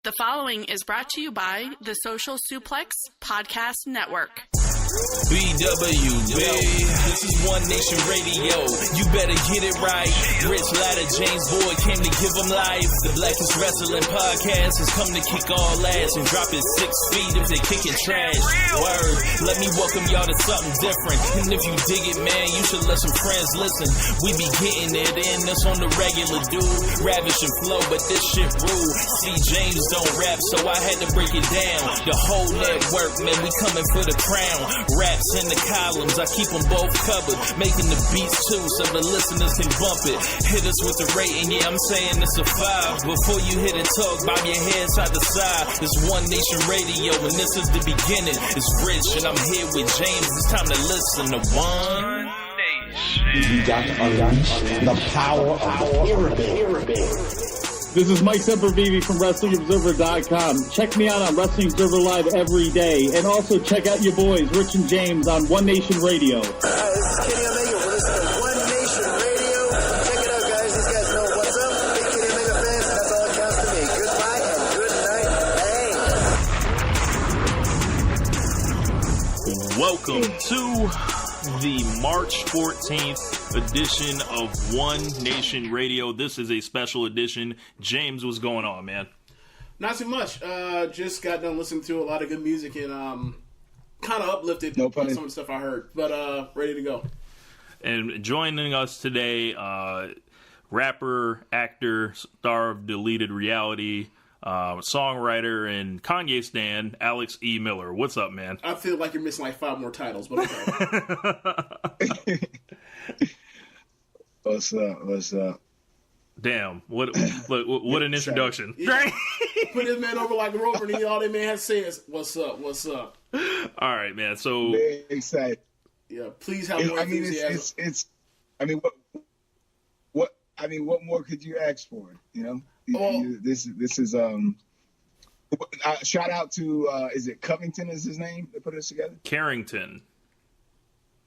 The following is brought to you by the Social Suplex Podcast Network. BWB, this is One Nation Radio. You better get it right. Rich Latta, James Boyd came to give them life. The Blackest Wrestling Podcast has come to kick all ass and drop it 6 feet if they kicking trash. Word, let me welcome y'all to something different. And if you dig it, man, you should let some friends listen. We be getting it in, that's on the regular, dude. Ravish and flow, but this shit rude. See, James don't rap, so I had to break it down. The whole network, man, we coming for the crown. Raps in the columns, I keep them both covered. Making the beats too, so the listeners can bump it. Hit us with the rating, yeah, I'm saying it's a 5. Before you hit it, talk, bob your head side to side. It's One Nation Radio, and this is the beginning. It's Rich, and I'm here with James. It's time to listen to One Nation. You got to unleash the power of the pyramid. This is Mike Sempervive from WrestlingObserver.com. Check me out on Wrestling Observer Live every day. And also check out your boys, Rich and James, on One Nation Radio. This is Kenny Omega. We're listening to One Nation Radio. Check it out, guys. These guys know what's up. Big Kenny Omega fans, and that's all that counts to me. Goodbye and good night. Hey. Welcome to the March 14th edition of One Nation Radio. This is a special edition. James, what's going on, man? Not too much. Just got done listening to a lot of good music and kind of uplifted by some of the stuff I heard. But ready to go. And joining us today, rapper, actor, star of Deleted Reality, songwriter, and Kanye stan, Alex E. Miller. What's up, man? I feel like you're missing like 5 more titles, but okay. What's up? Damn, what an introduction. Yeah. Put this man over like a rover, and all that man has to say is, what's up? All right, man, so... Very excited. Yeah, please have more enthusiasm. What more could you ask for, you know? This is shout out to is it Covington is his name that put us together? Carrington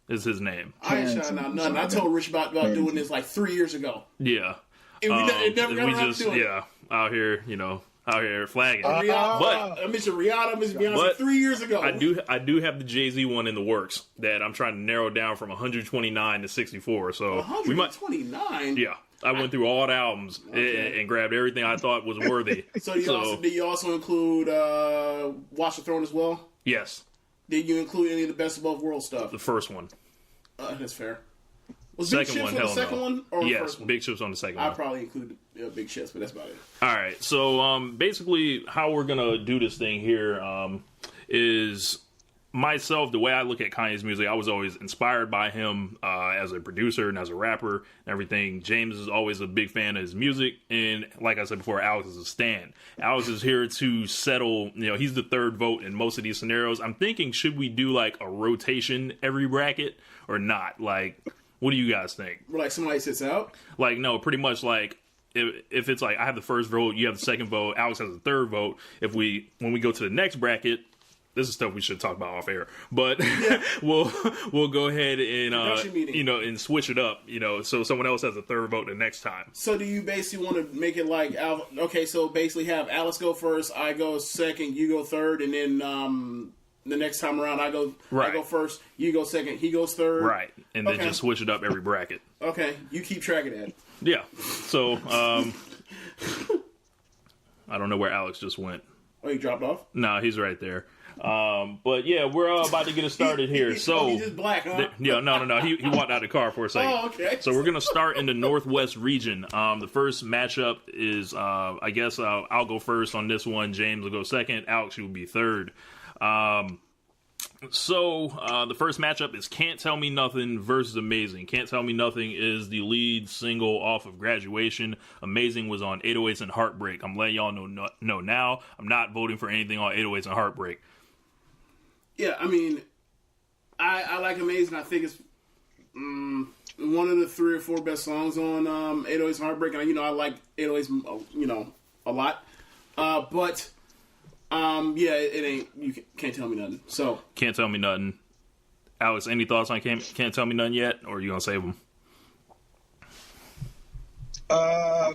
is his name. I ain't shouting out nothing. I told Rich about doing this like 3 years ago. Yeah. It never got around to it. Yeah, out here flagging. But I mentioned Rihanna, Miss Beyonce 3 years ago. I do have the Jay-Z one in the works that I'm trying to narrow down from 129 to 64. So 129? Yeah. I went through all the albums and grabbed everything I thought was worthy. So did you also include Watch the Throne as well? Yes. Did you include any of the Best of Both Worlds stuff? The first one. That's fair. Was second Big one, Chips on the second no. one? Or yes, the first one? Big Chips on the second one. I probably included Big Chips, but that's about it. All right. So basically how we're going to do this thing here is... Myself, the way I look at Kanye's music, I was always inspired by him as a producer and as a rapper and everything. James is always a big fan of his music, and like I said before, Alex is a stan. Alex is here to settle, he's the third vote in most of these scenarios. I'm thinking, should we do like a rotation every bracket or not? Like, what do you guys think? Like somebody sits out? Like, no, pretty much like, if it's like I have the first vote, you have the second vote, Alex has the third vote. When we go to the next bracket, this is stuff we should talk about off air, but yeah. we'll go ahead and and switch it up, so someone else has a third vote the next time. So do you basically want to make it like so basically have Alice go first, I go second, you go third, and then the next time around I go first, you go second, he goes third, right, and then just switch it up every bracket. Okay, you keep track of that. Yeah. So I don't know where Alex just went. Oh, he dropped off? No, he's right there. But yeah, we're about to get it started here. So he's just black, huh? No. He walked out of the car for a second. Oh, okay. So we're gonna start in the Northwest region. The first matchup is, I guess I'll go first on this one. James will go second. Alex will be third. So the first matchup is Can't Tell Me Nothing versus Amazing. Can't Tell Me Nothing is the lead single off of Graduation. Amazing was on 808s and Heartbreak. I'm letting y'all know now. I'm not voting for anything on 808s and Heartbreak. Yeah, I mean, I like Amazing. I think it's one of the 3 or 4 best songs on 808s and Heartbreak. And, I like 808s, a lot. But it ain't. You can't tell me nothing. So Can't Tell Me Nothing. Alex, any thoughts on Can't Tell Me Nothing yet, or are you gonna save them? I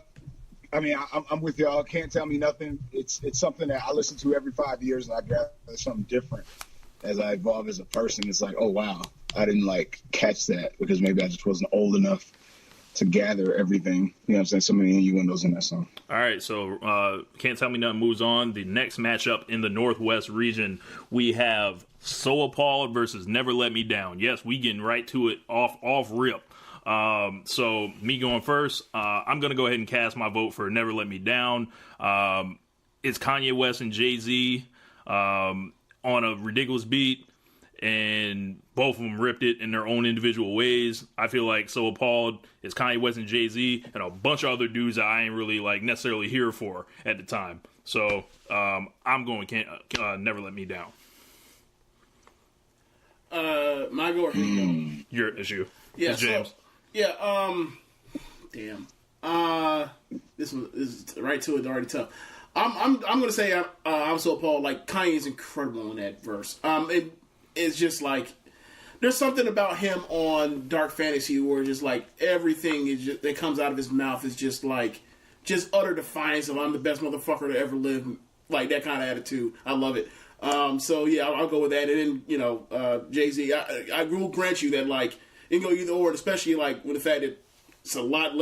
I mean, I'm with y'all. Can't Tell Me Nothing. It's something that I listen to every 5 years, and I gather something different as I evolve as a person. It's like, oh wow, I didn't like catch that because maybe I just wasn't old enough to gather everything. You know what I'm saying? So many innuendos in that song. All right, so Can't Tell Me Nothing moves on. The next matchup in the Northwest region, we have So Appalled versus Never Let Me Down. Yes, we getting right to it off rip. So me going first, I'm going to go ahead and cast my vote for Never Let Me Down. It's Kanye West and Jay-Z on a ridiculous beat, and both of them ripped it in their own individual ways. I feel like So Appalled is Kanye West and Jay-Z and a bunch of other dudes that I ain't really like necessarily here for at the time. So I'm going Never Let Me Down. My go or his go? It's you. Yeah, it's James. Damn. This one is right to it. Already tough. I'm gonna say I'm So Appalled. Like, Kanye's incredible in that verse. It's just like there's something about him on Dark Fantasy where just like everything is just, that comes out of his mouth is just like utter defiance of I'm the best motherfucker to ever live. Like that kind of attitude. I love it. So yeah, I'll go with that. And then Jay-Z. I will grant you that like it can go either or, especially like with the fact that it's a lot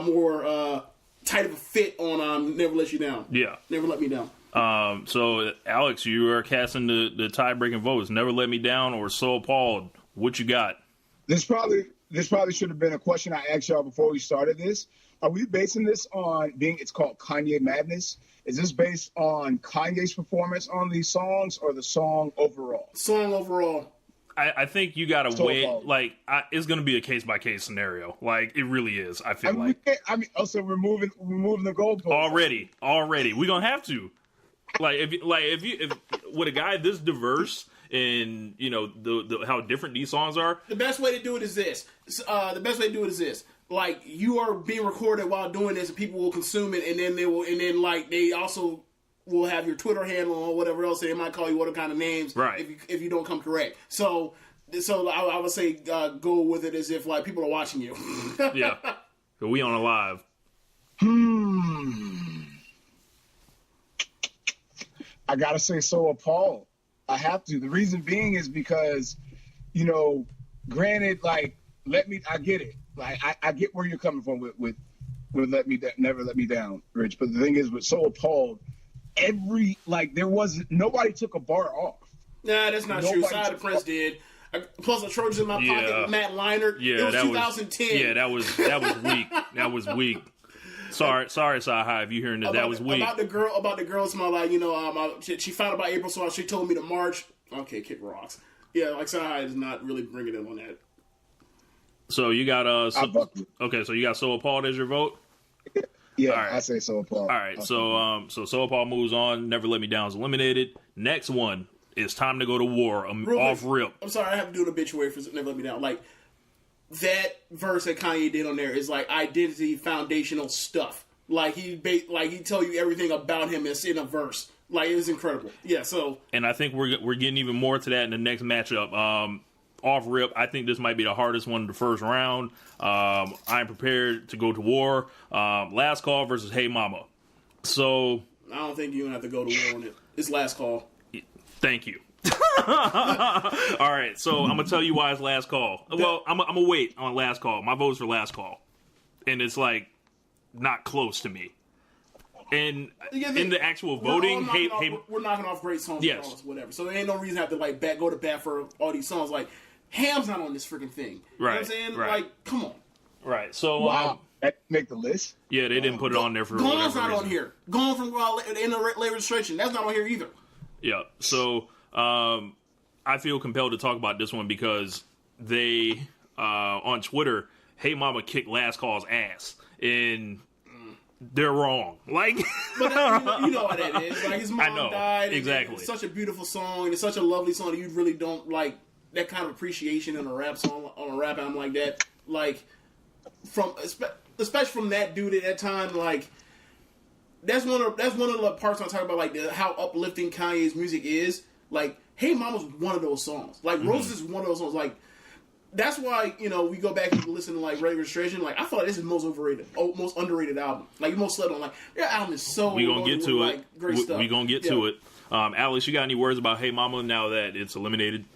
more tight of a fit on Never Let You Down. Yeah, Never Let Me Down. So Alex, you are casting the tie-breaking votes. Never Let Me Down or So Appalled. What you got? This probably should have been a question I asked y'all before we started this. Are we basing this on it's called Kanye Madness? Is this based on Kanye's performance on these songs or the song overall? Song overall. I think you got to wait. Like, it's going to be a case-by-case scenario. Like, it really is, I feel like. Also, we're moving the goalposts. Already. We're going to have to. If with a guy this diverse and, the how different these songs are. The best way to do it is this. Like, you are being recorded while doing this, and people will consume it, and then they also will have your Twitter handle or whatever else. They might call you what kind of names, right? If you don't come correct. So I would say go with it as if like people are watching you. Yeah, we on a live. I gotta say So Appalled. I have to. The reason being is because, granted, like I get it. Like I get where you're coming from with Never Let Me Down, Rich. But the thing is, with So Appalled, nobody took a bar off. Nah, that's not true. Side of Prince did. Plus, the Trojans in my pocket, Matt Leinart. Yeah, it was 2010. That was weak. That was weak. Sorry, Sci-Hi, if you hearing this, that was weak. About the girls, my like, she found out about April, so she told me to march. Okay, kick rocks. Yeah, like Sci-Hi is not really bringing it on that. So you got so you got So Appalled as your vote. Yeah, right. I say So Appalled. All right, So Appalled moves on. Never Let Me Down is eliminated. Next one is Time to Go to War. Off rip. I'm sorry, I have to do an obituary for Never Let Me Down. Like, that verse that Kanye did on there is like identity foundational stuff. Like he tell you everything about him is in a verse. Like, it was incredible. Yeah. So, and I think we're getting even more to that in the next matchup. Off rip, I think this might be the hardest one in the first round. I'm prepared to go to war. Last Call versus Hey Mama. So I don't think you're gonna have to go to war on it. It's Last Call. Thank you. All right, so I'm gonna tell you why it's Last Call. Well, I'm gonna wait on Last Call. My vote's for Last Call, and it's like not close to me. And in the actual voting, we're knocking off great songs, yes, whatever. So there ain't no reason to have to like go to bat for all these songs. Like, Ham's not on this freaking thing. Right. You know what I'm saying? Right. Like, come on. Right. So wow, that make the list. Yeah, they didn't put it on there for Gone's not reason. On here. Gone from in the late registration. That's not on here either. Yeah. So I feel compelled to talk about this one because they on Twitter, Hey Mama kicked Last Call's ass, and they're wrong. Like, but you know what that is. Like, his mom died. Exactly. It's such a beautiful song, and it's such a lovely song that you really don't like that kind of appreciation in a rap song on a rap album like that. Like, especially from that dude at that time. Like, that's one of the parts I talk about, like how uplifting Kanye's music is. Like, Hey Mama's one of those songs. Like, Roses is one of those songs. Like, that's why, you know, we go back and listen to like Regular Registration. Like, I thought this is the most underrated album. Like, most slept on. Like, their album is so. We gonna get to it. Like, great stuff. We gonna get to it. Alex, you got any words about Hey Mama now that it's eliminated?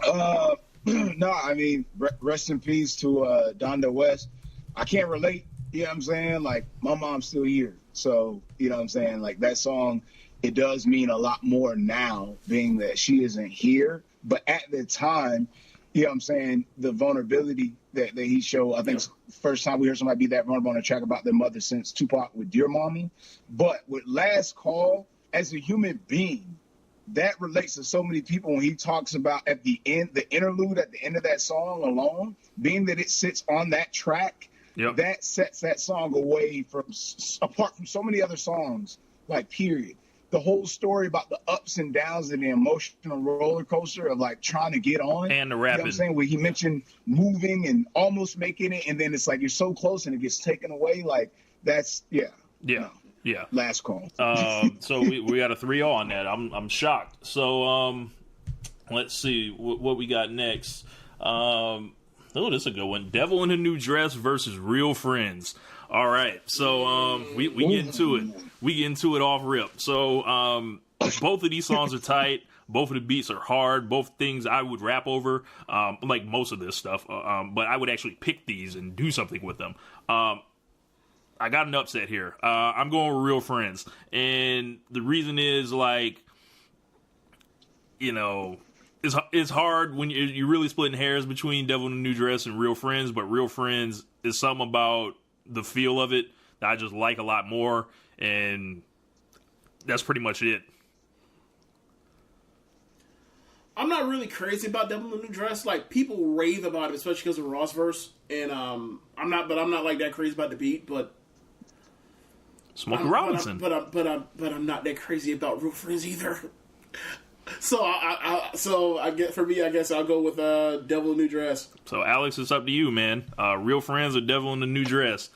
No, I mean, rest in peace to Donda West. I can't relate. You know what I'm saying? Like, my mom's still here, so you know what I'm saying. Like, that song, it does mean a lot more now, being that she isn't here. But at the time, you know what I'm saying, the vulnerability that he showed, I think it's the first time we heard somebody be that vulnerable on a track about their mother since Tupac with Dear Mommy. But with Last Call, as a human being, that relates to so many people when he talks about at the end, the interlude at the end of that song alone, being that it sits on that track, that sets that song away apart from so many other songs, like, period. The whole story about the ups and downs and the emotional roller coaster of like trying to get on. And the rapping. You know what I'm saying? Where he mentioned moving and almost making it, and then it's like you're so close and it gets taken away. Like, that's, Yeah. Last Call. So we got a 3-0 on that. I'm shocked. So let's see what we got next. This is a good one. Devil in a New Dress versus Real Friends. All right, so we get into it. We get into it off rip. So both of these songs are tight. Both of the beats are hard. Both things I would rap over, like most of this stuff. But I would actually pick these and do something with them. I got an upset here. I'm going with Real Friends. And the reason is, like, you know, it's hard when you're really splitting hairs between Devil in a New Dress and Real Friends. But Real Friends is something about the feel of it that I just like a lot more, and that's pretty much it. I'm not really crazy about Devil in a New Dress. Like, people rave about it, especially because of Ross verse, and I'm not like that crazy about the beat. But Smokey Robinson. But I'm not that crazy about Real Friends either. So I guess I'll go with Devil in a New Dress. So Alex, it's up to you, man. Real Friends or Devil in a New Dress?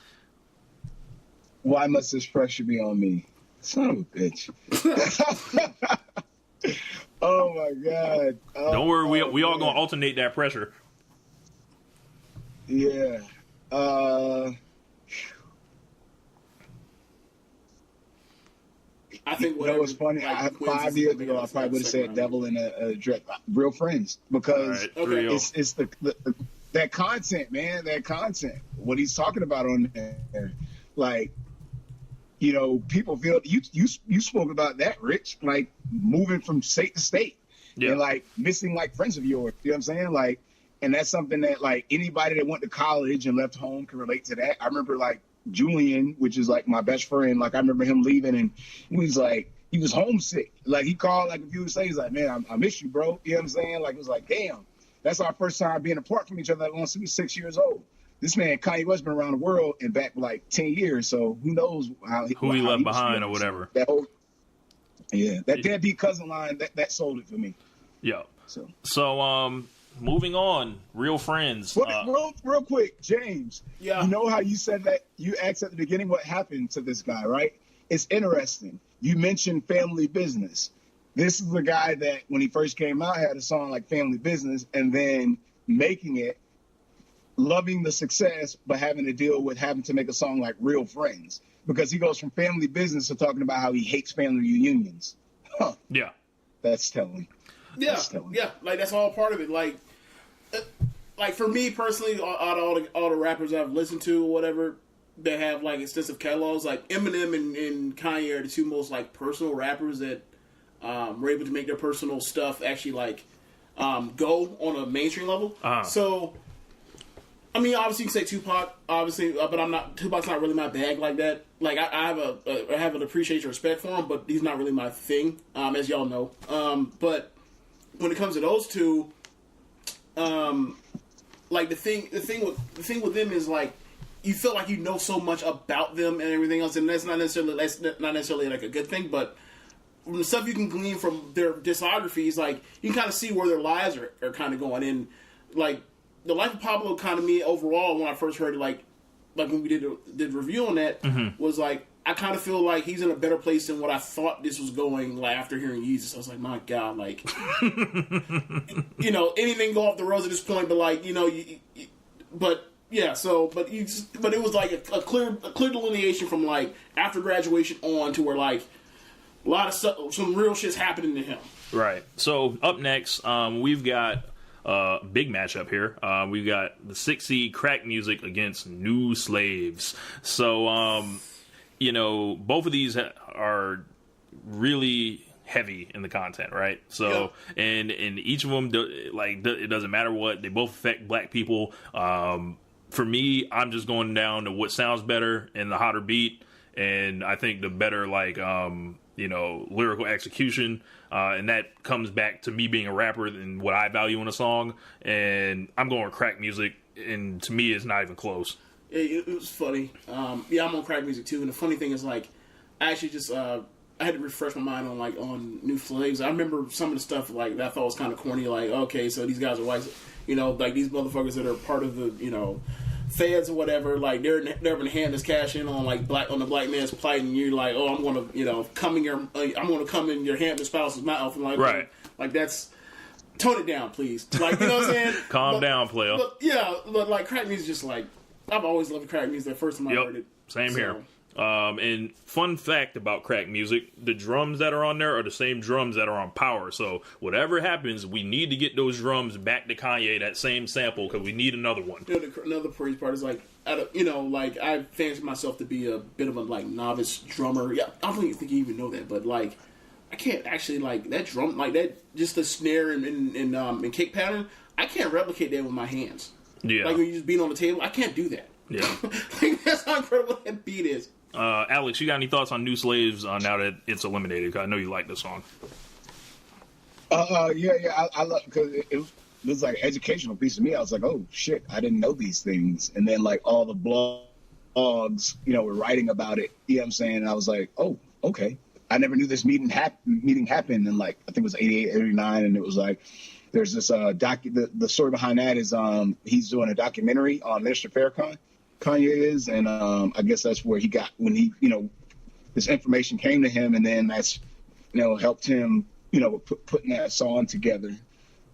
Why must this pressure be on me? Son of a bitch. Oh my God. Don't worry, we all gonna alternate that pressure. Yeah. I think you know what's funny? 5 years ago, I probably would have said Devil in a Dress. Real Friends, because it's the that content, man. That content. What he's talking about on there, like, you know, people feel you spoke about that, Rich. Like, moving from state to state and like missing like friends of yours. You know what I'm saying? Like, and that's something that like anybody that went to college and left home can relate to that. I remember like Julian, which is like my best friend, like I remember him leaving and he was homesick. Like, he called like a few days, he's like, man, I miss you, bro. You know what I'm saying? Like, it was like, damn, that's our first time being apart from each other once we were 6 years old. This man, Kanye West, been around the world and back for like 10 years, so who knows who he left behind or whatever. That deadbeat cousin line, that sold it for me. Yeah. So moving on, Real Friends. Real quick, James. Yeah. You know how you said that you asked at the beginning what happened to this guy, right? It's interesting. You mentioned Family Business. This is the guy that when he first came out had a song like Family Business, and then making it, loving the success, but having to deal with having to make a song like Real Friends, because he goes from Family Business to talking about how he hates family reunions. Huh. Yeah. That's telling. Yeah, like that's all part of it. Like for me personally, out of all the rappers I've listened to, or whatever, that have like extensive catalogs, like Eminem and Kanye are the two most like personal rappers that were able to make their personal stuff actually like go on a mainstream level. So, I mean, obviously you can say Tupac, obviously, but Tupac's not really my bag like that. Like I have an appreciation, respect for him, but he's not really my thing, as y'all know. But when it comes to those two, like the thing with them is like you feel like you know so much about them and everything else, and that's not necessarily like a good thing. But from the stuff you can glean from their discographies, like you can kind of see where their lives are kind of going. And like the Life of Pablo, kind of me overall, when I first heard it, like when we did a review on that, was like I kind of feel like he's in a better place than what I thought this was going. Like after hearing Yeezus, I was like, my God, like, you know, anything go off the rails at this point. But like, you know, but yeah. So, but it was like a clear delineation from like after graduation on to where like a lot of stuff, some real shit's happening to him. Right. So up next, we've got big matchup here. We've got the 6 seed Crack Music against New Slaves. So, you know, both of these are really heavy in the content, right? So, and each of them, it doesn't matter what, they both affect black people. For me, I'm just going down to what sounds better and the hotter beat, and I think the better, like, you know, lyrical execution, and that comes back to me being a rapper and what I value in a song, and I'm going with Crack Music, and to me, it's not even close. It was funny. Yeah, I'm on Crack Music too, and the funny thing is, like, I actually just I had to refresh my mind on New Slaves. I remember some of the stuff like that I thought was kind of corny. Like, okay, so these guys are white, you know, like these motherfuckers that are part of the, you know, feds or whatever. Like they're in hand this cash in on like the black man's plight, and you're like, oh, I'm gonna, you know, come in your hand spouse's mouth, and like, right, like that's. Tone it down, please. Like, you know what I'm saying? Calm down, player. But like Crack Music, just like. I've always loved Crack Music the first time I heard it. Same here. And fun fact about Crack Music, the drums that are on there are the same drums that are on Power. So whatever happens, we need to get those drums back to Kanye, that same sample, because we need another one. You know, another crazy part is like, you know, like I fancy myself to be a bit of a like novice drummer. Yeah, I don't even think you even know that, but like I can't actually like that drum, like that, just the snare and kick pattern. I can't replicate that with my hands. Yeah. Like when you just beat on the table, I can't do that. Yeah. Like, that's how incredible that beat is. Alex, you got any thoughts on New Slaves now that it's eliminated? Because I know you like the song. Yeah. I love, because it was like an educational piece to me. I was like, oh shit, I didn't know these things. And then like all the blogs, you know, were writing about it. You know what I'm saying? And I was like, oh, okay. I never knew this meeting happened in like, I think it was 88, 89. And it was like, there's this the story behind that is he's doing a documentary on Minister Farrakhan, Kanye is, and I guess that's where he got, when he, you know, this information came to him, and then that's, you know, helped him, you know, putting that song together.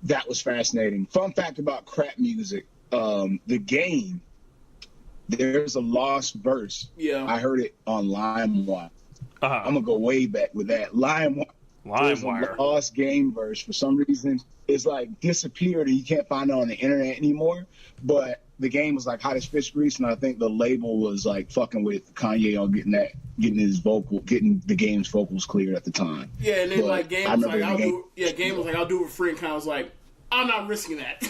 That was fascinating. Fun fact about Crack Music, the game, there's a lost verse. Yeah, I heard it on LimeWire. Uh-huh. I'm gonna go way back with that. There's a lost game verse for some reason. It's like disappeared and you can't find it on the internet anymore. But the game was like hot as fish grease, and I think the label was like fucking with Kanye on getting the game's vocals cleared at the time. Yeah, and then like Game was like, I'll do it for free, and kind of was like, I'm not risking that.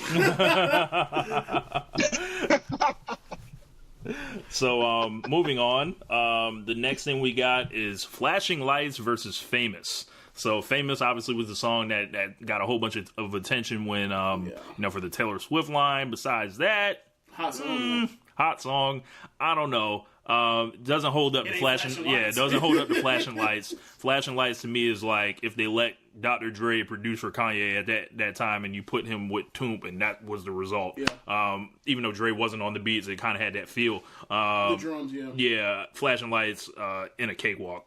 So moving on, the next thing we got is Flashing Lights versus Famous. So Famous obviously was the song that got a whole bunch of attention when, you know, for the Taylor Swift line. Besides that, hot song. I don't know. Doesn't hold up to Flashing. Yeah, it doesn't hold up to Flashing Lights. Flashing Lights to me is like if they let Dr. Dre produce for Kanye at that time, and you put him with Toomp, and that was the result. Yeah. Even though Dre wasn't on the beats, it kind of had that feel. The drums, yeah. Yeah, Flashing Lights in a cakewalk.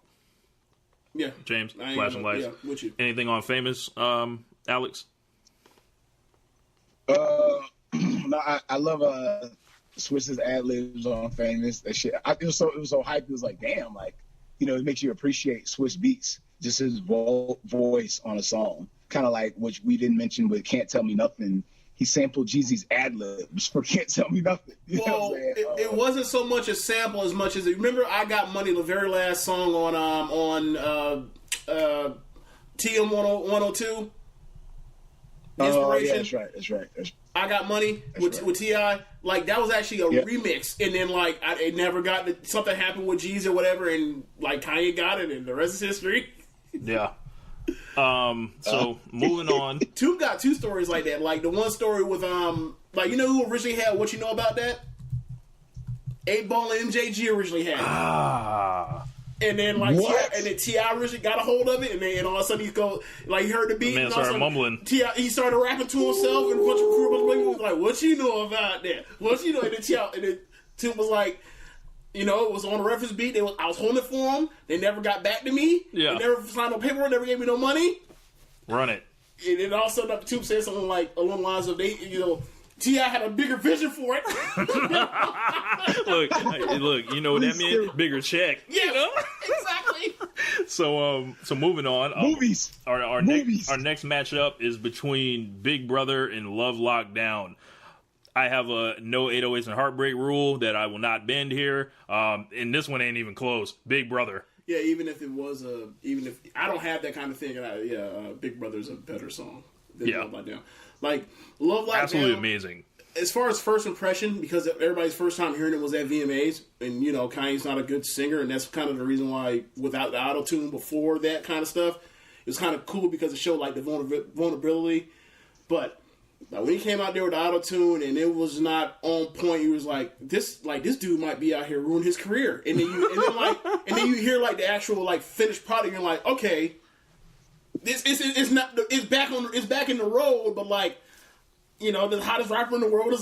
Yeah. James, Flashing Lights. Yeah, with you. Anything on Famous, Alex? No, I love Swiss's ad libs on Famous. That shit. It was so hype. It was like, damn, like, you know, it makes you appreciate Swiss beats, just his voice on a song. Kind of like, which we didn't mention, but Can't Tell Me Nothing. He sampled Jeezy's ad libs for Can't Tell Me Nothing. You know what I'm saying? It wasn't so much a sample as much as remember I Got Money, the very last song on TM 102. Inspiration. Yeah, that's right. I Got Money with T.I. Like, that was actually a remix. And then, like, it never got something happened with Jeezy or whatever, and, like, Kanye got it, and the rest is history. Yeah. So, moving on. Toomp got two stories like that. Like, the one story with, like, you know who originally had What You Know About That? 8-Ball and MJG originally had it. And then, like, T.I. originally got a hold of it, and all of a sudden he heard the beat. Man started mumbling. T.I. he started rapping to himself, and a bunch of people was like, "What you know about that? What you know?" And then Toomp was like, You know, it was on a reference beat. I was holding it for them. They never got back to me. Yeah. They never signed no paperwork. Never gave me no money. Run it. And then all of a sudden, the tube said something like along the lines of T.I. had a bigger vision for it. look, you know what that meant? Bigger check. Yeah, you know? Exactly. So moving on. Movies. Our Movies. next matchup is between Big Brother and Love Lockdown. I have a no 808s and heartbreak rule that I will not bend here. And this one ain't even close. Big Brother. Yeah, even if I don't have that kind of thing, Big Brother's a better song than Love Lockdown. Like Love Lockdown, absolutely amazing. As far as first impression, because everybody's first time hearing it was at VMAs, and Kanye's not a good singer, and that's kind of the reason why without the auto tune before that kind of stuff, it was kind of cool because it showed like the vulnerability. But when he came out there with the auto tune and it was not on point, he was like, this dude might be out here ruining his career. And then you hear like the actual like finished product, and you're like, okay, it's back in the road, but like, the hottest rapper in the world is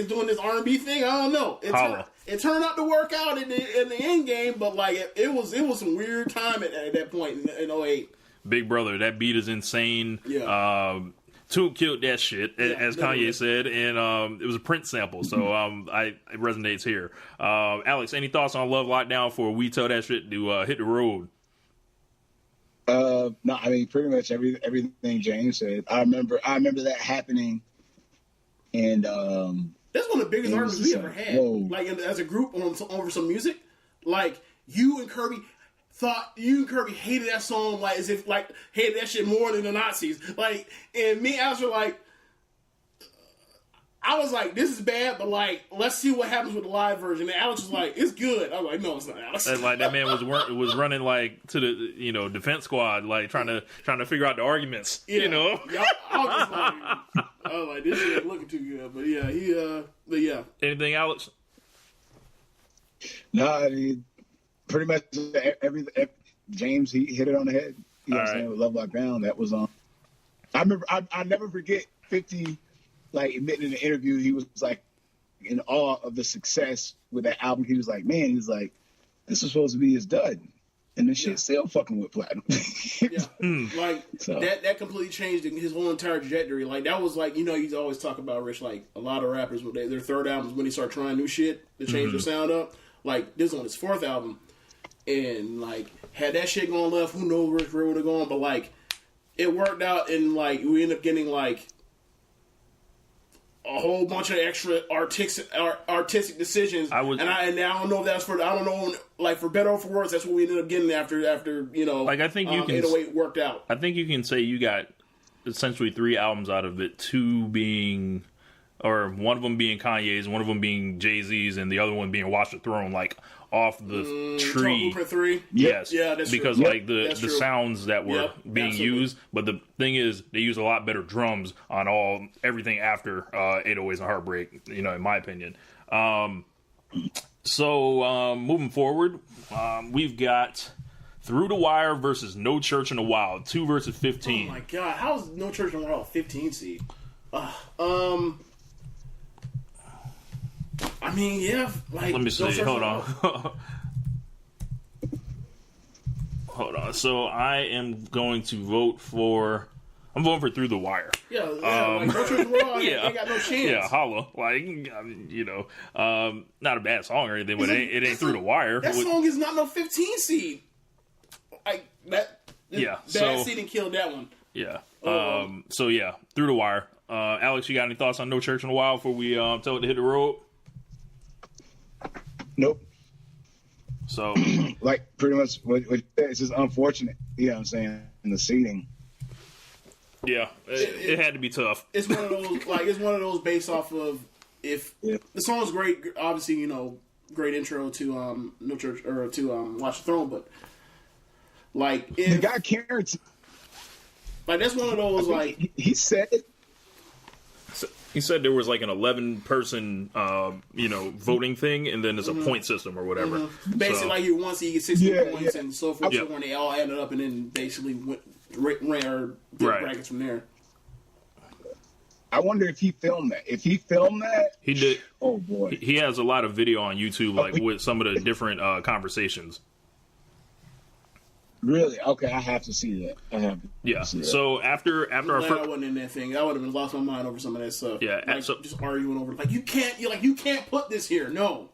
doing this R&B thing. I don't know. It turned out to work out in the end game, but like it was some weird time at that point in 08. Big Brother, that beat is insane. Yeah. Toon killed that shit, as Kanye said, and it was a Prince sample, so it resonates here. Alex, any thoughts on Love Lockdown before we tell that shit to hit the road? No, I mean pretty much everything James said. I remember that happening, and that's one of the biggest arguments we ever had. Whoa. Like as a group over some music, like you and Kirby hated that song like as if like hated that shit more than the Nazis. Like, and me and Alex were like, I was like, this is bad, but like, let's see what happens with the live version. And Alex was like, it's good. I was like, no, it's not, Alex. And like that man was running like to the defense squad, like trying to figure out the arguments. Yeah. I was like, this shit ain't looking too good. But yeah, Anything, Alex? No, I mean, pretty much James, he hit it on the head. You know what I'm saying? With Love Lockdown, that was on. I remember, I never forget 50, like, admitting in an interview, he was like in awe of the success with that album. He was like, man, this was supposed to be his dud. And this shit still fucking with platinum. That completely changed his whole entire trajectory. Like, that was like, you always talk about, Rich, like, a lot of rappers, their third album is when they start trying new shit to change their sound up. Like, this is on his fourth album. And, like, had that shit gone left, who knows where his career would have gone. But, like, it worked out, and, like, we ended up getting, like, a whole bunch of extra artistic decisions. I don't know if that's for better or for worse. That's what we ended up getting after like I think 808 worked out. I think you can say you got essentially 3 albums out of it, 2 being, or one of them being Kanye's, one of them being Jay-Z's, and the other one being Watch the Throne, like off the tree. Blueprint 3? Yes. Yeah, that's because true. like the sounds that were being used, but the thing is they use a lot better drums on everything after 808s and Heartbreak, in my opinion. So moving forward, we've got Through the Wire versus No Church in the Wild, 2 versus 15. Oh my god, how is No Church in the Wild a 15 seed? I mean, yeah, like... Let me see, hold on. Hold on. So I am going to vote for... I'm voting for Through the Wire. Yeah, like No Church in the Wild ain't got no chance. Yeah, holla. Like, not a bad song or anything, but it ain't Through the Wire. That song is not no 15 seed. Like, that... Yeah, bad seed and killed that one. Yeah. So, yeah, Through the Wire. Alex, you got any thoughts on No Church in the Wild before we tell it to hit the road? Nope. So, like, pretty much it's just unfortunate, you know what I'm saying, in the seating. Yeah, it had to be tough. It's one of those based off of the song's great, obviously, great intro to No Church or to Watch the Throne, but like the guy carrots. Like that's one of those like he said it. He said there was like an 11-person, voting thing, and then there's a point system or whatever. Mm-hmm. Basically, like you once you get 60 points and so forth, so when they all added up, and then basically ran brackets from there. I wonder if he filmed that. If he filmed that, He did. oh boy. He has a lot of video on YouTube, like with some of the different conversations. Really? Okay, I have to see that. I have to Yeah. see that. So after our Glad I first, wasn't in that thing. I would have lost my mind over some of that stuff. Yeah, like, so- just arguing over you can't put this here. No.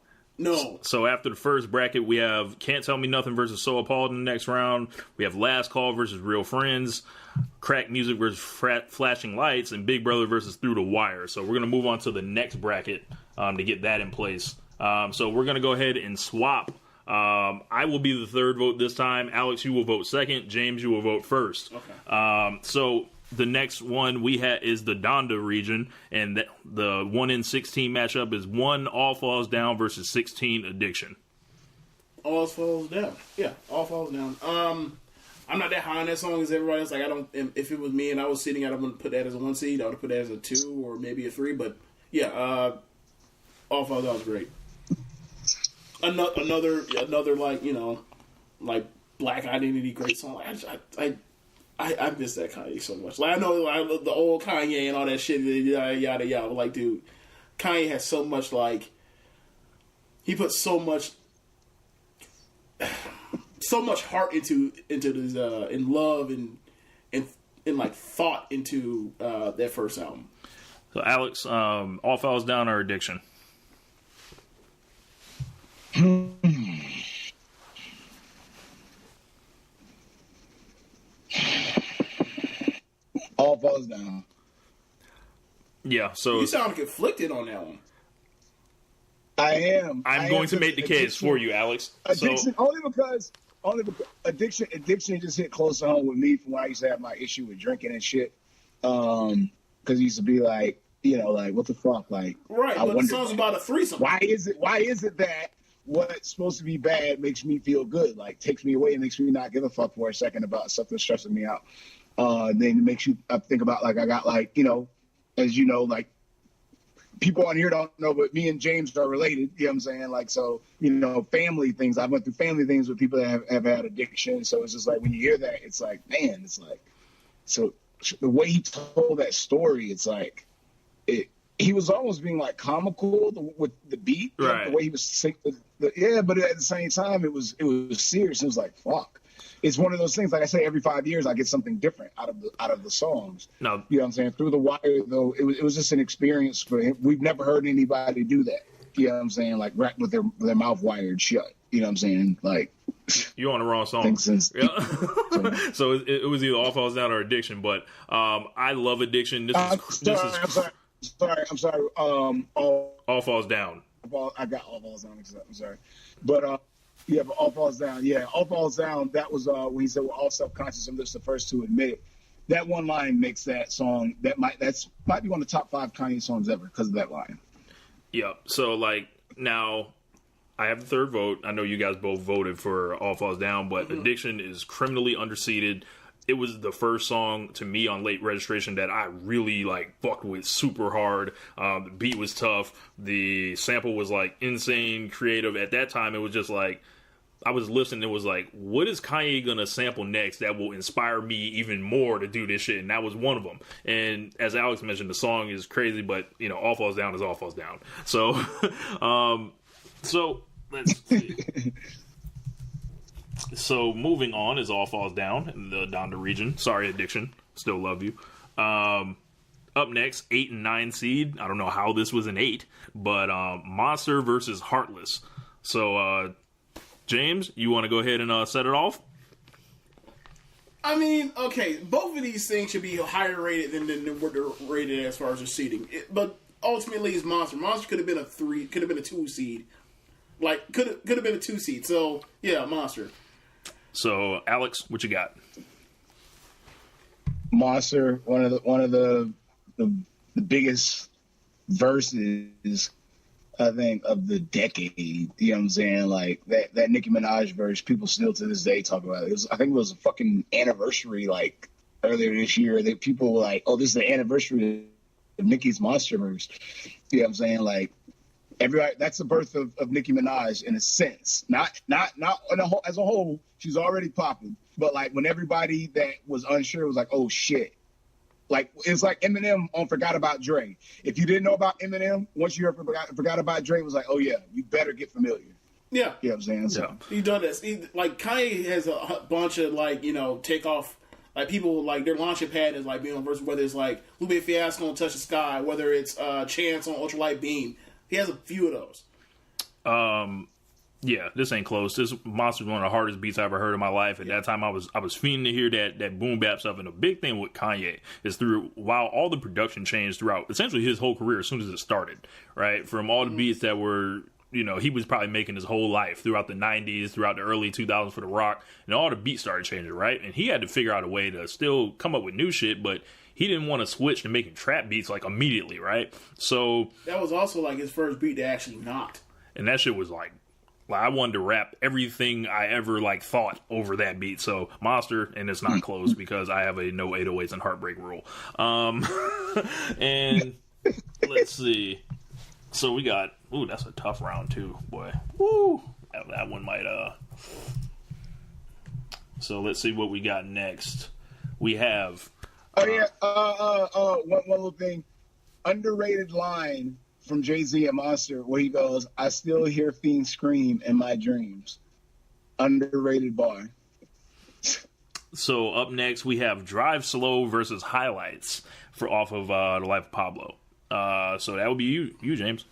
so after the first bracket, we have Can't Tell Me Nothing versus So Appalled in the next round. We have Last Call versus Real Friends, Crack Music versus Flashing Lights, and Big Brother versus Through the Wire. So we're gonna move on to the next bracket to get that in place. So we're gonna go ahead and swap. I will be the third vote this time. Alex, you will vote second. James, you will vote first. Okay. So the next one we have is the Donda region, and the 1-in-16 matchup is 1 All Falls Down versus 16 Addiction. All Falls Down. Yeah, All Falls Down. I'm not that high on that song as everybody else. Like, I don't. If it was me and I was sitting, I would put that as a 1 seed. I would put that as a 2 or maybe a 3. But yeah, All Falls Down was great. Another like Black Identity great song. I miss that Kanye so much. Like, I know the old Kanye and all that shit, yada yada yada. But like, dude, Kanye has so much, like, he put so much heart into his in love and like thought into that first album. So Alex, All Falls Down or Addiction? All Falls Down. Yeah, so You sound conflicted on that one. I am. I'm going to make the case for you, Alex. Addiction, only because addiction just hit close to home with me from when I used to have my issue with drinking and shit. Because it used to be like, like, what the fuck, like, Right, but the song's about a threesome. Why is it that what's supposed to be bad makes me feel good, like takes me away and makes me not give a fuck for a second about stuff that's stressing me out? Then it makes you think about, like, I got, like, as you know, like, people on here don't know, but me and James are related. You know what I'm saying? Like, so, family things. I went through family things with people that have had addiction. So it's just like, when you hear that, it's like, man, it's like, so the way he told that story, it's like, he was almost being like comical with the beat, right? The way he was singing, but at the same time, it was serious. It was like, fuck. It's one of those things. Like I say, every 5 years I get something different out of the songs. No, you know what I'm saying? Through the Wire, though, it was just an experience for him. We've never heard anybody do that. You know what I'm saying? Like, rap with their mouth wired shut. You know what I'm saying? Like, you're on the wrong song. Yeah. So it was either All Falls Down or Addiction. But I love Addiction. I'm sorry. All Falls Down. I got All Falls Down. I'm sorry, but. Yeah, but All Falls Down. Yeah, All Falls Down. That was when he said we're all self-conscious. I'm just the first to admit it. That one line makes that song. That might be one of the top 5 Kanye songs ever because of that line. Yeah. So like now, I have the third vote. I know you guys both voted for All Falls Down, but Addiction is criminally underseeded. It was the first song to me on Late Registration that I really like fucked with super hard. The beat was tough. The sample was like insane creative. At that time, it was just like, I was listening. It was like, what is Kanye gonna sample next that will inspire me even more to do this shit? And that was one of them. And as Alex mentioned, the song is crazy, but All Falls Down is All Falls Down. So, so let's see. So moving on is All Falls Down in the Donda region. Sorry, Addiction. Still love you. Up next, 8 and 9 seed. I don't know how this was an 8, but Monster versus Heartless. So, James, you want to go ahead and set it off? I mean, okay, both of these things should be higher rated than what they're rated as far as their seeding. But ultimately, it's Monster. Monster could have been a 3, could have been a 2 seed. Like, could have been a 2 seed. So, yeah, Monster. So, Alex, what you got? Monster, one of the biggest verses, I think, of the decade. You know what I'm saying? Like, that Nicki Minaj verse, people still to this day talk about it. I think it was a fucking anniversary, like, earlier this year, that people were like, oh, this is the anniversary of Nicki's Monster verse. You know what I'm saying? Like, everybody, that's the birth of Nicki Minaj in a sense. Not as a whole, she's already popping. But, like, when everybody that was unsure was like, oh, shit. Like, it's like Eminem on Forgot About Dre. If you didn't know about Eminem, once you forgot about Dre, it was like, oh yeah, you better get familiar. Yeah. You know what I'm saying? So, He done this. Like, Kanye has a bunch of, like, you know, takeoff. Like, people, like, their launching pad is, like, being on verse, whether it's, like, Lupe Fiasco on Touch the Sky, whether it's Chance on Ultralight Beam. He has a few of those. Yeah, this ain't close. This Monster's one of the hardest beats I ever heard in my life. At that time, I was fiending to hear that boom bap stuff. And the big thing with Kanye is while all the production changed throughout essentially his whole career as soon as it started, right? From all the beats that were, you know, he was probably making his whole life throughout the 90s, throughout the early 2000s for the rock, and all the beats started changing, right? And he had to figure out a way to still come up with new shit, but he didn't want to switch to making trap beats like immediately, right? So that was also like his first beat that actually knocked. And that shit was like I wanted to rap everything I ever like thought over that beat. So Monster, and it's not close because I have a no 808s and heartbreak rule. And let's see. So we got that's a tough round too, boy. Woo, that one might So let's see what we got next. We have one little thing. Underrated line from Jay-Z and Monster where he goes, I still hear fiends scream in my dreams. Underrated bar. So up next we have Drive Slow versus Highlights off of The Life of Pablo. So that would be you, James.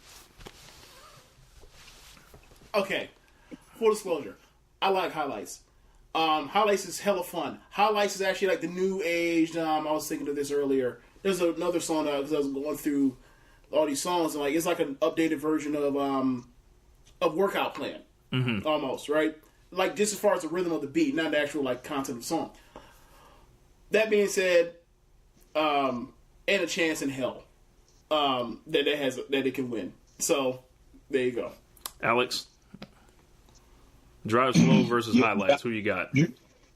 Okay. Full disclosure, I like Highlights. Highlights is hella fun. Highlights is actually like the new age. I was thinking of this earlier. There's another song because I was going through all these songs, and like it's like an updated version of Workout Plan, almost, right? Like just as far as the rhythm of the beat, not the actual like content of the song. That being said, and a chance in hell that it can win. So there you go, Alex. Drive Slow versus Highlights. Who you got?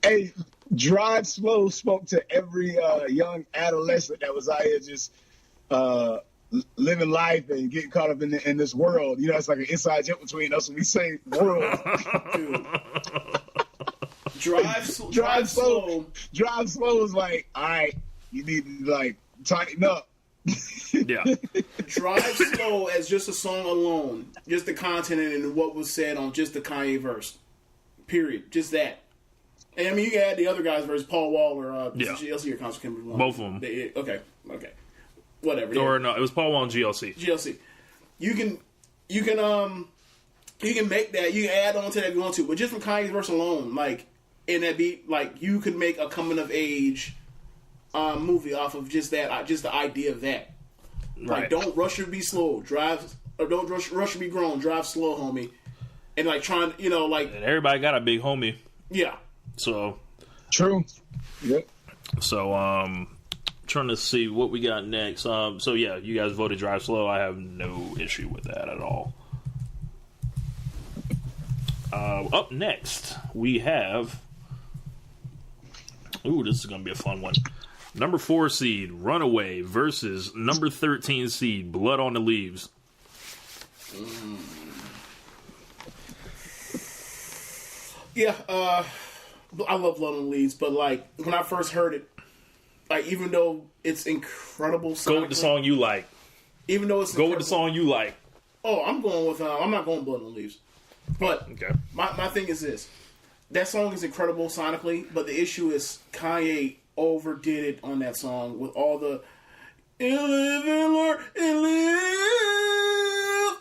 Hey, Drive Slow spoke to every young adolescent that was out here just living life and getting caught up in this world. You know, it's like an inside joke between us when we say world. Dude. Drive slow. Drive slow is like, all right, you need to like tighten up. Yeah. Drive Slow as just a song alone, just the content and what was said on just the Kanye verse. Period. Just that. And I mean, you can add the other guy's verse, Paul Wall or GLC or Concert one. Both of them. Okay. Whatever. Or no, it was Paul Wall and GLC. GLC. You can make that. You can add on to that if you want to, but just from Kanye's verse alone, like in that beat, like you could make a coming of age movie off of just that, just the idea of that. Like, don't rush or be slow. Don't rush or be grown. Drive slow, homie. And like trying, like. And everybody got a big homie. Yeah. So. True. Yep. So trying to see what we got next. So yeah, you guys voted Drive Slow. I have no issue with that at all. Up next, we have. Ooh, this is gonna be a fun one. Number 4 seed, Runaway, versus number 13 seed, Blood on the Leaves. Yeah, I love Blood on the Leaves, but like when I first heard it, like even though it's incredible, go with the song you like. Even though it's go with the song you like. Oh, I'm going with. I'm not going Blood on the Leaves, but okay. My thing is this: that song is incredible sonically, but the issue is Kanye overdid it on that song with all the live and learn and live,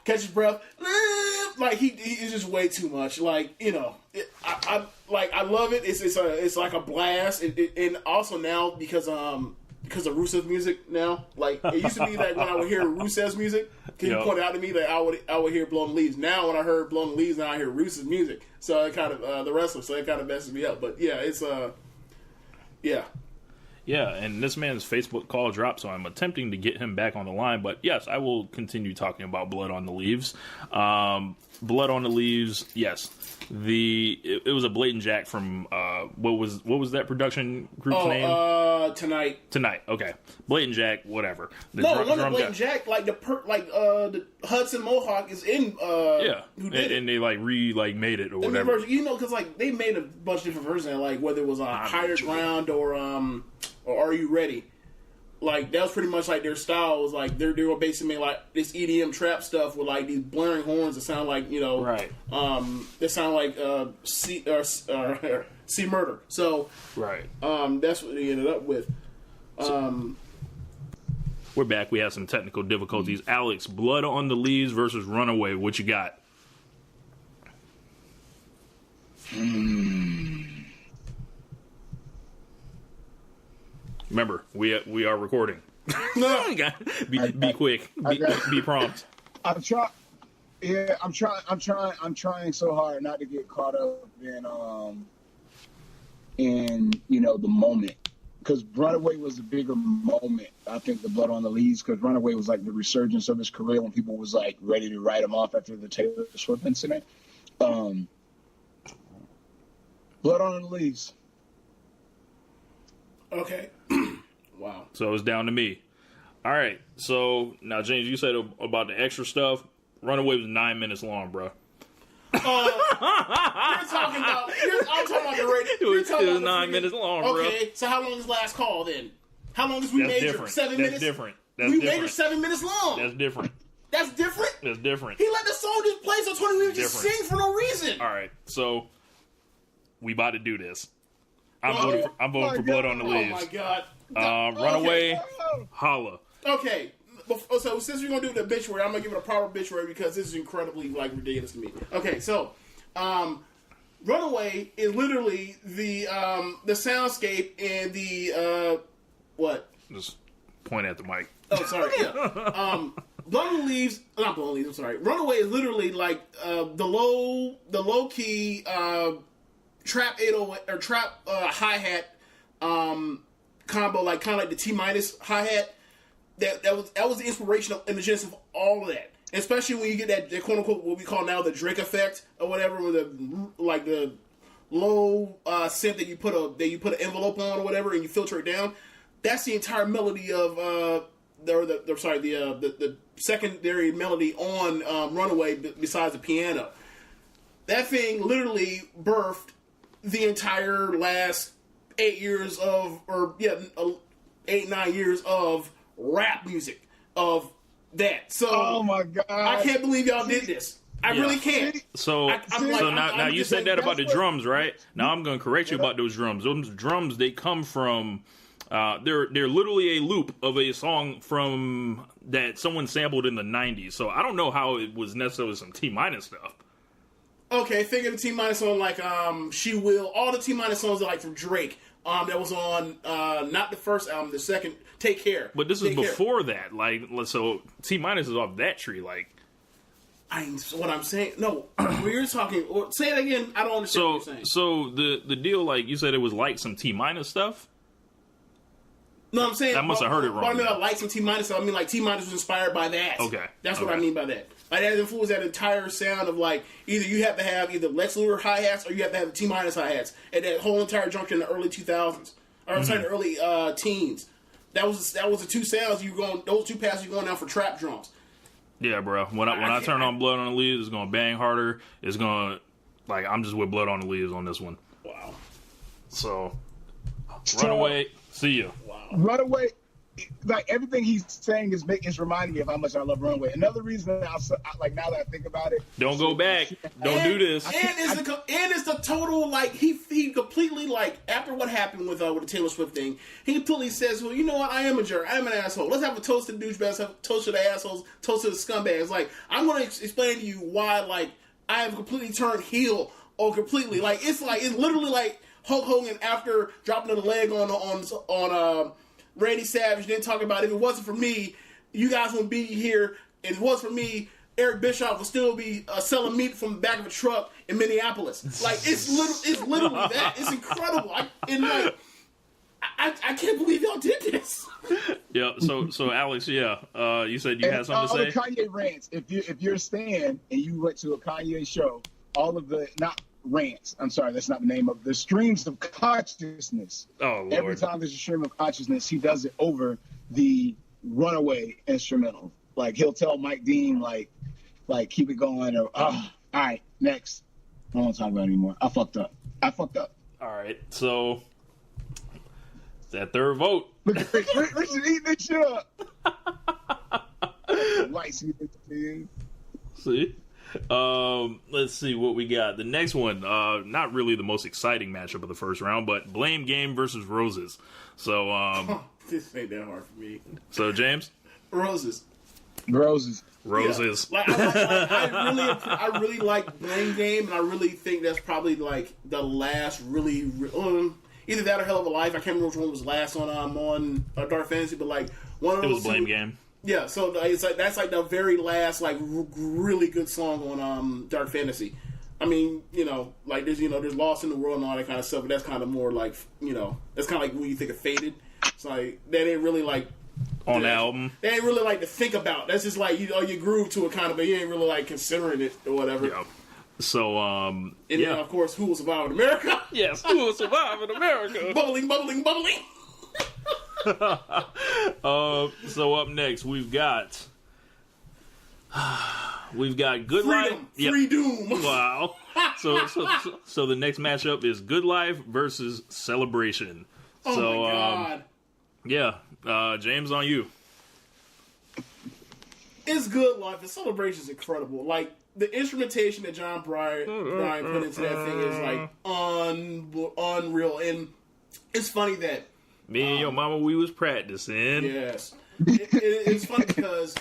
catch his breath, live. Like he's just way too much. Like I love it. It's like a blast, and also now because of Rusev's music now. Like it used to be that when I would hear Rusev's music, you point out to me that I would hear Blown Leaves. Now when I heard Blown Leaves, now I hear Rusev's music. So it kind of the wrestler. So it kind of messes me up. But yeah, it's yeah. Yeah, and this man's Facebook call dropped, so I'm attempting to get him back on the line. But yes, I will continue talking about Blood on the Leaves. Blood on the Leaves, yes. It was a Blatant Jack from what was that production group's name? Tonight. Okay, Blatant Jack, whatever. Blatant Jack, like the Hudson Mohawk is in. Who did it? They made it or whatever. Because like they made a bunch of different versions, like whether it was Higher Ground or or Are You Ready? Like, that was pretty much like their style. Was like they were basically making like this EDM trap stuff with like these blaring horns that sound like, you know, right. That sound like C Murder. So right. That's what they ended up with. We're back. We had some technical difficulties. Alex, Blood on the Leaves versus Runaway. What you got? Remember, we are recording. be quick. Be prompt. I'm trying so hard not to get caught up in you know, the moment, because Runaway was a bigger moment. I think the Blood on the Leaves, because Runaway was like the resurgence of his career when people was like ready to write him off after the Taylor Swift incident. Blood on the Leaves. Okay. Wow. So it's down to me. All right. So now, James, you said about the extra stuff. Runaway was 9 minutes long, bro. I'm talking about the radio. It was 9 minutes long, bro. Okay, so how long is Last Call then? How long is We Major? Different. 7 minutes? That's different. We Major 7 minutes long. That's different. That's different? That's different. He let the song just play so 20 minutes just sing for no reason. All right, so we about to do this. I'm voting for Blood on the Leaves. Oh, my God. Runaway, Holla. Okay, so since we're going to do the obituary, I'm going to give it a proper obituary because this is incredibly, like, ridiculous to me. Okay, so, Runaway is literally the soundscape and the, what? Just point at the mic. Oh, sorry, yeah. Blood on the Leaves, not Blood on the Leaves, I'm sorry. Runaway is literally, like, the low-key, trap 808, or trap, hi-hat, combo, like kind of like the T-minus hi-hat. That was the inspiration and the genesis of all of that. Especially when you get that quote unquote what we call now the Drake effect or whatever, with the low synth that you put an envelope on or whatever and you filter it down. That's the entire melody of the secondary melody on Runaway besides the piano. That thing literally birthed the entire last 8 years of, 8-9 years of rap music of that. So, oh my God, I can't believe y'all did this. I really can't. So now you said that about the drums, right? Now I'm going to correct you about those drums. Those drums, they come from, they're literally a loop of a song from that someone sampled in the 90s. So I don't know how it was necessarily some T-minus stuff. Okay, think of the T-minus song like She Will. All the T-minus songs are like from Drake. That was on not the first album, the second, Take Care. But this is before that. Like, so T-minus is off that tree. Like, what I'm saying. No, when you're talking, or say it again. I don't understand what you're saying. So the deal, like you said, it was like some T-minus stuff. No, I'm saying I must have heard it wrong. What I mean by like some T-minus, I mean like T-minus was inspired by that. Okay, that's what I mean by that. Like that influenced that entire sound of like either you have to have either Lex Luger hi-hats or you have to have T-minus hi-hats and that whole entire junction in the early 2000s or I'm sorry, the early teens. That was the two sounds those two passes you going down for trap drums. Yeah, bro. When I turn on Blood on the Leaves, it's gonna bang harder. It's gonna I'm just with Blood on the Leaves on this one. Wow. So Runaway, see you. Wow. Runaway, like everything he's saying is reminding me of how much I love Runaway. Another reason now that I think about it, don't go back. Don't do this. And it's the total he completely after what happened with the Taylor Swift thing, he completely says, well, you know what, I am a jerk, I am an asshole. Let's have a toast to the douchebags, have a toast to the assholes, toast to the scumbags. I'm going to explain to you why I have completely turned heel or completely it's literally Hulk Hogan after dropping the leg on Randy Savage, then talking about if it wasn't for me, you guys wouldn't be here. And if it wasn't for me, Eric Bischoff would still be selling meat from the back of a truck in Minneapolis. It's literally that. It's incredible. I can't believe y'all did this. Yeah. So Alex, yeah, you said you had something to say. All the Kanye rants. If you're a stan and you went to a Kanye show, all of the rants. I'm sorry, that's not the name of the streams of consciousness. Oh, Lord. Every time there's a stream of consciousness, he does it over the Runaway instrumental. He'll tell Mike Dean, keep it going, or all right, next. I don't want to talk about it anymore. I fucked up. All right, so That third vote. Look at Richard eating this shit up. Lights you. See? Let's see what we got. The next one, not really the most exciting matchup of the first round, but Blame Game versus Roses. So, this ain't that hard for me. So, James? Roses. Roses. Yeah. I really like Blame Game, and I really think that's probably like the last really either that or Hell of a Life. I can't remember which one was last on Dark Fantasy, but like one of those. It was Blame Game. Yeah, so it's like that's like the very last like really good song on Dark Fantasy. I mean, like there's Lost in the World and all that kind of stuff, but that's kind of more like that's kind of like when you think of Faded. It's like that ain't really like on the album. They ain't really like to think about. That's just like you groove to it kind of, but you ain't really like considering it or whatever. Yeah. So and then of course, Who Will Survive in America? Yes, Who Will Survive in America? Bubbling, bubbling, bubbling. So up next we've got Good Life. Freedom. Wow. So the next matchup is Good Life versus Celebration. Oh my God. James, on you. It's Good Life. The Celebration is incredible. Like the instrumentation that John Bryan put into that thing is like unreal, and it's funny that me and your mama, we was practicing. Yes. It's funny because,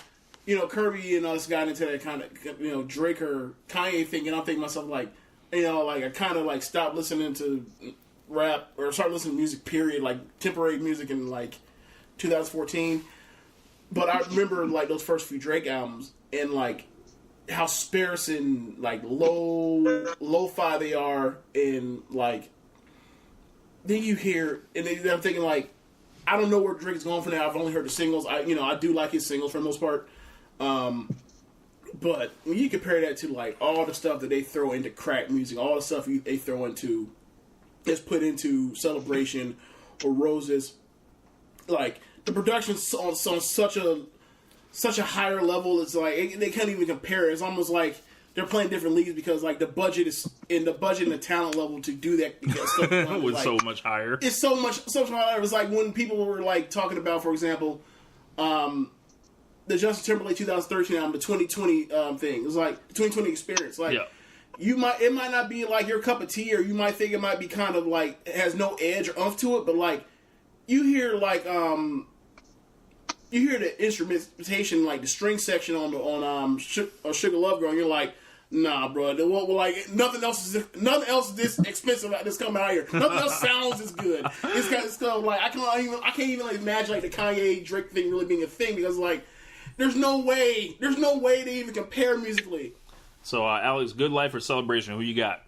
Kirby and us got into that kind of, Drake or Kanye thing, and I'm thinking to myself, like, I kind of, like, stopped listening to rap, or started listening to music, period, like, temporary music in, like, 2014. But I remember, like, those first few Drake albums, and, like, how sparse and, like, lo-fi they are, and, like, then you hear, and then I'm thinking, like, I don't know where Drake's going from now. I've only heard the singles. I do like his singles for the most part. But when you compare that to, like, all the stuff that they throw into crack music, all the stuff they throw into, is put into Celebration or Roses, like, the production's on such a higher level. It's like, they can't even compare it. It's almost like they're playing different leagues because like the budget and the talent level to do that stuff was like, so much higher. It's so much higher. It's like when people were like talking about, for example, the Justin Timberlake 2013 album, the 2020 thing. It was like the 2020 experience. Like it might not be like your cup of tea, or you might think it might be kind of like it has no edge or umph to it, but like you hear like you hear the instrumentation, like the string section on Sugar Love Girl, and you're like, nah, bro. Like nothing else is this expensive that's coming out here. Nothing else sounds as good. It's kind of like I can't even like imagine like the Kanye Drake thing really being a thing, because like there's no way to even compare musically. So Alex, Good Life or Celebration? Who you got?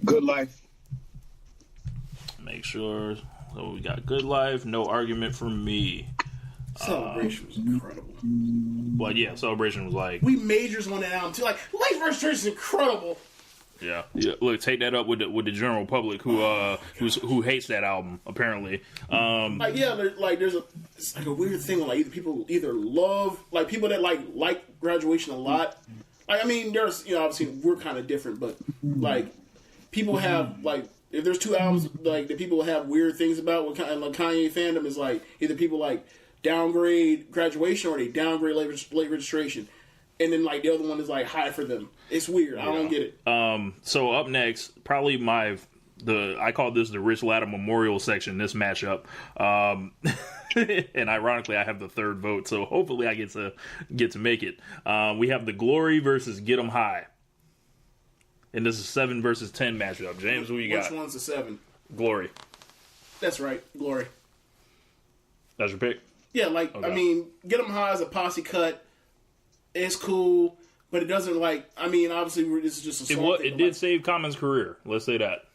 Good Life. Make sure. So we got Good Life. No argument from me. Celebration was incredible. But yeah, Celebration was like, we majors on that album too. Like Life versus Church is incredible. Yeah. Look, take that up with the general public who hates that album apparently. There's it's like a weird thing when like people either love like people that like Graduation a lot. Like, I mean, there's obviously we're kind of different, but like people have like if there's two albums like that people have weird things about. What kind of like Kanye fandom is like either people like downgrade Graduation or they downgrade late registration, and then like the other one is like high for them. It's weird. I don't get it. So up next, probably I call this the Rich Latta Memorial section. This matchup, and ironically, I have the third vote, so hopefully I get to make it. We have the Glory versus Get 'Em High, and this is 7 versus 10 matchup. James, who you got? Which one's the 7? Glory. That's right, Glory. That's your pick. Yeah, like, okay. I mean, Get 'Em High is a posse cut. It's cool, but it doesn't, like, I mean, obviously, this is just a song. It did save Common's career. Let's say that.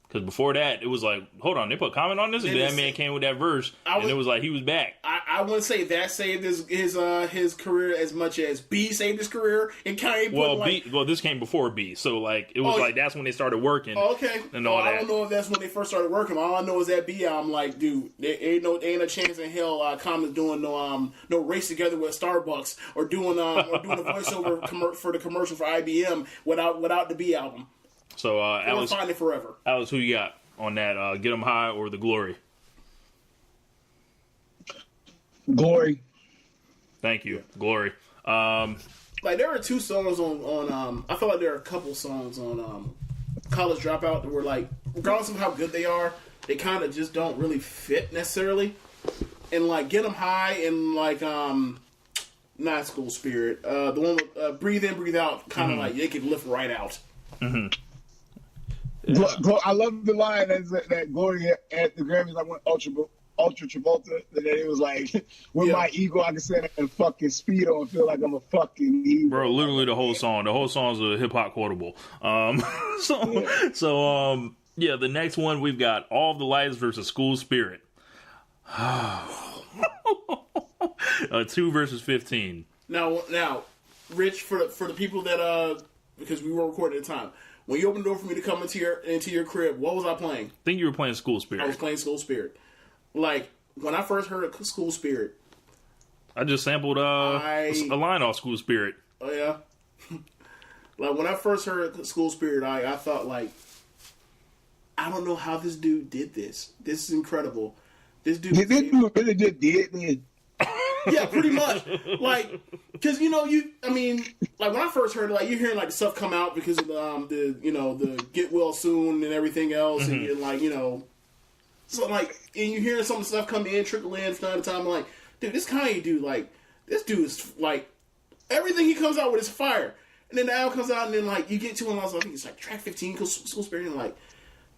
Because before that, it was like, hold on, they put Common on this? And that man came with that verse, and it was like, he was back. I wouldn't say that saved his career as much as B saved his career, and Kanye put, this came before B, so, like, it was like, that's when they started working. Okay. And all that. I don't know if that's when they first started working. All I know is that B album, like, dude, there ain't a chance in hell Common's doing no Race Together with Starbucks, or doing a voiceover for the commercial for IBM without the B album. So, Alex, find it forever. Alex, who you got on that? Get 'Em High or the Glory? Glory. Thank you, Glory. Like there are two songs on I feel like there are a couple songs on College Dropout that were like, regardless of how good they are, they kind of just don't really fit necessarily. And like Get 'Em High and like not School Spirit, the one with Breathe In, Breathe Out, kind of like they could lift right out. Mm-hmm. Yeah. I love the line that Glory at the Grammys. I went Ultra Travolta, and then it was like, with my ego, I can stand and fucking speedo and feel like I'm a fucking hero. Bro, literally the whole song. The whole song's a hip hop quotable. Yeah, the next one we've got All of the Lights versus School Spirit. 2 versus 15. Now, Rich, for the people that because we were recording at the time, when you opened the door for me to come into your crib, what was I playing? I think you were playing School Spirit. I was playing School Spirit. Like when I first heard of School Spirit, I just sampled a line off School Spirit. Oh yeah. Like when I first heard School Spirit, I thought like, I don't know how this dude did this. This is incredible. This dude really just did this. Yeah, pretty much. Like, because like when I first heard it, like you're hearing like the stuff come out because of the Get Well Soon and everything else, and you're like so like, and you hearing some of the stuff come in, trickle in from time to time. I'm like, dude, this Kanye dude, like, this dude is like, everything he comes out with is fire. And then the album comes out, and then like you get to him, I think it's like track 15, School Spirit, and like,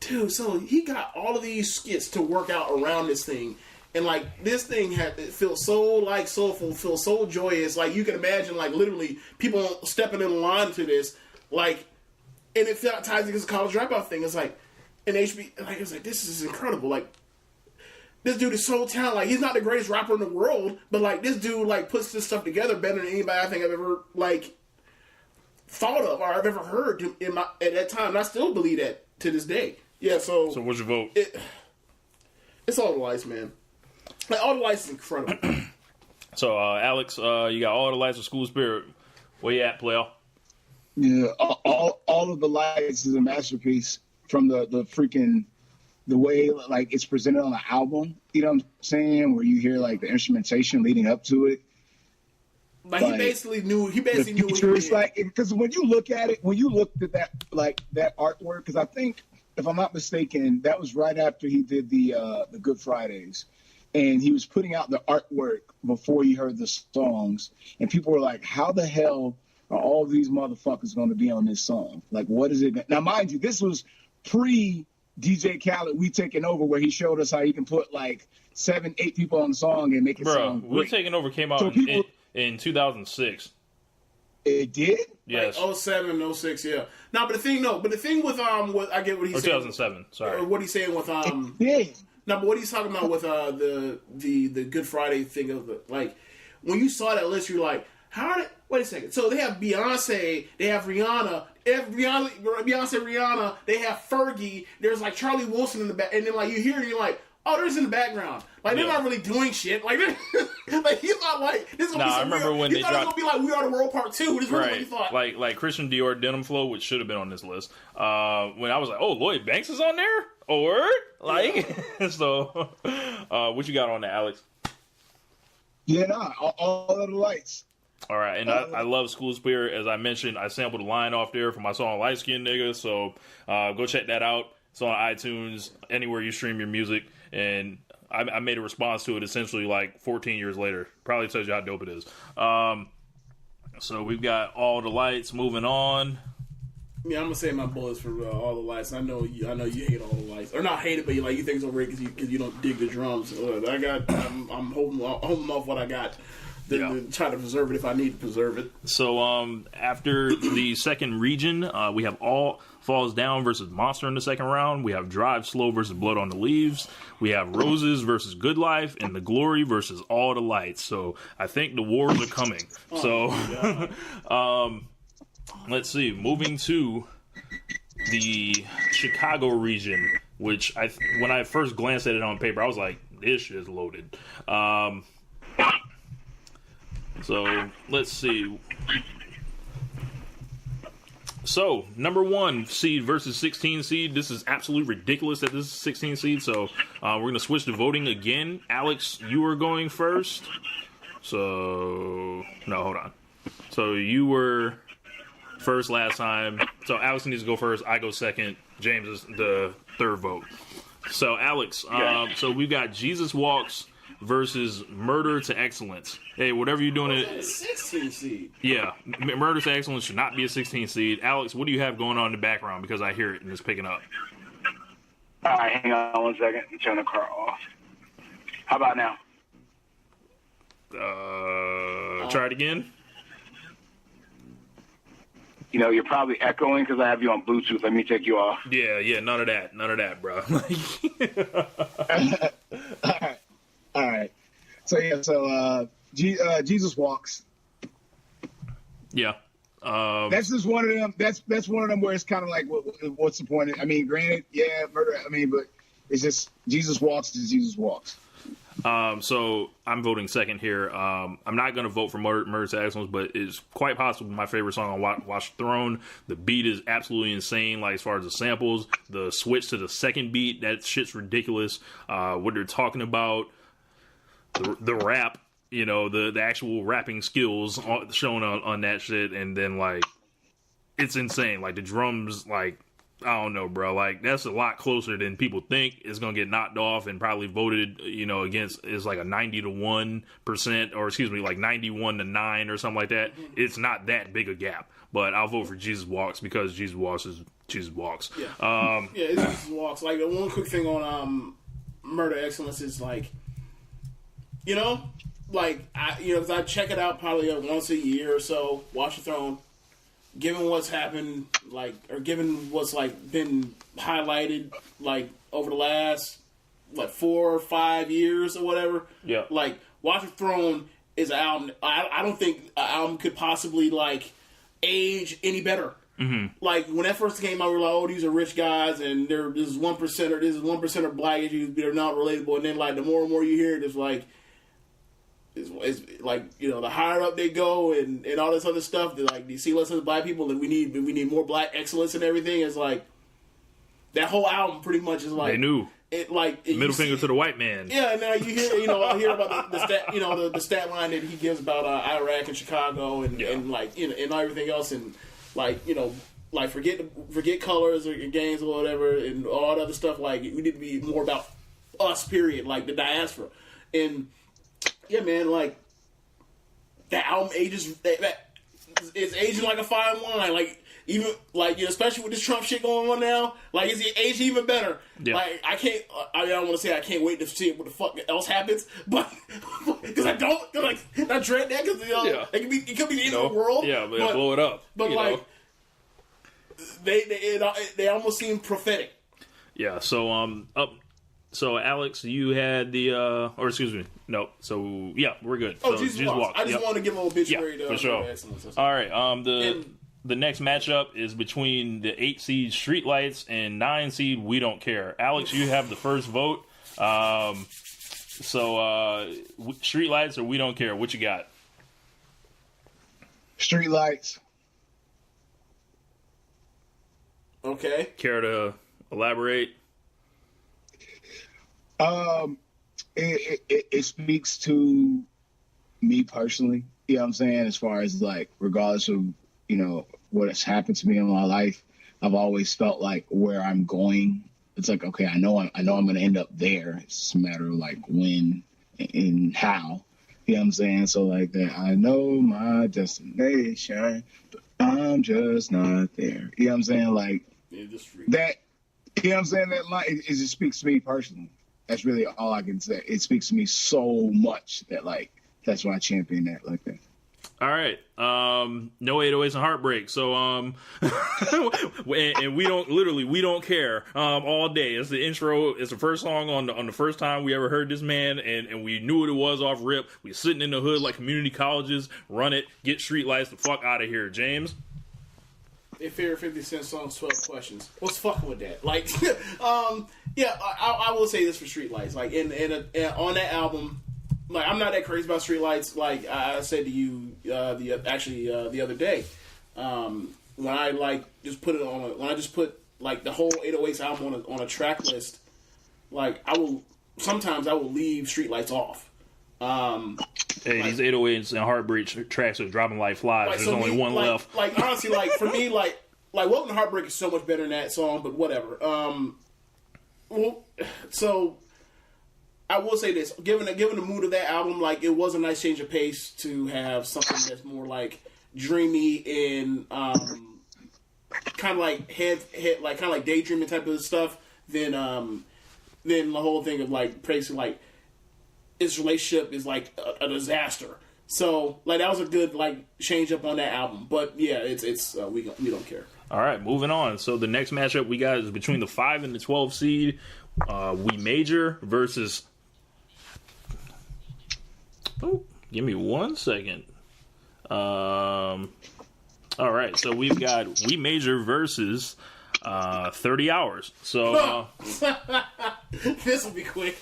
dude, so he got all of these skits to work out around this thing. And like this thing it feels so like soulful, feels so joyous. Like you can imagine, like literally people stepping in line to this, like, and it ties against the College Dropout thing. It's like, and like it's like this is incredible. Like this dude is so talented. Like he's not the greatest rapper in the world, but like this dude like puts this stuff together better than anybody I think I've ever like thought of or I've ever heard at that time. And I still believe that to this day. Yeah. So what's your vote? It's All the Lights, man. Like, All the Lights is incredible. So, Alex, you got All the Lights of School Spirit. Where you at, player? Yeah, all of the Lights is a masterpiece from the freaking, the way, like, it's presented on the album. You know what I'm saying? Where you hear, like, the instrumentation leading up to it. Like he basically knew what he did. Like, because when you look at it, when you looked at that, like, that artwork, because I think, if I'm not mistaken, that was right after he did the Good Fridays. And he was putting out the artwork before you heard the songs. And people were like, how the hell are all these motherfuckers going to be on this song? Like, what is it? Now, mind you, this was pre-DJ Khaled, We Taking Over, where he showed us how he can put like 7-8 people on the song and make it sound great. We Taking Over came out in 2006. It did? Yes. Like 07, 06, yeah. No, but the thing with I get what he's saying. 2007, sorry. Or what he's saying with Yeah. No, but what he's talking about with the Good Friday thing of like when you saw that list, you're like, wait a second. So they have Beyonce, they have Rihanna, Rihanna, they have Fergie. There's like Charlie Wilson in the back, and then like you hear it, you're like, oh, there's in the background. Like they're not really doing shit. Like, like he thought like this is gonna be I remember when they dropped. It was gonna be like We Are the World Part 2. This is really what he thought. Like Christian Dior Denim Flow, which should have been on this list. When I was like, oh, Lloyd Banks is on there. Oh, word? Like, so, what you got on there, Alex? Yeah, all of the Lights. All right, and I love School Spirit. As I mentioned, I sampled a line off there from my song Light Skin Nigga, so go check that out. It's on iTunes, anywhere you stream your music, and I made a response to it essentially like 14 years later. Probably tells you how dope it is. So we've got All the Lights. Moving on. Yeah, I'm gonna say my bullets for All the Lights. I know you hate All the Lights, or not hate it, but you think it's overrated because you don't dig the drums. I'm holding off what I got. To try to preserve it if I need to preserve it. So after the second region, we have All Falls Down versus Monster in the second round. We have Drive Slow versus Blood on the Leaves. We have Roses versus Good Life, and The Glory versus All the Lights. So I think the wars are coming. Let's see. Moving to the Chicago region, which when I first glanced at it on paper, I was like, this shit is loaded. So let's see. So, number 1 seed versus 16 seed. This is absolutely ridiculous that this is 16 seed. So, we're going to switch to voting again. Alex, you are going first. So, no, hold on. So, you were first last time. So, Alex needs to go first. I go second. James is the third vote. So, Alex, so we've got Jesus Walks versus Murder to Excellence. Hey, whatever you're doing it. 16 seed. Yeah, Murder to Excellence should not be a 16 seed. Alex, what do you have going on in the background? Because I hear it and it's picking up. All right, hang on 1 second. Turn the car off. How about now? Try it again. You know, you're probably echoing because I have you on Bluetooth. Let me take you off. Yeah, none of that, bro. All right. So Jesus Walks. Yeah. That's just one of them. That's one of them where it's kind of like, what's the point? I mean, granted, yeah, murder. I mean, but it's just Jesus Walks is Jesus Walks. So I'm voting second here. I'm not going to vote for Murder to Excellence, but it's quite possibly my favorite song on Watch the Throne. The beat is absolutely insane, like as far as the samples, the switch to the second beat, that shit's ridiculous. What they're talking about, the rap, you know, the actual rapping skills shown on that shit, and then like it's insane. Like the drums, like I don't know, bro. Like that's a lot closer than people think. It's gonna get knocked off and probably voted, you know, against is like a 90-1%, or excuse me, like 91-9 or something like that. It's not that big a gap, but I'll vote for Jesus Walks because Jesus Walks is Jesus Walks. Yeah, it's Jesus Walks. Like the one quick thing on Murder Excellence is like, you know, like because I check it out probably once a year or so. Watch the Throne. Given what's happened, like, or given what's like been highlighted, like over the last 4 or 5 years or whatever, like Watch the Throne is an album. I don't think an album could possibly like age any better. Mm-hmm. Like when that first came out, we were like, "Oh, these are rich guys, and this is 1%, or this is 1% black issues. They're not relatable." And then like the more and more you hear it, it's like. It's like, you know, the higher up they go and all this other stuff, like you see less of the black people and we need more black excellence and everything. It's like that whole album pretty much is like they knew it, like middle finger to the white man. Yeah, and now you hear, you know, I hear about the stat, you know, the stat line that he gives about Iraq and Chicago and like, you know, and everything else, and like, you know, like forget colors or games or whatever and all that other stuff. Like we need to be more about us, period, like the diaspora. And yeah, man, like that album ages. It's aging like a fine wine. Like even like, you know, especially with this Trump shit going on now. Like it's aging even better. Yeah. Like I can't. I don't want to say I can't wait to see what the fuck else happens, but because I don't. Cause like I dread that because, you know, it could be the end of the world. Yeah, but blow it up. But like they almost seem prophetic. Yeah. So up. So, Alex, you had the, or excuse me, no. So, yeah, we're good. Oh, so, Jesus Walks. I just want to give a little bitch for sure. All right. The next matchup is between the 8 seed Streetlights and 9 seed We Don't Care. Alex, you have the first vote. Streetlights or We Don't Care? What you got? Streetlights. Okay. Care to elaborate? It speaks to me personally, you know what I'm saying, as far as like, regardless of, you know, what has happened to me in my life, I've always felt like where I'm going, it's like, okay, I know I'm going to end up there. It's just a matter of like when and how, you know what I'm saying? So like that, I know my destination, but I'm just not there. You know what I'm saying? Like that, you know what I'm saying? That line, it just speaks to me personally. That's really all I can say. It speaks to me so much that, like, that's why I champion that like that. All right. No 808s and Heartbreak. So, and we don't care all day. It's the intro. It's the first song on the first time we ever heard this man, and we knew what it was off rip. We sitting in the hood like community colleges. Run it. Get Streetlights the fuck out of here, James. Their favorite 50 Cent songs, 12 questions. What's fucking with that? Like, yeah, I will say this for Streetlights. Like, and on that album, like, I'm not that crazy about Streetlights. Like I said to you the other day, when I like just put it on, when I just put like the whole 808s album on a track list, like sometimes I will leave Streetlights off. Hey, these 808s and Heartbreak tracks are dropping like flies. There's only one left. Like honestly, like for me, like Welcome to Heartbreak is so much better than that song, but whatever. Well, so I will say this: given the mood of that album, like it was a nice change of pace to have something that's more like dreamy and kind of like head like kind of like daydreaming type of stuff than the whole thing of like praising like his relationship is like a disaster. So like that was a good like change up on that album. But yeah, it's we don't care. All right, moving on. So the next matchup we got is between the 5 and the 12 seed. We Major versus. Oh, give me 1 second. All right, so we've got We Major versus 30 Hours. So this will be quick.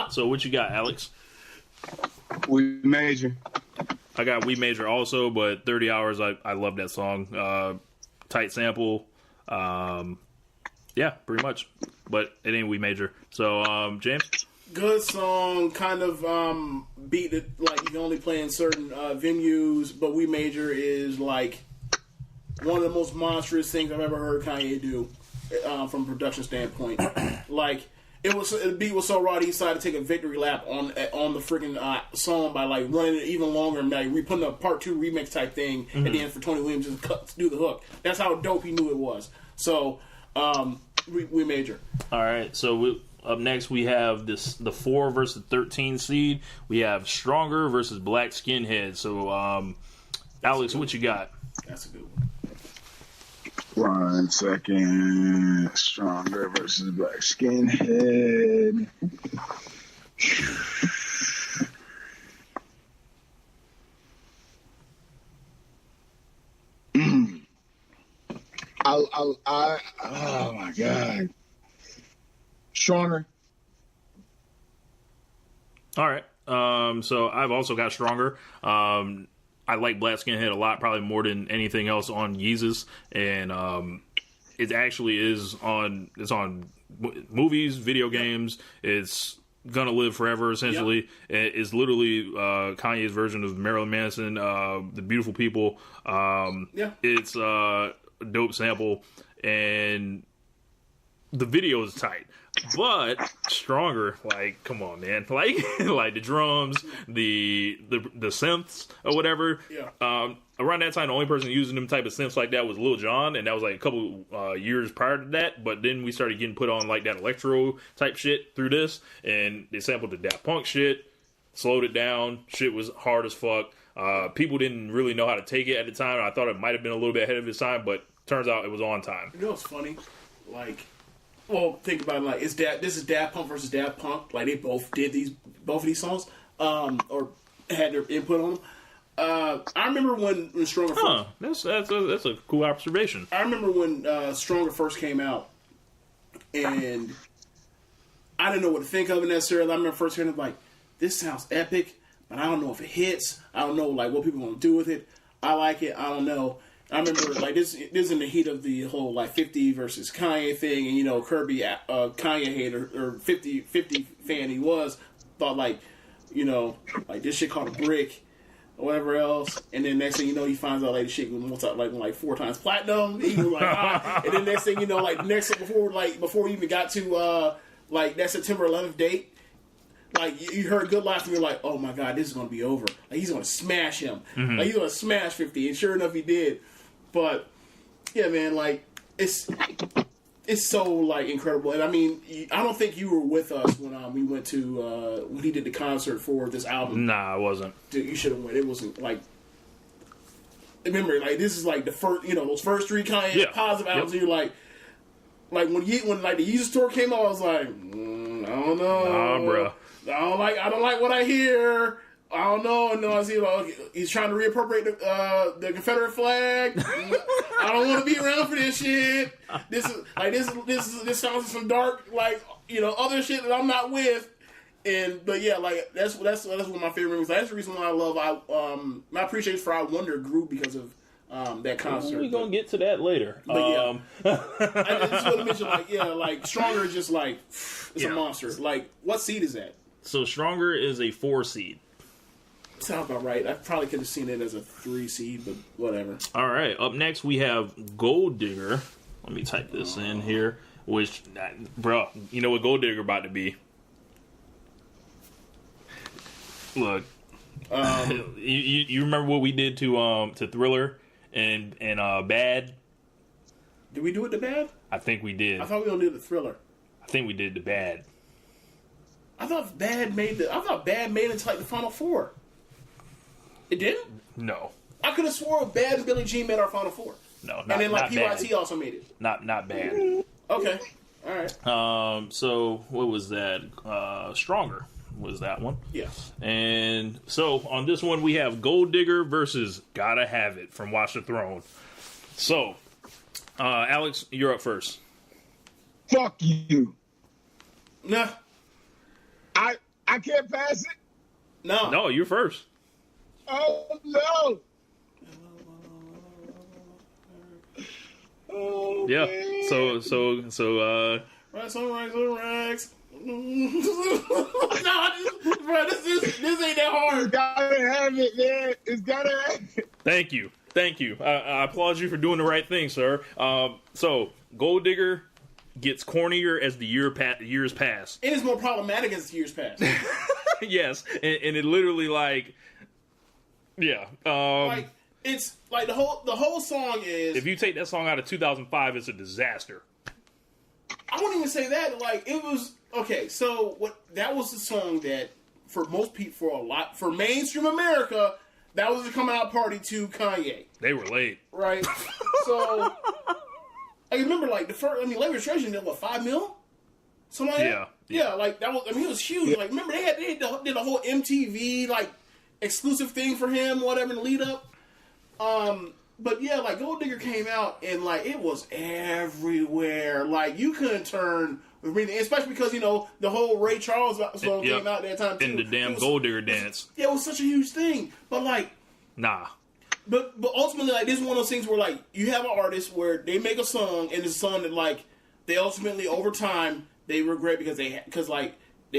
So what you got, Alex? We Major. I got We Major also, but 30 Hours, I love that song. Tight sample. Yeah, pretty much. But it ain't We Major. So, James? Good song, kind of beat it like you can only play in certain venues, but We Major is like one of the most monstrous things I've ever heard Kanye do from a production standpoint. Like, the beat was so raw, he decided to take a victory lap on the freaking song by like running it even longer and like putting a part 2 remix type thing at the end for Tony Williams to do the hook. That's how dope he knew it was. So, we Major. All right, so up next we have the 4 versus 13 seed. We have Stronger versus Black Skinhead. So, Alex, what you got? That's a good one. 1 second. Stronger versus Black Skinhead. Oh my God. Stronger. All right. So I've also got Stronger. I like Black Skinhead a lot, probably more than anything else on Yeezus, and it actually is on. It's on movies, video games. It's gonna live forever. Essentially, it's literally Kanye's version of Marilyn Manson, "The Beautiful People." It's a dope sample, and the video is tight. But Stronger, like, come on, man, like the drums, the synths or whatever. Yeah. Around that time, the only person using them type of synths like that was Lil Jon, and that was like a couple years prior to that. But then we started getting put on like that electro type shit through this, and they sampled the Daft Punk shit, slowed it down. Shit was hard as fuck. People didn't really know how to take it at the time. I thought it might have been a little bit ahead of its time, but turns out it was on time. You know what's funny? Like, well, think about it. Like, this is Daft Punk versus Daft Punk. Like, they both did both of these songs, or had their input on them. I remember when Stronger first. That's a cool observation. I remember when Stronger first came out, and I didn't know what to think of it necessarily. I remember first hearing it like, this sounds epic, but I don't know if it hits. I don't know like what people want to do with it. I like it. I don't know. I remember like this in the heat of the whole like 50 versus Kanye thing, and you know Kirby, Kanye hater or 50 fan he was, thought like, you know, like this shit called a brick or whatever else, and then next thing you know he finds out like the shit was like 4 times platinum. He was like, and then next thing you know like before we even got to like that September 11th date. Like, you heard Good Life and you're like, oh my God, this is going to be over. Like, he's going to smash him. Mm-hmm. Like, he's going to smash 50. And sure enough, he did. But, yeah, man, like, it's so, like, incredible. And, I mean, I don't think you were with us when we went to, when he did the concert for this album. Nah, I wasn't. Dude, you should have went. It wasn't, like, remember, like, this is, like, the first, you know, those first 3 Kanye positive albums, and you're like when like, the Yeezus tour came out, I was like, I don't know. Nah, bro. I don't like what I hear. I don't know. And I see he's trying to reappropriate the Confederate flag. I don't want to be around for this shit. This sounds like some dark, like, you know, other shit that I'm not with. But yeah, like that's one of my favorite movies. That's the reason why I love my appreciation for I Wonder grew because of that concert. We're going to get to that later. But yeah, I just want to mention, like Stronger is just like, it's a monster. Like, what seed is that? So Stronger is a 4 seed. Sounds about right. I probably could have seen it as a 3 seed, but whatever. All right. Up next, we have Gold Digger. Let me type this in here. Which, bro, you know what Gold Digger about to be? Look, you remember what we did to Thriller and Bad? Did we do it to Bad? I think we did. I thought we only did the Thriller. I think we did the Bad. I thought Bad made it to like the Final Four. It didn't? No. I could have swore Bad and Billie Jean made our Final Four. No, and then like not PYT bad. also made it. Not Bad. Okay. All right. So what was that? Stronger was that one. Yeah. And so on this one we have Gold Digger versus Gotta Have It from Watch the Throne. So, Alex, you're up first. Fuck you. Nah. I can't pass it. No, you're first. Oh no. Oh, Yeah. man. So. Racks on racks. No, bro, this ain't that hard. It's gotta have it, man. It's gotta have it. Thank you. I applaud you for doing the right thing, sir. So Gold Digger gets cornier as the years pass. It is more problematic as the years pass. Yes, and it literally yeah. Like it's like the whole song is. If you take that song out of 2005, it's a disaster. I wouldn't even say that. Like it was okay. So that was the song that for most people, for mainstream America, that was the coming out party to Kanye. They were late, right? So I remember like the first. Late Registration did what, $5 million? Something like that. Yeah, like that was. I mean, it was huge. Yeah. Like remember they did a whole MTV like exclusive thing for him, whatever, in the lead up. But yeah, like Gold Digger came out and like it was everywhere. Like you couldn't turn, especially because the whole Ray Charles song came out at that time too. And the damn Gold Digger dance. Yeah, it was such a huge thing. But like, nah. But ultimately, like this is one of those things where like you have an artist where they make a song and it's a song that like they ultimately over time they regret because they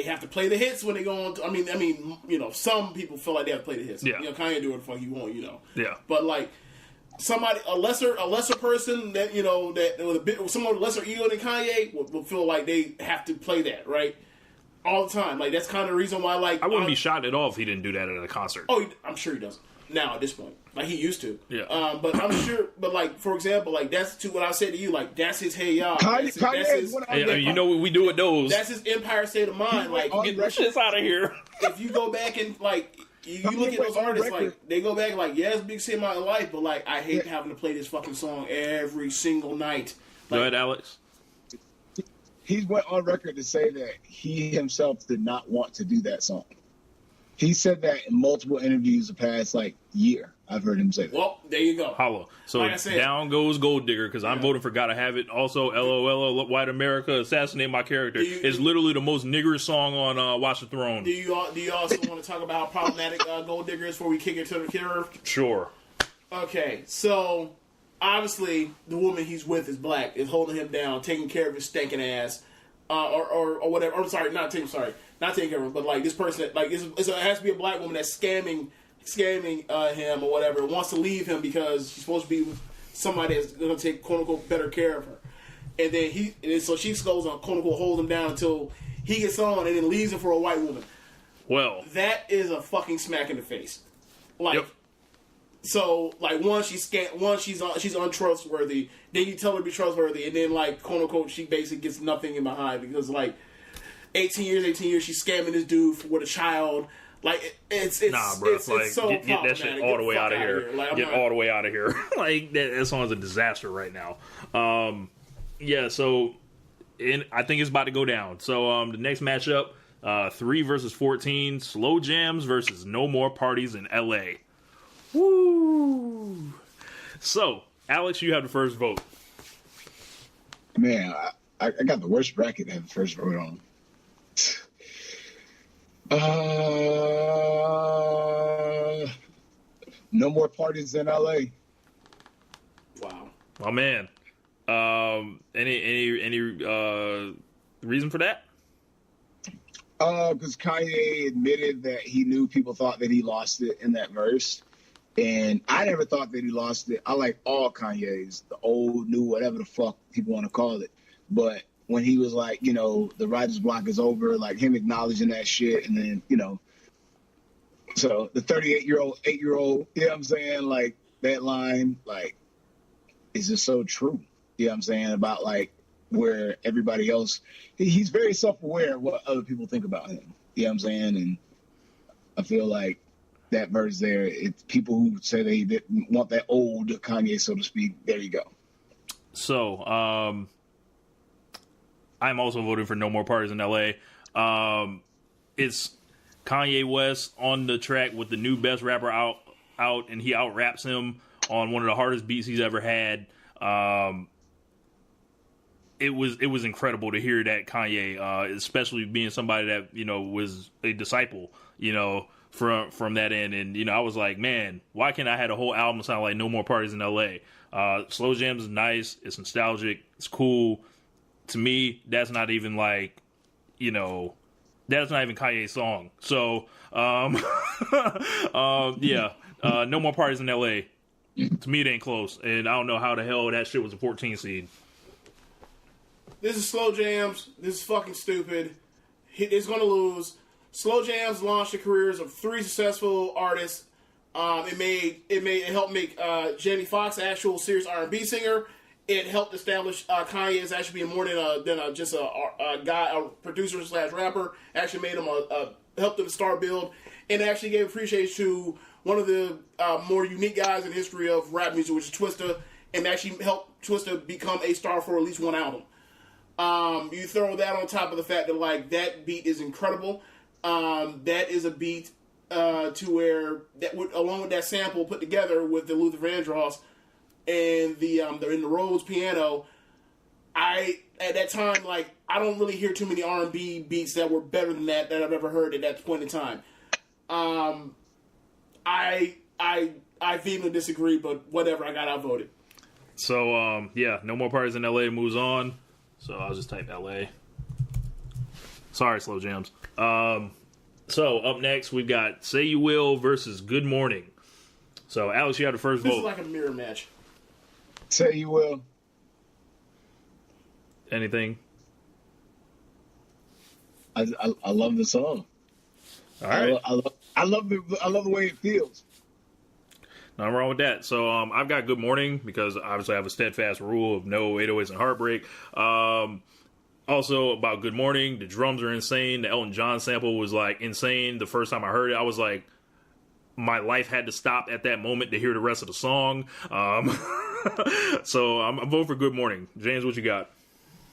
have to play the hits when they go on. I mean, some people feel like they have to play the hits. Yeah. Kanye do what the fuck he want. Yeah. But like. Somebody, a lesser person that that with a bit, someone with lesser ego than Kanye will feel like they have to play that right all the time. Like that's kind of the reason why. Like I wouldn't be shocked at all if he didn't do that at a concert. Oh, I'm sure he doesn't now at this point. Like he used to. Yeah. But I'm sure. But like for example, like that's to what I said to you. Like that's his hey y'all. That's his, we do with those. That's his Empire State of Mind. Like get the shit out of here. If you go back and like. You look at those artists, like, they go back, like, yeah, it's a big shit in my life, but, like, I hate having to play this fucking song every single night. Like, go ahead, Alex. He went on record to say that he himself did not want to do that song. He said that in multiple interviews the past, year. I've heard him say that. Well, there you go. Hollow. So like down goes Gold Digger because I'm voting for Gotta Have It. Also, LOL, White America, Assassinate My Character. It's literally the most niggerish song on Watch the Throne. Do you also want to talk about how problematic Gold Digger is before we kick it to the curve? Sure. Okay, so obviously the woman he's with is black, is holding him down, taking care of his stinking ass, or whatever. I'm sorry, not taking care of him, but like this person, like it has to be a black woman that's scamming him or whatever, wants to leave him because she's supposed to be with somebody that's going to take quote unquote better care of her, and then so she goes on quote unquote hold him down until he gets on and then leaves him for a white woman. Well, that is a fucking smack in the face. Like, yep. So like she's untrustworthy. Then you tell her to be trustworthy, and then like quote unquote she basically gets nothing in behind because like 18 years she's scamming this dude with a child. Like it's nah, bro. It's so get that shit all the way out of here. Like, get all the way out of here. Like that song's a disaster right now. Yeah. So, I think it's about to go down. So the next matchup, 3 versus 14, Slow Jams versus No More Parties in L.A. Woo! So, Alex, you have the first vote. Man, I got the worst bracket to have the first vote on. No More Parties in LA. Oh man. Any reason for that? Because Kanye admitted that he knew people thought that he lost it in that verse. And I never thought that he lost it. I like all Kanye's, the old, new, whatever the fuck people want to call it. But when he was like, you know, the writer's block is over, like him acknowledging that shit. And then, you know, so the 38-year-old, 8-year-old, you know what I'm saying? Like that line, like, is just so true. You know what I'm saying? About like where everybody else, he's very self-aware of what other people think about him. You know what I'm saying? And I feel like that verse there, it's people who say they didn't want that old Kanye, so to speak. There you go. So, I'm also voting for No More Parties in LA. It's Kanye West on the track with the new best rapper out, and he out-raps him on one of the hardest beats he's ever had. It was incredible to hear that Kanye, especially being somebody that, you know, was a disciple, you know, from that end. And, you know, I was like, man, why can't I have a whole album sound like No More Parties in LA? Slow Jams is nice. It's nostalgic. It's cool. To me, that's not even like, you know, that's not even Kanye's song. So, yeah, No More Parties in LA. To me, it ain't close. And I don't know how the hell that shit was a 14 seed. This is Slow Jams. This is fucking stupid. It's going to lose. Slow Jams launched the careers of 3 successful artists. It helped make Jamie Foxx an actual serious R&B singer. It helped establish Kanye as actually being more than just a guy, a producer / rapper. Actually made him helped him star build, and actually gave appreciation to one of the more unique guys in the history of rap music, which is Twista, and actually helped Twista become a star for at least one album. You throw that on top of the fact that like that beat is incredible. That is a beat to where that would, along with that sample put together with the Luther Vandross and the in the Rhodes piano. At that time, like, I don't really hear too many R&B beats that were better than that I've ever heard at that point in time. I vehemently disagree, but whatever, I got outvoted. So yeah, No More Parties in LA moves on. So I'll just type LA. Sorry, Slow Jams. So up next we've got Say You Will versus Good Morning. So Alex, you have the first vote. This is like a mirror match. Say You Will. Anything? I love the song. All right. I love the way it feels. Nothing wrong with that. So I've got Good Morning because obviously I have a steadfast rule of no 808s and heartbreak. Also about Good Morning, the drums are insane. The Elton John sample was like insane. The first time I heard it, I was like, my life had to stop at that moment to hear the rest of the song. So I'm voting for Good Morning. James, what you got?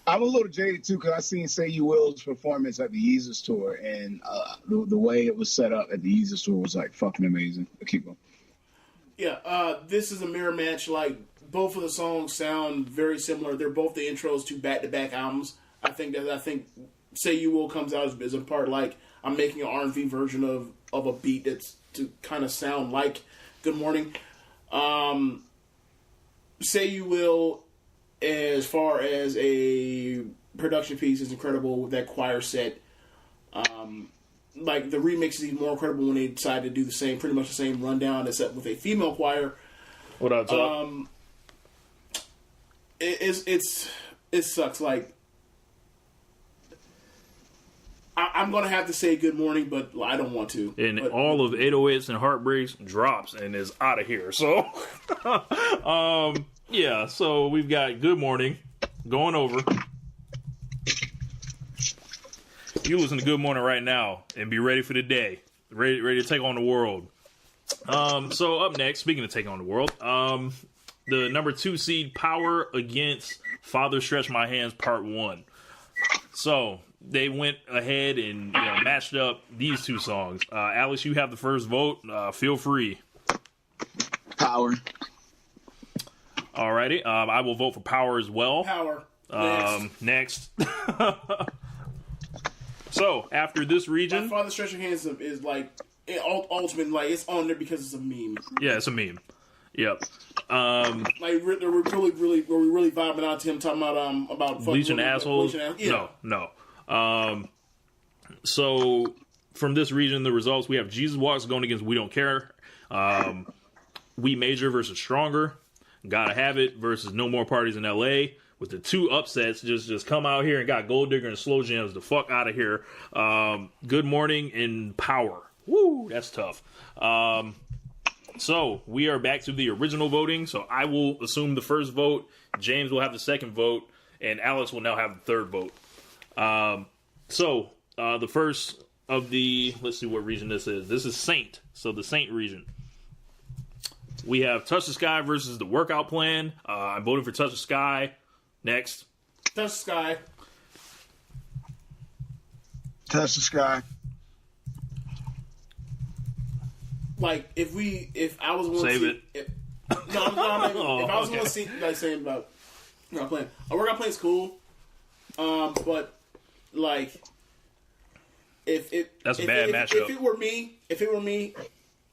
I'm a little jaded too because I seen Say You Will's performance at the Yeezus tour, and the way it was set up at the Yeezus tour was like fucking amazing. Keep going. Yeah, this is a mirror match. Like, both of the songs sound very similar. They're both the intros to back-to-back albums. I think Say You Will comes out as a part, like, I'm making an R&B version of a beat that's to kind of sound like Good Morning. Say You Will, as far as a production piece, is incredible with that choir set. Like, the remix is even more incredible when they decide to do pretty much the same rundown, except with a female choir. What up, Tom? It sucks. Like, I'm gonna have to say Good Morning, but I don't want to. And all of 808s and Heartbreaks drops and is out of here. So, yeah. So we've got Good Morning going over. You listen to Good Morning right now and be ready for the day. Ready to take on the world. So up next, speaking of taking on the world, the number 2 seed Power against Father Stretch My Hands Part 1. So they went ahead and matched up these two songs. Alex, you have the first vote. Feel free. Power. Alrighty. I will vote for Power as well. Power. Next. So, after this region... Father Stretch Your Hands is like, ultimate, like, it's on there because it's a meme. Yeah, it's a meme. Yep. Like we're really vibing out to him talking about Bleaching assholes. Yeah. No. So from this region, the results we have: Jesus Walks going against We Don't Care. We Major versus Stronger. Gotta Have It versus No More Parties in LA. With the two upsets, just come out here and got Gold Digger and Slow Jams the fuck out of here. Good Morning and Power. Woo, that's tough. So we are back to the original voting. So I will assume the first vote. James will have the second vote, and Alex will now have the third vote. So the first of the, let's see what region this is. This is Saint. So the Saint region. We have Touch the Sky versus the Workout Plan. I'm voting for Touch the Sky. Next. Touch the Sky. Touch the Sky. Like if I was going to see, if I was going to see, like saying about Workout Plan. A Workout Plan's cool, but like if it were me,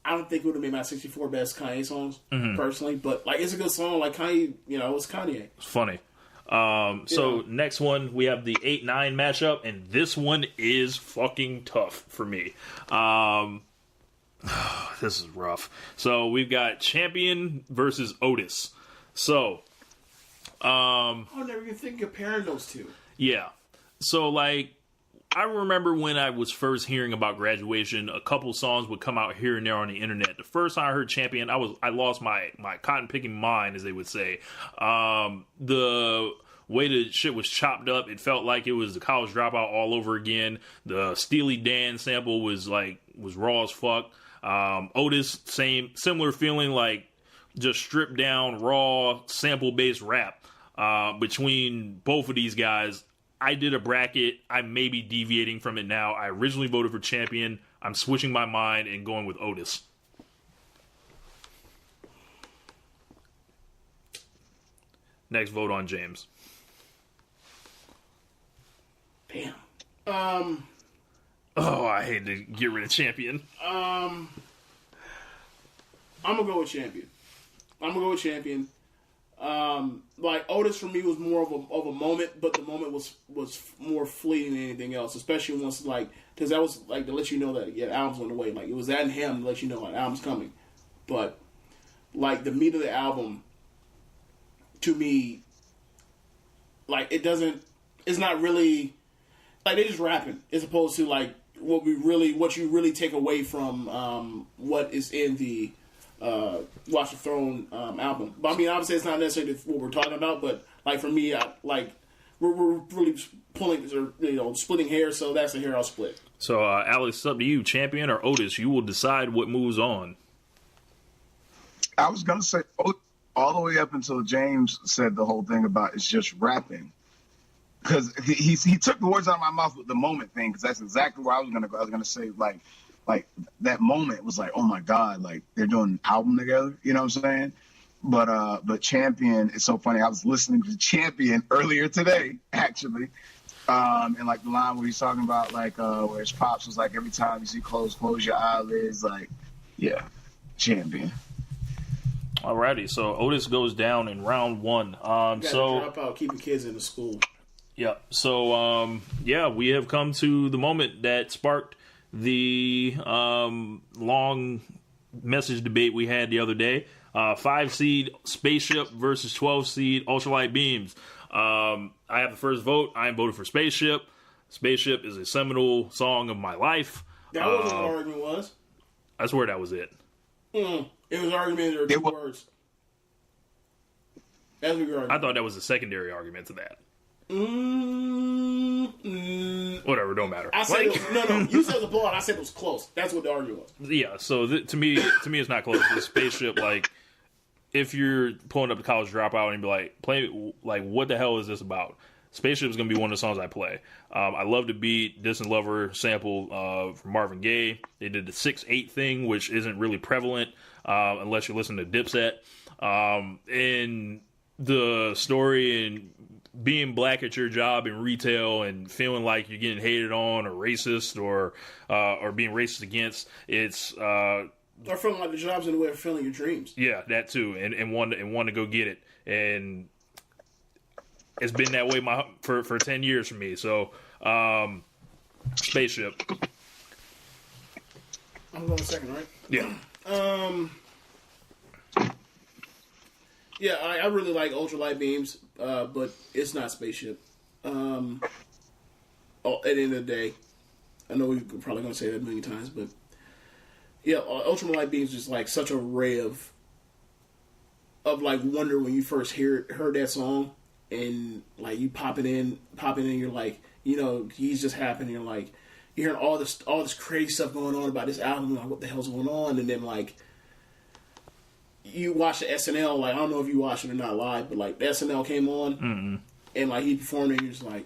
I don't think it would have made my 64 best Kanye songs personally. But like it's a good song. Like Kanye, it's Kanye. It's funny. So next one, we have the 8-9 matchup, and this one is fucking tough for me. This is rough. So we've got Champion versus Otis. So, I never even think comparing those two. Yeah. So like, I remember when I was first hearing about Graduation, a couple songs would come out here and there on the internet. The first time I heard Champion, I lost my cotton picking mind, as they would say. The way the shit was chopped up, it felt like it was the College Dropout all over again. The Steely Dan sample was raw as fuck. Otis, similar feeling, like just stripped down, raw, sample based rap. Between both of these guys, I did a bracket. I may be deviating from it now. I originally voted for Champion. I'm switching my mind and going with Otis. Next vote on James. Damn. Oh, I hate to get rid of Champion. I'm gonna go with Champion. Like Otis for me was more of a moment, but the moment was more fleeting than anything else. Especially once because that was like to let you know that the album's on the way. Like it was that and him to let you know the album's coming. But like the meat of the album, to me, like it's not really like they're just rapping as opposed to like what you really take away from what is in the Watch the Throne album. But I mean, obviously, it's not necessarily what we're talking about. But like for me, we're really splitting hairs. So that's the hair I'll split. So Alex, it's up to you, Champion or Otis. You will decide what moves on. I was gonna say all the way up until James said the whole thing about it's just rapping, because he took the words out of my mouth with the moment thing, because that's exactly where I was gonna go. I was gonna say like that moment was like, oh my God, like they're doing an album together, you know what I'm saying? But Champion, it's so funny. I was listening to Champion earlier today, actually. And like the line where he's talking about like where his pops was like, every time you see close your eyelids, like, yeah, Champion. Alrighty, so Otis goes down in round one. Drop out, keeping kids in the school. Yeah. So we have come to the moment that sparked the long message debate we had the other day. 5-seed Spaceship versus 12-seed Ultralight Beams. I have the first vote. I am voting for Spaceship. Spaceship is a seminal song of my life. That wasn't what the argument was. I swear that was it. It was an argument or two words. That's what you're arguing. I thought that was a secondary argument to that. Whatever, don't matter. I said no. You said it was a blowout. I said it was close. That's what the argument was. Yeah. So to me, it's not close. The Spaceship, like, if you're pulling up the College Dropout and be like, play, like, what the hell is this about? Spaceship is gonna be one of the songs I play. I love the beat. Distant Lover sample from Marvin Gaye. They did the 6/8 thing, which isn't really prevalent unless you listen to Dipset. And the story and being black at your job in retail and feeling like you're getting hated on or racist or being racist against, it's Or feeling like the job's in the way of fulfilling your dreams. Yeah, that too, and want to go get it, and it's been that way for 10 years for me. So, Spaceship. I'm going second, right? Yeah. Yeah, I really like Ultralight Beams, but it's not Spaceship. At the end of the day, I know we're probably going to say that a million times, but yeah, Ultralight Beams is like such a ray of like wonder when you first heard that song, and like you pop it in, you're like, you know, he's just happening. You're like, you're hearing all this crazy stuff going on about this album, like what the hell's going on, and then like you watch the SNL, like I don't know if you watched it or not live, but like the SNL came on, and like he performed, and you're just like,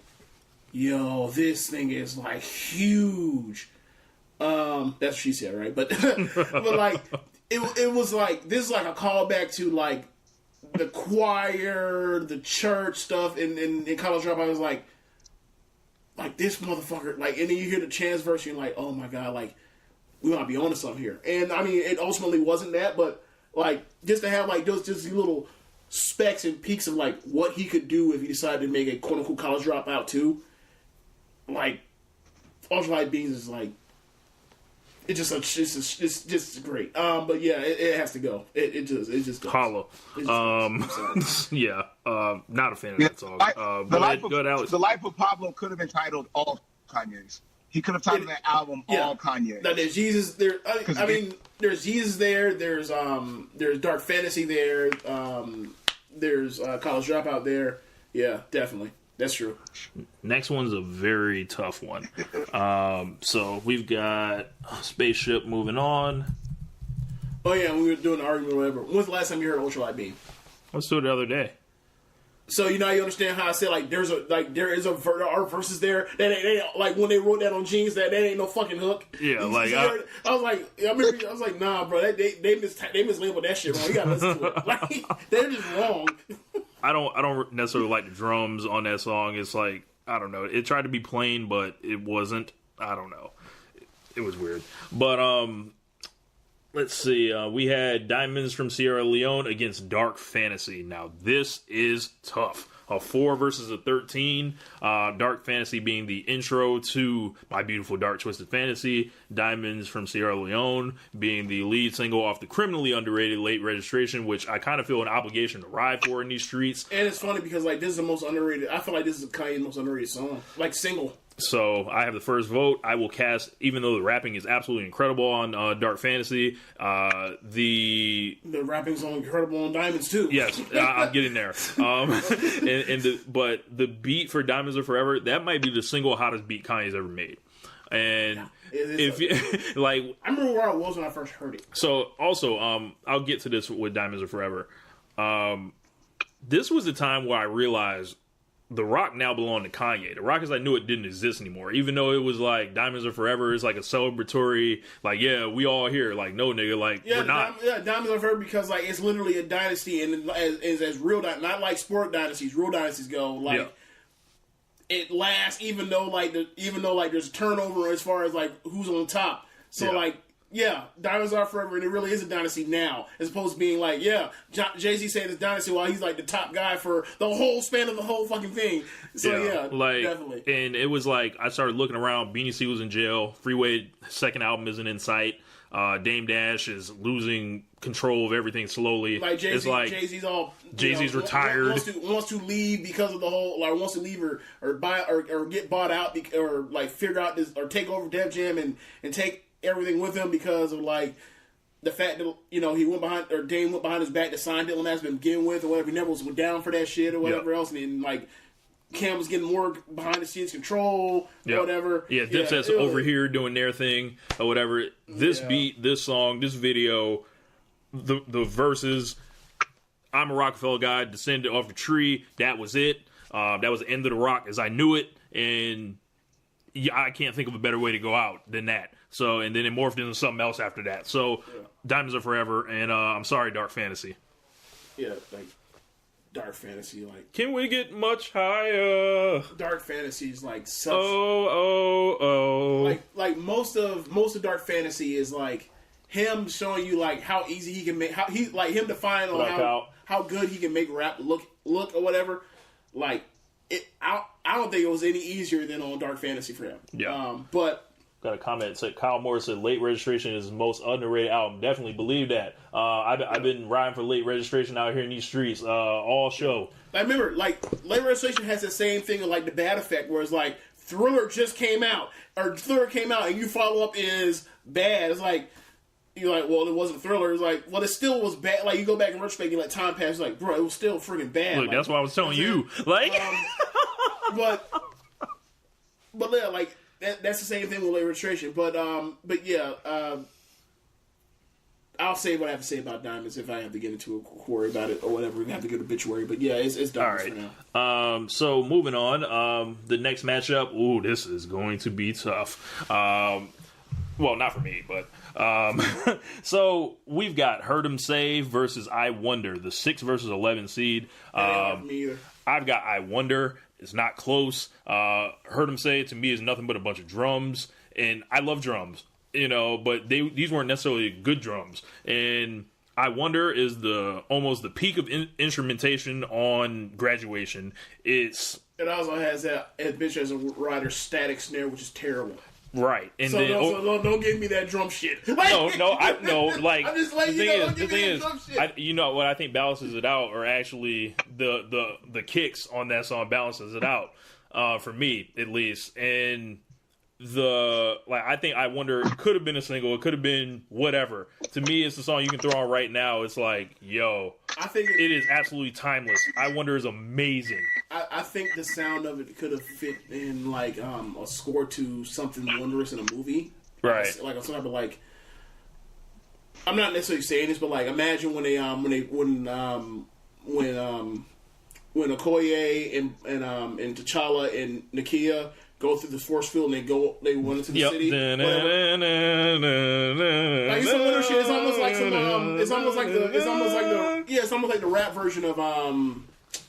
yo, this thing is like huge. That's what she said, right? But but like it was like, this is like a callback to like the choir, the church stuff, and in College Dropout. I was like this motherfucker, like, and then you hear the Chance verse, and you're like, oh my god, like we might be onto something here. And I mean, it ultimately wasn't that, but like just to have like those just little specks and peaks of like what he could do if he decided to make a quote unquote College Dropout too. Like Ultralight Beams is like, it's just great. But yeah, it has to go. It just goes. Hollow. Yeah. Not a fan of that song. Go ahead, Alex. The Life of Pablo could have been titled All Kanye's. He could have titled that album All Kanye. Now there's Jesus there. I mean, there's Jesus there. There's Dark Fantasy there. There's College Dropout there. Yeah, definitely. That's true. Next one's a very tough one. So we've got Spaceship moving on. Oh yeah, we were doing an argument or whatever. When's the last time you heard Ultralight Beam? Let's do it the other day. So you understand how I said like there is a our verses there that ain't like when they wrote that on Jeans that ain't no fucking hook. Yeah, like I was like, nah, bro, they mislabeled that shit wrong. You gotta listen to it. Like they're just wrong. I don't necessarily like the drums on that song. It's like, I don't know. It tried to be plain, but it wasn't. I don't know. It was weird. But let's see. We had Diamonds from Sierra Leone against Dark Fantasy. Now this is tough. A 4 versus a 13. Dark Fantasy being the intro to My Beautiful Dark Twisted Fantasy. Diamonds from Sierra Leone being the lead single off the criminally underrated Late Registration, which I kind of feel an obligation to ride for in these streets. And it's funny because like this is the most underrated. I feel like this is Kanye's most underrated song, like single. So I have the first vote. I will cast, even though the rapping is absolutely incredible on Dark Fantasy, the rapping's incredible on Diamonds too. Yes, I'm getting there. But the beat for Diamonds Are Forever, that might be the single hottest beat Kanye's ever made. And if you like, I remember where I was when I first heard it. So also, I'll get to this with Diamonds Are Forever. This was the time where I realized The Rock now belonged to Kanye. The Rock as I knew it didn't exist anymore. Even though it was like Diamonds Are Forever is like a celebratory, like, yeah, we all here. Like, no, nigga, like, we're not. Diamonds Are Forever because like it's literally a dynasty and is as real, not like sport dynasties. Real dynasties go like it lasts even though there's turnover as far as like who's on top. So like. Yeah, Diamonds Are Forever, and it really is a dynasty now, as opposed to being like, Jay-Z saying it's dynasty while he's like the top guy for the whole span of the whole fucking thing. So like, definitely. And it was like, I started looking around, Beanie C was in jail, Freeway second album isn't in sight, Dame Dash is losing control of everything slowly. Like Jay-Z, it's like Jay-Z's retired. Wants to leave because of the whole, like wants to leave or buy or get bought out or like figure out this or take over Def Jam and take everything with him because of like the fact that he went behind or Dame went behind his back to sign Dylan Nash to begin with or whatever. He never was down for that shit or whatever else, and then like Cam was getting more behind the scenes control or whatever. Yeah, Dipset's over here doing their thing or whatever. This beat, this song, this video, the verses. I'm a Rockefeller guy, descended off the tree. That was it. That was the end of the Rock as I knew it, and I can't think of a better way to go out than that. So, and then it morphed into something else after that. So, Diamonds Are Forever, and I'm sorry, Dark Fantasy. Yeah, like, Dark Fantasy, like... Can we get much higher? Dark Fantasy is, like... Oh. Like most of Dark Fantasy is, like, him showing you like how easy he can make, how he like him defining on how good he can make rap look or whatever. Like I don't think it was any easier than on Dark Fantasy for him. Yeah. But got a comment said Kyle Moore said Late Registration is his most underrated album. Definitely believe that. I've been riding for Late Registration out here in these streets all show. I remember like Late Registration has the same thing of like the Bad Effect, where it's like Thriller just came out and you follow up is bad. It's like you're like, well, it wasn't Thriller. It's like, well, it still was bad. Like you go back in retrospect, you let time pass. Like, bro, it was still freaking bad. Look, like, that's what I was telling you. Like, but yeah, like that's the same thing with Late Registration. But yeah, I'll say what I have to say about Diamonds if I have to get into a quarry about it or whatever. We have to get a obituary. But yeah, it's Diamonds right. for now. So moving on, the next matchup. Ooh, this is going to be tough. Well, not for me, but so we've got Heard 'Em Say versus I Wonder, the 6 versus 11 seed. Me either. I've got I Wonder. It's not close. Heard 'Em Say to me is nothing but a bunch of drums, and I love drums, but these weren't necessarily good drums. And I Wonder is almost the peak of instrumentation on Graduation. It also has that bitch as a rider static snare, which is terrible. Right, and so don't give me that drum shit. Like, no. Like I'm just letting the thing is, what I think balances it out, or actually the kicks on that song balances it out, for me at least. And I think I Wonder could have been a single, it could have been whatever. To me, it's a song you can throw on right now. It's like, yo, I think it is absolutely timeless. I Wonder is amazing. I think the sound of it could have fit in like a score to something wondrous in a movie, right? Like some type of like. I'm not necessarily saying this, but like imagine when Okoye and T'Challa and Nakia go through the force field and they went into the city. Like it's some wonder shit. It's almost like some. It's almost like the rap version of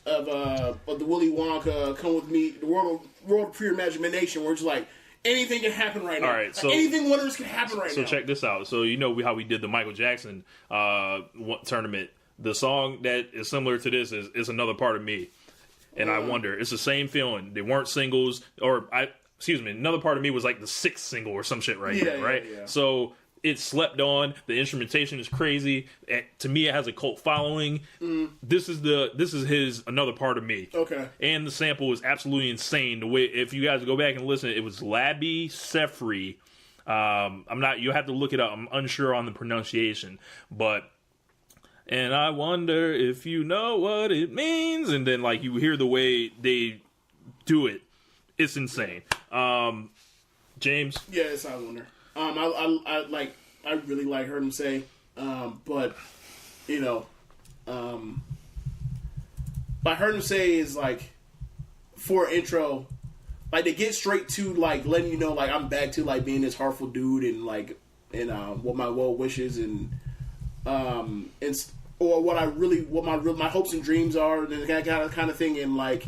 the Willy Wonka Come With Me, the world of pure imagination, where it's like anything can happen right now. All right, so anything wondrous can happen right now. So check this out. So how we did the Michael Jackson tournament. The song that is similar to this is Another Part of Me. And I Wonder. It's the same feeling. They weren't singles, Another Part of Me was like the 6th single or some shit right? Yeah. So it's slept on. The instrumentation is crazy. To me, it has a cult following. This is his Another Part of Me. Okay. And the sample is absolutely insane. The way, if you guys go back and listen, it was Labby Sefri. You'll have to look it up. I'm unsure on the pronunciation, but. And I wonder if you know what it means. And then, like, you hear the way they do it. It's insane. James? Yeah, it's I Wonder. I really like Heard 'Em Say. But, Heard 'Em Say is, like, for an intro, like, they get straight to, like, letting you know, like, I'm back to, like, being this heartful dude and, like, what my well wishes and or what my hopes and dreams are, and that kind of thing, and like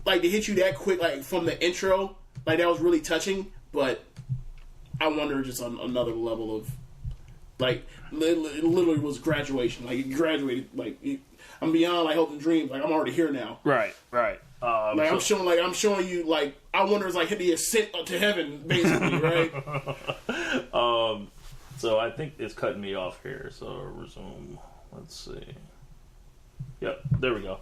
to hit you that quick, like from the intro, like that was really touching. But I Wonder just on another level of like it literally was Graduation. Like you graduated, like I'm beyond like hopes and dreams. Like I'm already here now. Right. I'm showing you like I Wonder is like the ascent to heaven, basically, right? So I think it's cutting me off here. So resume. Let's see. Yep, there we go.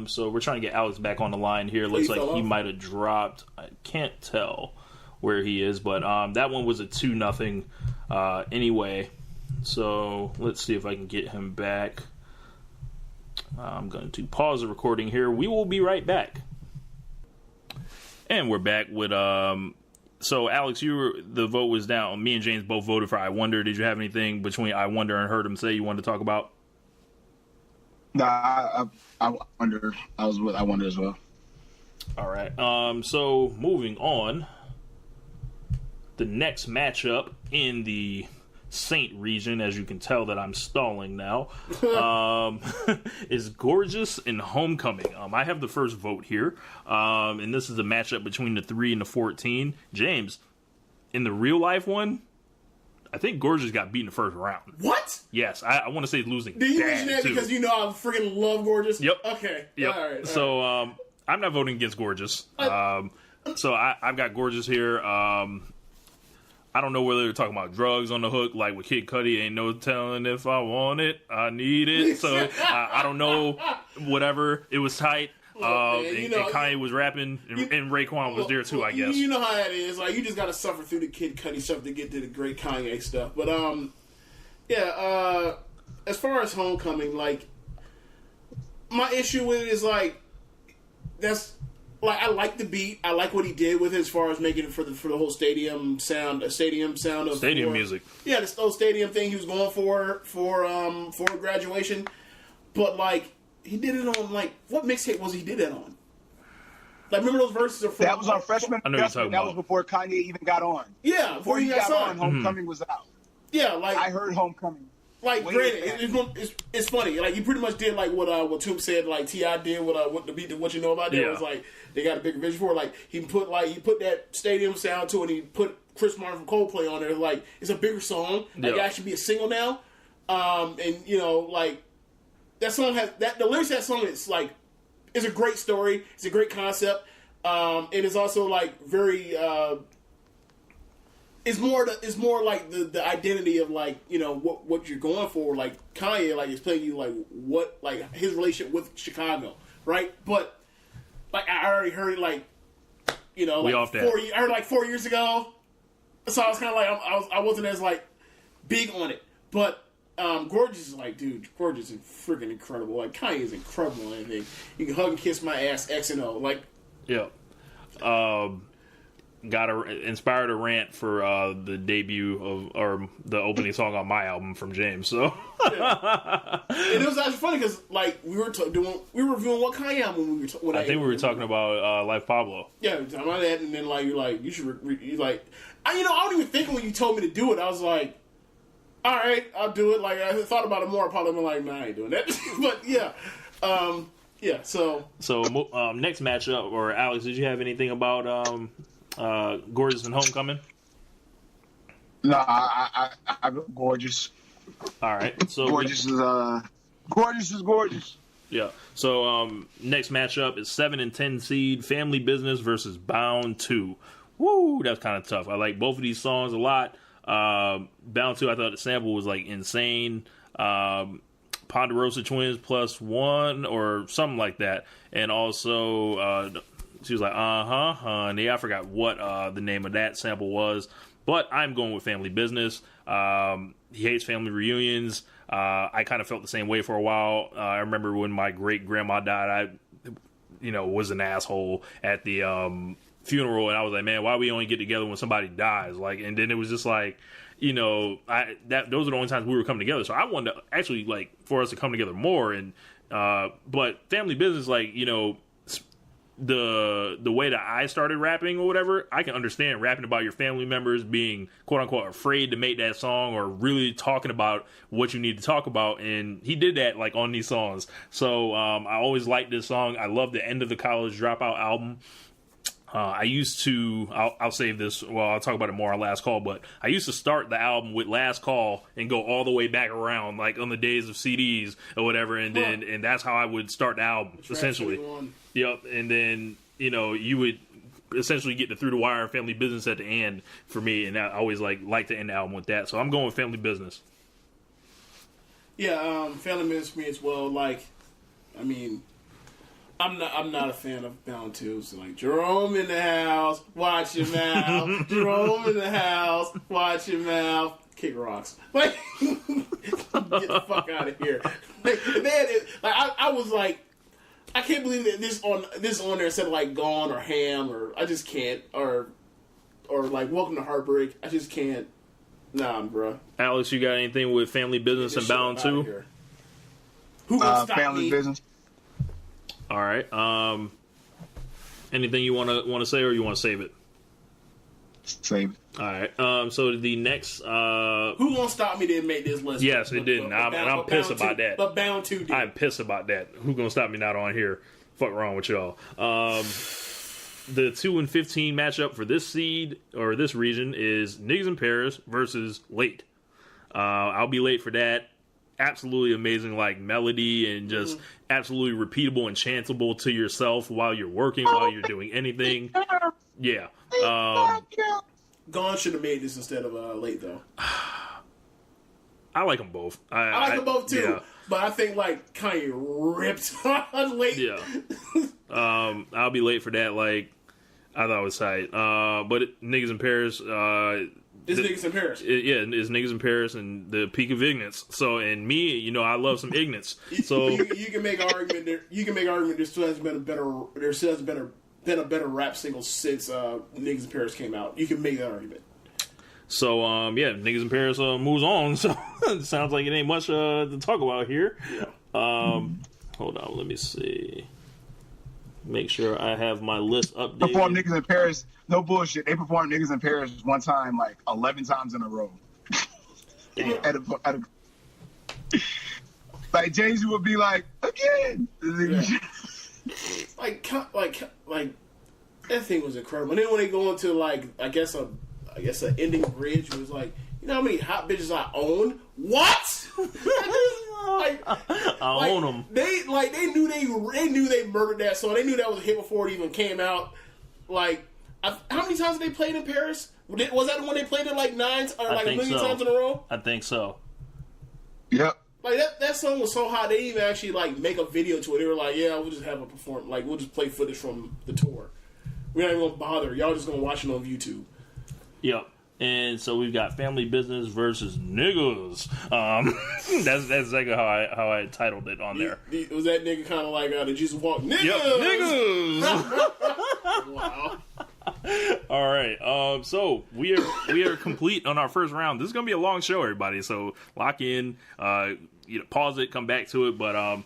So we're trying to get Alex back on the line here. Looks like he might have dropped. I can't tell where he is, but that one was a 2-0 anyway. So let's see if I can get him back. I'm going to pause the recording here. We will be right back. And we're back with so, Alex, the vote was down. Me and James both voted for I Wonder. Did you have anything between I Wonder and Heard 'Em Say you wanted to talk about? Nah, I Wonder. I was with I Wonder as well. All right. So, moving on. The next matchup in the Saint region, as you can tell that I'm stalling now, is Gorgeous and Homecoming. I have the first vote here, and this is a matchup between the 3 and the 14. James, in the real life one, I think Gorgeous got beat in the first round. What? Yes, I want to say losing. Did you bad, mention that too. because you know I freaking love Gorgeous? Yep. Okay. Yep. All right. So I'm not voting against Gorgeous. So I've got Gorgeous here. I don't know whether they're talking about drugs on the hook, like with Kid Cudi. Ain't no telling if I want it, I need it. So I don't know. Whatever. It was tight. Man, and Kanye was rapping, and Raekwon was there too. I guess you know how that is. Like you just got to suffer through the Kid Cudi stuff to get to the great Kanye stuff. But as far as Homecoming, like my issue with it is like that's. Like I like the beat. I like what he did with it as far as making it for the whole stadium sound of stadium music. Yeah, this whole stadium thing he was going for graduation. But like he did it on like what mixtape was he did that on? Like remember those verses are that was on Freshman. I know you're talking that about. was before Kanye even got on. Yeah, before he got on, Homecoming was out. Yeah, like I heard Homecoming. Like, granted, it's funny. Like, he pretty much did like what Toomp said. Like T.I. did what the beat. What you know about that? It was like they got a bigger vision for it. Like he put that stadium sound to it. And he put Chris Martin from Coldplay on there. Like it's a bigger song. Like it actually be a single now. And like that song has the lyrics of that song is like it's a great story. It's a great concept. It is also like very. It's more like the identity of like what you're going for. Like Kanye, like is playing you like what like his relationship with Chicago, right? But like I already heard it like like I heard like 4 years ago, so I was kind of like I wasn't as like big on it. But Gorgeous is like, dude, Gorgeous is freaking incredible. Like Kanye is incredible on anything. You can hug and kiss my ass, X and O. Like inspired a rant for the debut or the opening song on my album from James. So and it was actually funny because like we were reviewing what Kanye album I think we were talking about Life Pablo. Yeah, we were talking about that, and then like you're like you should you like I don't even think when you told me to do it I was like, all right, I'll do it. Like I thought about it more, I probably been like, nah, I ain't doing that. But yeah. So next matchup, or Alex, did you have anything about Gorgeous and Homecoming? No, I Gorgeous. All right, so Gorgeous is gorgeous. Yeah. So next matchup is 7 and 10 seed Family Business versus Bound 2. Woo, that's kind of tough. I like both of these songs a lot. Bound 2, I thought the sample was like insane. Ponderosa Twins +1 or something like that, and also she was like, honey. I forgot what the name of that sample was, but I'm going with Family Business. He hates family reunions. I kind of felt the same way for a while. I remember when my great grandma died, I was an asshole at the funeral, and I was like, man, why we only get together when somebody dies? Like, and then it was just like, those are the only times we were coming together. So I wanted to actually like for us to come together more. And but Family Business, like the way that I started rapping or whatever, I can understand rapping about your family members being quote unquote afraid to make that song or really talking about what you need to talk about, and he did that like on these songs. So I always liked this song. I love the End of the College Dropout album. I used to, I'll save this, I'll talk about it more on Last Call, but I used to start the album with Last Call and go all the way back around, like on the days of CDs or whatever, and then, and that's how I would start the album, essentially. Yep, and then, you would essentially get the Through the Wire and Family Business at the end for me, and I always like to end the album with that, so I'm going with Family Business. Yeah, Family Business for me as well, like, I mean, I'm not a fan of Bound 2. So like Jerome in the house, watch your mouth. Jerome in the house, watch your mouth. Kick rocks. Like get the fuck out of here. Like man, I was like, I can't believe that this on there said like Gone or Ham or I just can't or like Welcome to Heartbreak. I just can't. Nah, bro. Alex, you got anything with Family Business and Bound 2? Who gonna stop Family me? Business. All right. Anything you want to say, or you want to save it? Save it. All right. So the next. Who gonna stop me? Didn't make this list. Yes, it didn't. I'm pissed about that. But Bound 2 did. I'm pissed about that. Who gonna stop me not on here? Fuck wrong with y'all. the 2-15 matchup for this seed or this region is Niggas in Paris versus Late. I'll be late for that. Absolutely amazing, like melody and just absolutely repeatable and chantable to yourself while you're working, while you're doing anything. Yeah. Gone should have made this instead of Late though. I like them both. I like them both too. Yeah. But I think like Kanye ripped on Late. Yeah. I'll be late for that. Like I thought it was tight. But Niggas in Paris. It's Niggas in Paris. It's Niggas in Paris and the peak of ignorance. So, and me, you know, I love some ignorance. So you can make an argument. There still hasn't been a better rap single since Niggas in Paris came out. You can make that argument. So, Niggas in Paris moves on. So it sounds like it ain't much to talk about here. Yeah. Hold on, let me see. Make sure I have my list updated. Perform Niggas in Paris. No bullshit. They performed Niggas in Paris one time, like 11 times in a row. Like Jay-Z would be like, again. Yeah. like that thing was incredible. And then when they go into like I guess an ending bridge, it was like, you know how many hot bitches I own? What? I own them. They knew they murdered that song. They knew that was a hit before it even came out. Like, how many times did they played in Paris? Was that the one they played it like 9 or like a million times in a row? I think so. Yep. Like that song was so hot they didn't even actually like make a video to it. They were like, yeah, we'll just have a perform. Like we'll just play footage from the tour. We're not even gonna bother. Y'all just gonna watch it on YouTube. Yep. And so we've got Family Business versus Niggas. That's exactly how I titled it on there. Was that nigga kind of like the Jesus Walk? Niggas! Yep, Niggas! Wow. All right. So we are complete on our first round. This is gonna be a long show, everybody. So lock in. Pause it, come back to it. But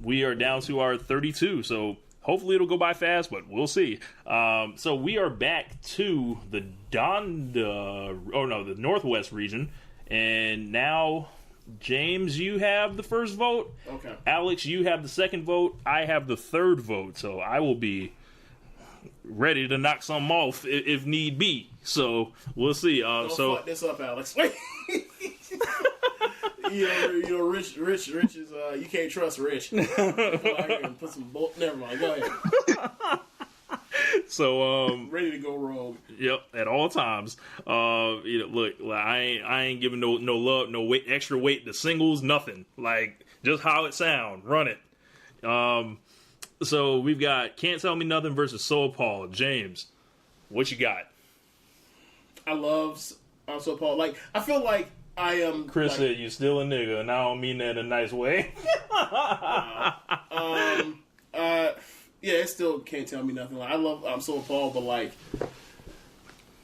we are down to our 32. So hopefully it'll go by fast, but we'll see. So we are back to the the Northwest region, and now James, you have the first vote. Okay. Alex, you have the second vote. I have the third vote. So I will be ready to knock some off if need be. So we'll see. Don't fuck this up, Alex. you know, Rich is you can't trust Rich. I can put some never mind. Go ahead. So ready to go rogue. Yep, at all times. Look, I ain't giving no love, no weight, extra weight to singles, nothing. Like just how it sound, run it. So we've got Can't Tell Me Nothing versus So Paul. James, what you got? I love So Paul. Like I feel like I am. Chris said you still a nigga, and I don't mean that in a nice way. Yeah, it still Can't Tell Me Nothing. Like I love I'm So Paul, but like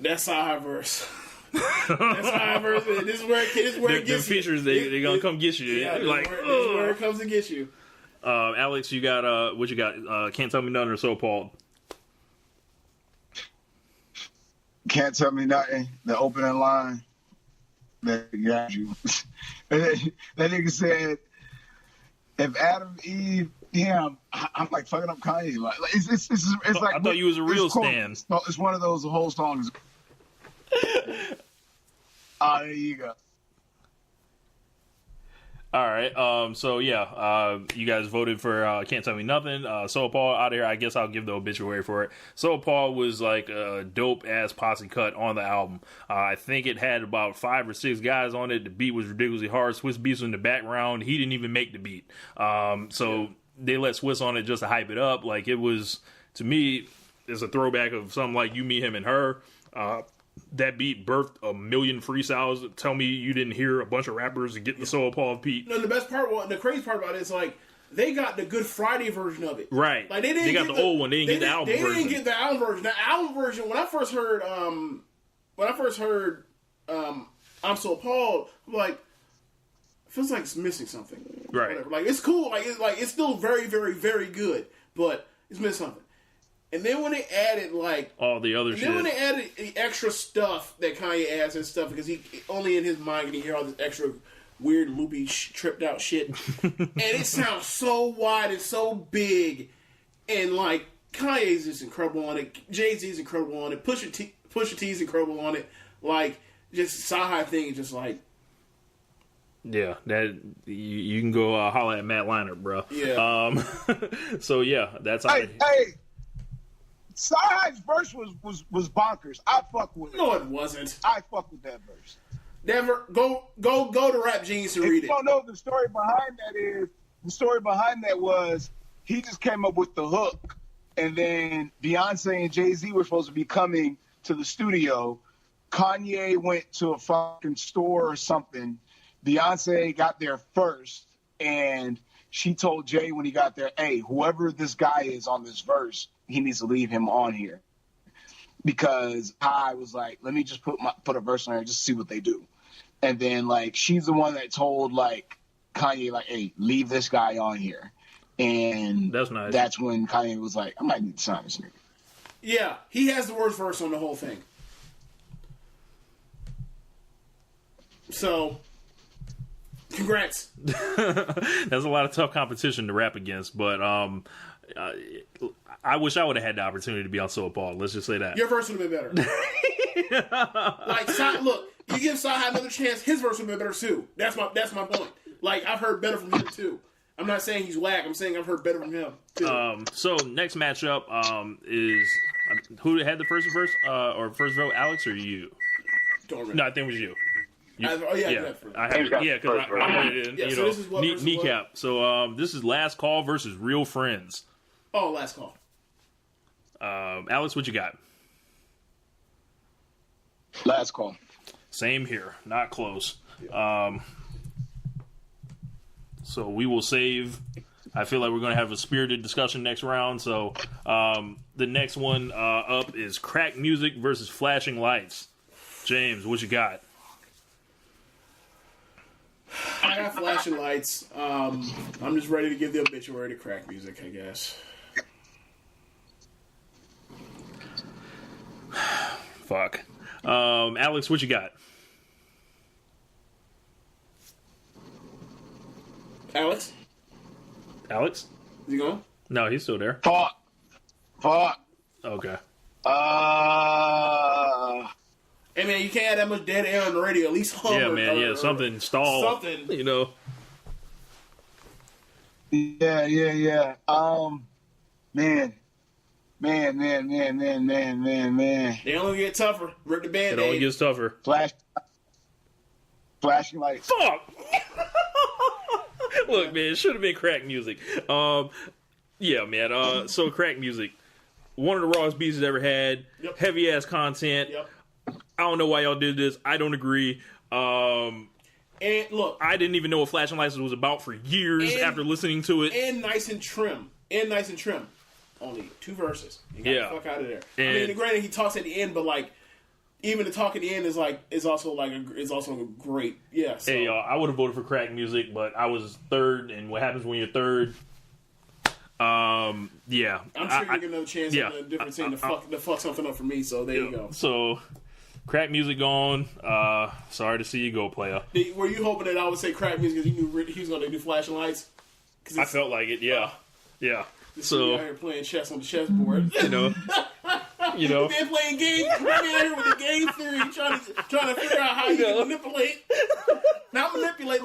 that side verse. That's side verse. This is where it gets the features you. They gonna come get you. Yeah, like this is where it comes to get you. Alex, you got what you got? Can't Tell Me Nothing or So Paul? Can't Tell Me Nothing. The opening line that got you. That nigga said, "If Adam, Eve, damn, I'm like fucking up Kanye." Like it's like I thought you was a real stan. It's one of those whole songs. There you go. All right. So yeah, you guys voted for Can't Tell Me Nothing. So Paul out of here. I guess I'll give the obituary for it. So Paul was like a dope ass posse cut on the album. I think it had about 5 or 6 guys on it. The beat was ridiculously hard. Swiss Beats was in the background. He didn't even make the beat. They let Swiss on it just to hype it up. Like it was, to me, it's a throwback of something like You, Me, Him, and Her. That beat birthed a million freestyles. Tell me you didn't hear a bunch of rappers get the Soul Paul beat. No, the best part, the crazy part about it is like they got the Good Friday version of it. Right. Like they got the old one. They didn't get the album version. They didn't get the album version. The album version. When I first heard I'm So Appalled, I'm like, it feels like it's missing something. Right. Whatever. Like it's cool. It's still very, very, very good, but it's missing something. And then when they added all the other shit, then when they added the extra stuff that Kanye adds and stuff, because he only in his mind can he hear all this extra weird, loopy, tripped out shit, and it sounds so wide and so big, and like Kanye's just incredible on it. Jay-Z is incredible on it. Pusha T is incredible on it. Like, just Saha thing is just like... Yeah, that you can go holler at Matt Leinart, bro. Yeah. So yeah, that's hey, Saha's verse was bonkers. I fuck with it. No, it wasn't. I fuck with that verse. Never go to Rap Genius and read it. You don't know the story behind that was he just came up with the hook, and then Beyonce and Jay-Z were supposed to be coming to the studio. Kanye went to a fucking store or something. Beyonce got there first, and she told Jay when he got there, hey, whoever this guy is on this verse, he needs to leave him on here. Because I was like, let me just put a verse on here just to see what they do. And then, like, she's the one that told, like, Kanye, like, hey, leave this guy on here. And that's nice. That's when Kanye was like, I might need to sign this nigga. Yeah, he has the worst verse on the whole thing. So... Congrats. That's a lot of tough competition to rap against, but I wish I would have had the opportunity to be on So Appalled. Let's just say that. Your verse would have been better. Like, look, you give Saha another chance, his verse would have been better too. That's my point. Like, I've heard better from him too. I'm not saying he's whack. I'm saying I've heard better from him too. So next matchup is who had the first verse or first vote, Alex or you? Don't remember. No, I think it was you. I have because I heard it in, so this is what kneecap. So this is Last Call versus Real Friends. Oh, Last Call. Alex, what you got? Last Call. Same here, not close. So we will save. I feel like we're going to have a spirited discussion next round. So the next one up is Crack Music versus Flashing Lights. James, what you got? I got Flashing Lights. I'm just ready to give the obituary to Crack Music, I guess. Fuck. Alex, what you got? Alex? Alex? Is he gone? No, he's still there. Fuck. Okay. Hey, man, you can't have that much dead air on the radio. At least hum. Yeah, man, something stalled. Something. You know. Yeah. Man. They only get tougher. Rip the Band-Aid. It only gets tougher. Flashing Lights. Fuck! Look, man, it should have been Crack Music. Yeah, man. So Crack Music, one of the rawest beats ever had. Yep. Heavy ass content. Yep. I don't know why y'all did this. I don't agree. And look, I didn't even know what Flashing Lights was about for years after listening to it. And nice and trim. Only 2 verses. You got the fuck out of there. And, I mean, granted, he talks at the end, but like, even the talk at the end is also great. Yeah. So. Hey, y'all, I would have voted for Crack Music, but I was third. And what happens when you're third? Yeah. I'm sure you get another chance at a different team to fuck something up for me. So there you go. So. Crack Music gone. Sorry to see you go, player. Were you hoping that I would say Crack Music because you knew he was going to do Flashing Lights? I felt like it, yeah. So out here playing chess on the chessboard, you know. Then playing games, out here with the game theory, trying to figure out how you can manipulate. Not manipulate.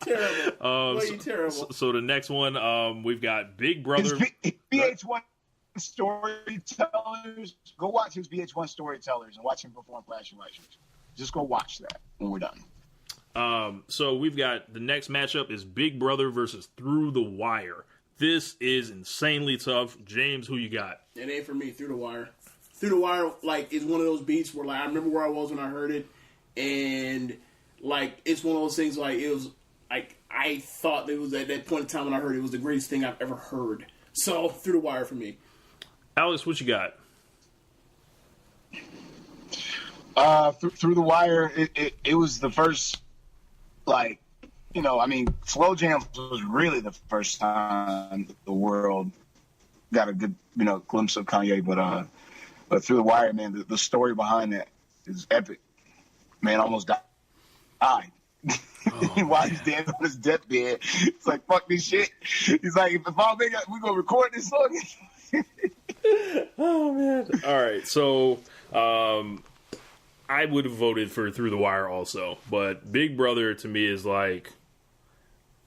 Terrible. Terrible. So the next one, we've got Big Brother. VH1 Storytellers. Go watch his VH1 Storytellers and watch him perform Flashing Lights. Just go watch that when we're done. So we've got the next matchup is Big Brother versus Through the Wire. This is insanely tough. James, who you got? It ain't for me. Through the Wire. Through the Wire, like, is one of those beats where, like, I remember where I was when I heard it, and like, it's one of those things. Like, it was like I thought it was at that point in time when I heard it was the greatest thing I've ever heard. So Through the Wire for me. Alex, what you got? Through the Wire, it was the first, like, Slow Jams was really the first time the world got a good, glimpse of Kanye. But Through the Wire, man, the story behind that is epic. Man almost died. While he's dancing on his deathbed, it's like, fuck this shit. He's like, if I make it, we gonna record this song. Oh man! All right, so I would have voted for Through the Wire also, but Big Brother to me is like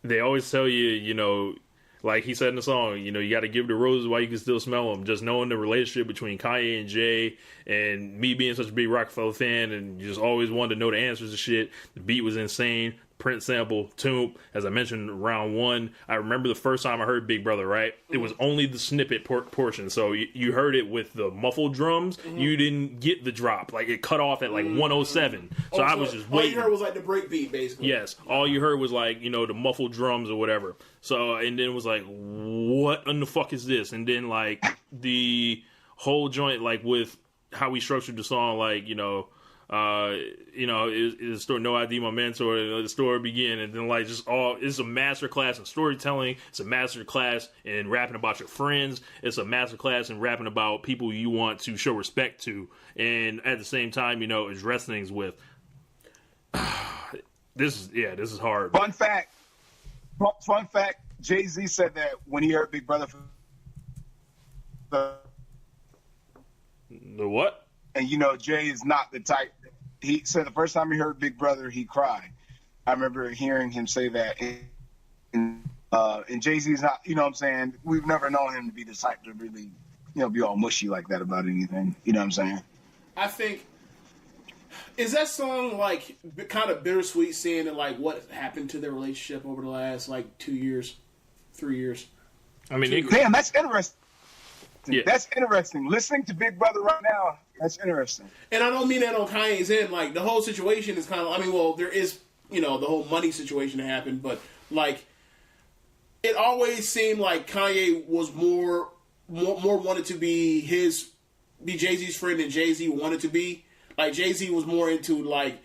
they always tell you, you know, like he said in the song, you know, you got to give the roses while you can still smell them. Just knowing the relationship between Kanye and Jay, and me being such a big Rockefeller fan, and just always wanted to know the answers to shit. The beat was insane. Prince sample, Tomb, as I mentioned, round one. I remember the first time I heard Big Brother, right? It was only the snippet portion. So you heard it with the muffled drums. You didn't get the drop. Like, it cut off at like 107. So I was just waiting. All you heard was like the break beat, basically. Yes. All you heard was like, you know, the muffled drums or whatever. So, and then it was like, what in the fuck is this? And then like the whole joint, like with how we structured the song, like, is the story No ID My Mentor, the story begin, and then like just all, it's a master class in storytelling, it's a master class in rapping about your friends, it's a master class in rapping about people you want to show respect to, and at the same time, you know, address things with. This is hard. Fun fact, Jay-Z said that when he heard Big Brother The what? And you know, Jay is not the type. He said the first time he heard Big Brother, he cried. I remember hearing him say that. And Jay-Z's not, you know what I'm saying? We've never known him to be the type to really, you know, be all mushy like that about anything. You know what I'm saying? I think, is that song like kind of bittersweet, seeing that like what happened to their relationship over the last like 2 years, 3 years? I mean, damn, that's interesting. Yeah. That's interesting. Listening to Big Brother right now, that's interesting. And I don't mean that on Kanye's end. Like, the whole situation is kind of, I mean, well, there is, you know, the whole money situation that happened, but, like, it always seemed like Kanye was more wanted to be Jay-Z's friend than Jay-Z wanted to be. Like, Jay-Z was more into, like,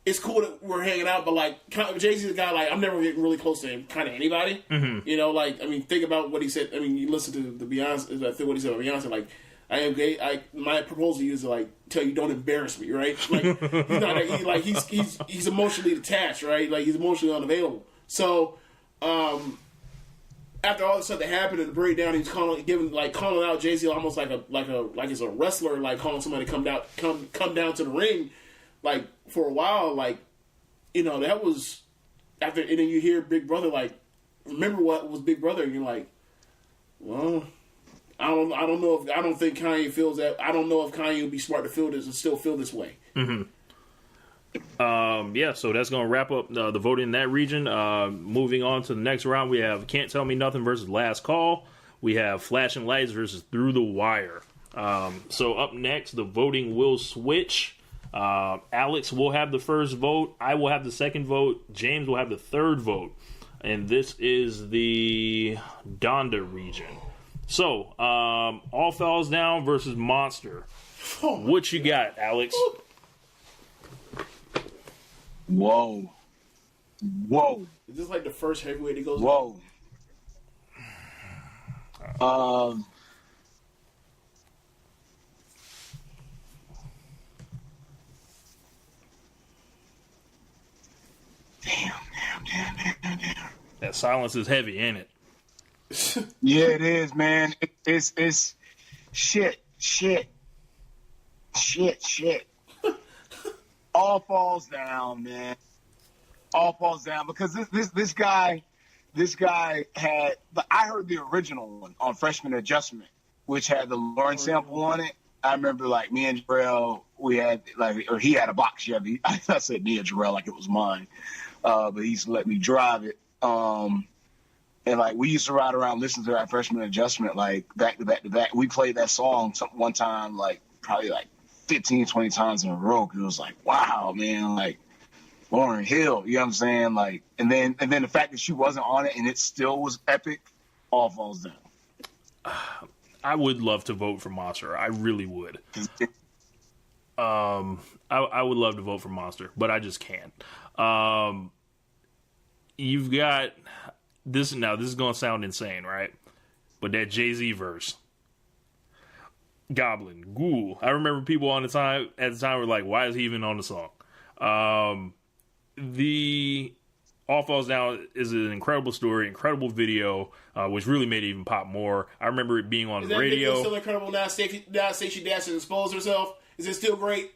it's cool that we're hanging out, but, like, Jay-Z's a guy, like, I'm never getting really close to kind of anybody. Mm-hmm. You know, like, I mean, think about what he said. I mean, you listen to the Beyonce, I think what he said about Beyonce, like, I am gay. My proposal to you is to, like, tell you don't embarrass me, right? Like, he's emotionally detached, right? Like, he's emotionally unavailable. So, after all the stuff that happened in the breakdown, he's calling out Jay-Z almost like it's a wrestler, like calling somebody to come down to the ring. Like, for a while, like, you know, that was after, and then you hear Big Brother, like, remember what was Big Brother, and you're like, well, I don't think Kanye feels that. I don't know if Kanye would be smart to feel this and still feel this way. Mm-hmm. So that's going to wrap up the voting in that region. Moving on to the next round, we have Can't Tell Me Nothing versus Last Call. We have Flashing Lights versus Through the Wire. So up next, the voting will switch. Alex will have the first vote. I will have the second vote. James will have the third vote. And this is the Donda region. So, All Falls Down versus Monster. What you got, Alex? Whoa. Is this like the first heavyweight that goes? Whoa. Damn. That silence is heavy, ain't it? Yeah, it is, man. It's shit. All falls down, man. All falls down because this guy had. But I heard the original one on Freshman Adjustment, which had the Lauren sample on it. I remember, like, me and Jarrell, we had, like, or he had a box Chevy. I said me and Jarrell like it was mine, but he used to let me drive it. And, like, we used to ride around listening to that Freshman Adjustment, like, back to back to back. We played that song one time, like, probably, like, 15, 20 times in a row. It was like, wow, man, like, Lauryn Hill, you know what I'm saying? Like, and then the fact that she wasn't on it and it still was epic, all falls down. I would love to vote for Monster. I really would. I would love to vote for Monster, but I just can't. You've got this now. This is gonna sound insane, right? But that Jay-Z verse, Goblin, Ghoul. I remember people at the time were like, "Why is he even on the song?" All Falls Down is an incredible story, incredible video, which really made it even pop more. I remember it being on Is the that radio. video still incredible now? Stacey Dash has exposed herself. Is it still great?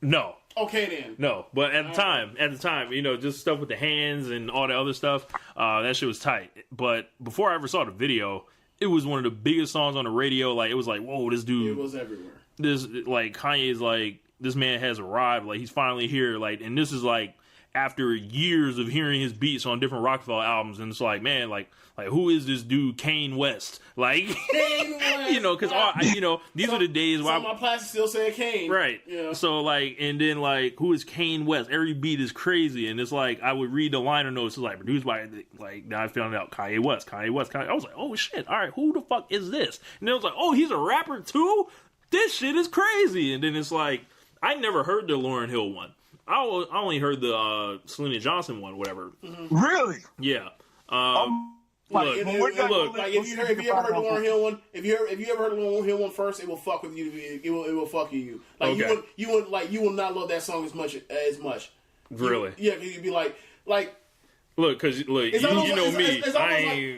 No. Okay then. No, but at the time, you know, just stuff with the hands and all the other stuff, that shit was tight. But before I ever saw the video, it was one of the biggest songs on the radio. Like, it was like, whoa, this dude. It was everywhere. This, like, Kanye's like, this man has arrived. Like, he's finally here. Like, and this is like, after years of hearing his beats on different Rockefeller albums, and it's like, man, like who is this dude, Kanye West? Like, Kanye West. you know, because you know, these are the days where my plastic still said Kane, right? Yeah. So like, and then like, who is Kanye West? Every beat is crazy, and it's like I would read the liner notes. It's like produced by like now I found out Kanye West. I was like, oh shit, all right, who the fuck is this? And then I was like, oh, he's a rapper too. This shit is crazy. And then it's like, I never heard the Lauryn Hill one. I only heard the Selena Johnson one, whatever. Really? Yeah. Like, if you ever heard the Lauryn Hill one, if you ever heard the Lauryn Hill one first, it will fuck with you. It will fuck with you. Like okay. you will not love that song as much. Really? Because you'd be like. Look, because look, you know me.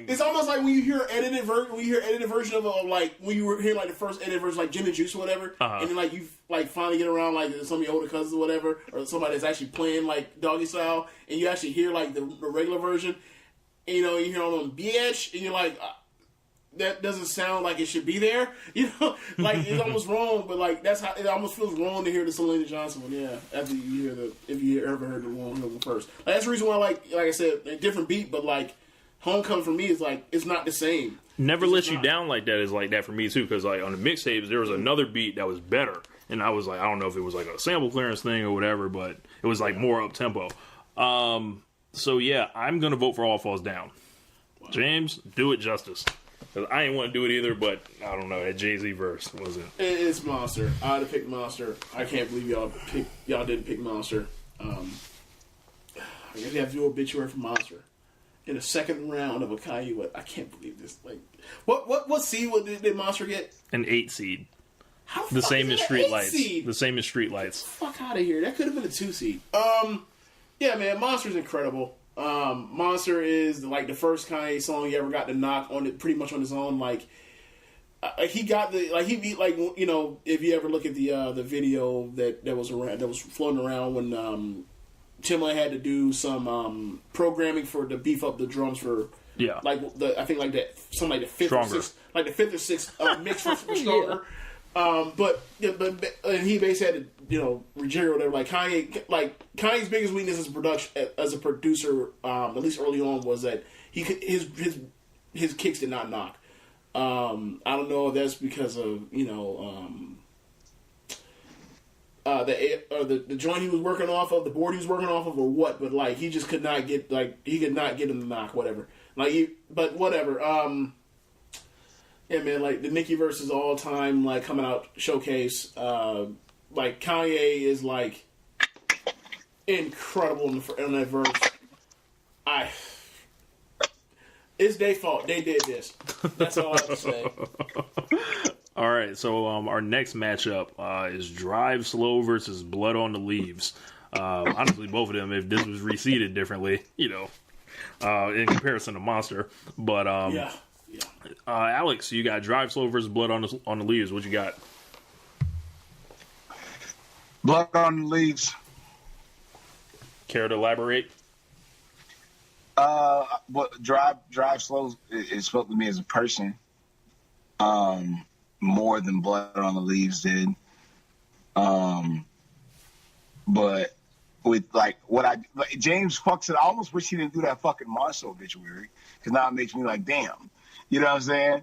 It's almost like when you hear edited version of like when you hear like the first edited version, like Gin and Juice or whatever, and then like you like finally get around like some of your older cousins or whatever, or somebody that's actually playing like Doggy Style, and you actually hear like the regular version, and you know you hear on bitch, and you're like. That doesn't sound like it should be there, you know. Like it's almost wrong, but like that's how it almost feels wrong to hear the Selena Johnson one. Yeah, after you hear if you ever heard the Lauryn Hill one first, like, that's the reason why, like I said, a different beat, but like Homecoming for me is like it's not the same. Never Let You Down Like That is like that for me too, because like on the mixtapes there was another beat that was better, and I was like, I don't know if it was like a sample clearance thing or whatever, but it was like more up tempo. So yeah, I'm gonna vote for All Falls Down. Wow. James, do it justice. Cause I didn't want to do it either, but I don't know, that Jay-Z verse wasn't. It's Monster. I'd have picked Monster. I can't believe y'all didn't pick Monster. I guess you have to do obituary for Monster in the second round of a Kanye West. I can't believe this. Like, what seed did Monster get? An 8 seed. How the same as Street Lights. Seed? The same as Street Lights. Fuck out of here. That could have been a 2 seed. Yeah, man, Monster's incredible. Monster is like the first Kanye song he ever got to knock on it pretty much on his own. Like he got the like he like you know if you ever look at the video that was floating around when Timbaland had to do some programming to beef up the drums for like I think like that something like the fifth or sixth mix for Stronger. But and he basically had to rejigger whatever. Like Kanye's biggest weakness as a producer, at least early on, was that his kicks did not knock. I don't know if that's because of the joint he was working off of, the board he was working off of, or what. But like he just could not get him to knock whatever. But whatever. Yeah, man, like the Nicki versus all time, like coming out showcase, like Kanye is like incredible in that verse. It's their fault. They did this. That's all I have to say. All right, so our next matchup is Drive Slow versus Blood on the Leaves. Honestly, both of them, if this was reseeded differently, in comparison to Monster, but yeah. Alex, you got Drive Slow versus Blood on the Leaves. What you got? Blood on the Leaves. Care to elaborate? But Drive Slow is spoke to me as a person, more than Blood on the Leaves did. But with James fucks it. I almost wish he didn't do that fucking Monster obituary, because now it makes me like, damn. You know what I'm saying?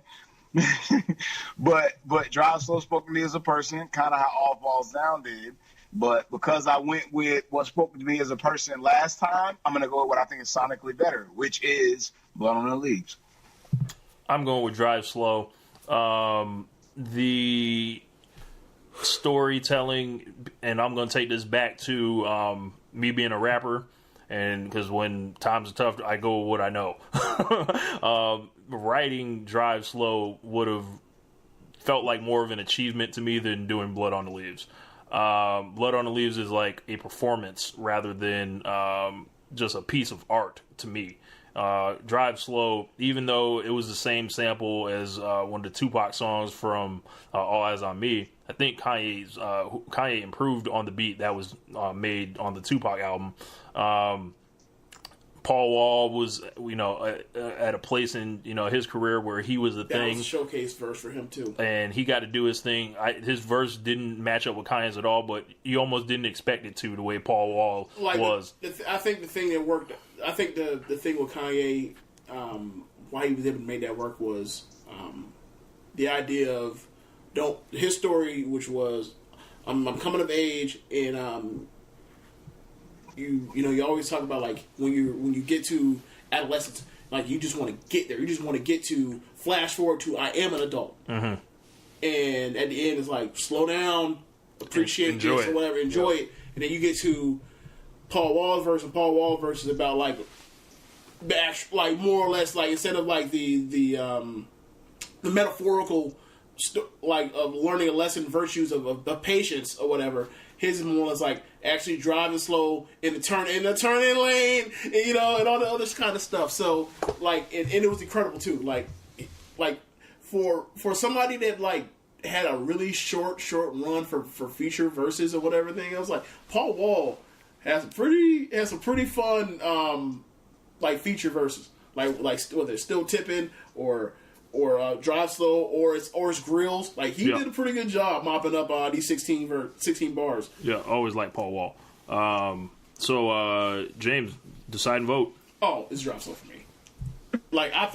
but Drive Slow spoke to me as a person, kind of how All Falls Down did. But because I went with what spoke to me as a person last time, I'm going to go with what I think is sonically better, which is Blood on the Leaves. I'm going with Drive Slow. The storytelling, and I'm going to take this back to me being a rapper, and because when times are tough, I go with what I know. Writing Drive Slow would have felt like more of an achievement to me than doing Blood on the Leaves. Blood on the Leaves is like a performance rather than just a piece of art to me. Drive Slow, even though it was the same sample as one of the Tupac songs from All Eyes on Me, I think Kanye improved on the beat that was made on the Tupac album. Paul Wall was, at a place in, his career where he was the thing. That was a showcase verse for him, too. And he got to do his thing. His verse didn't match up with Kanye's at all, but you almost didn't expect it to, the way Paul Wall was. I think the thing that worked, I think the thing with Kanye, why he was able to make that work was the idea of, his story, which was, I'm coming of age, and you always talk about, like, when you get to adolescence, like, you just want to get there. You just want to get to, flash forward to, I am an adult. Mm-hmm. And at the end, it's like, slow down, appreciate this or whatever, enjoy it. And then you get to Paul Wall's verse, and Paul Wall's verse is about, like more or less, like, instead of, like, the metaphorical, like, of learning a lesson, virtues of patience or whatever. His is more or less like actually driving slow in the turn-in lane, and all the other kind of stuff. So, like, and it was incredible too. Like for somebody that, like, had a really short run for feature verses or whatever thing, I was like, Paul Wall has some pretty fun like feature verses, like whether it's Still Tipping or Drive Slow or it's Grills. Like, he did a pretty good job mopping up these 16 bars. Yeah, always like Paul Wall. So James, decide and vote. Oh, it's Drive Slow for me. Like, I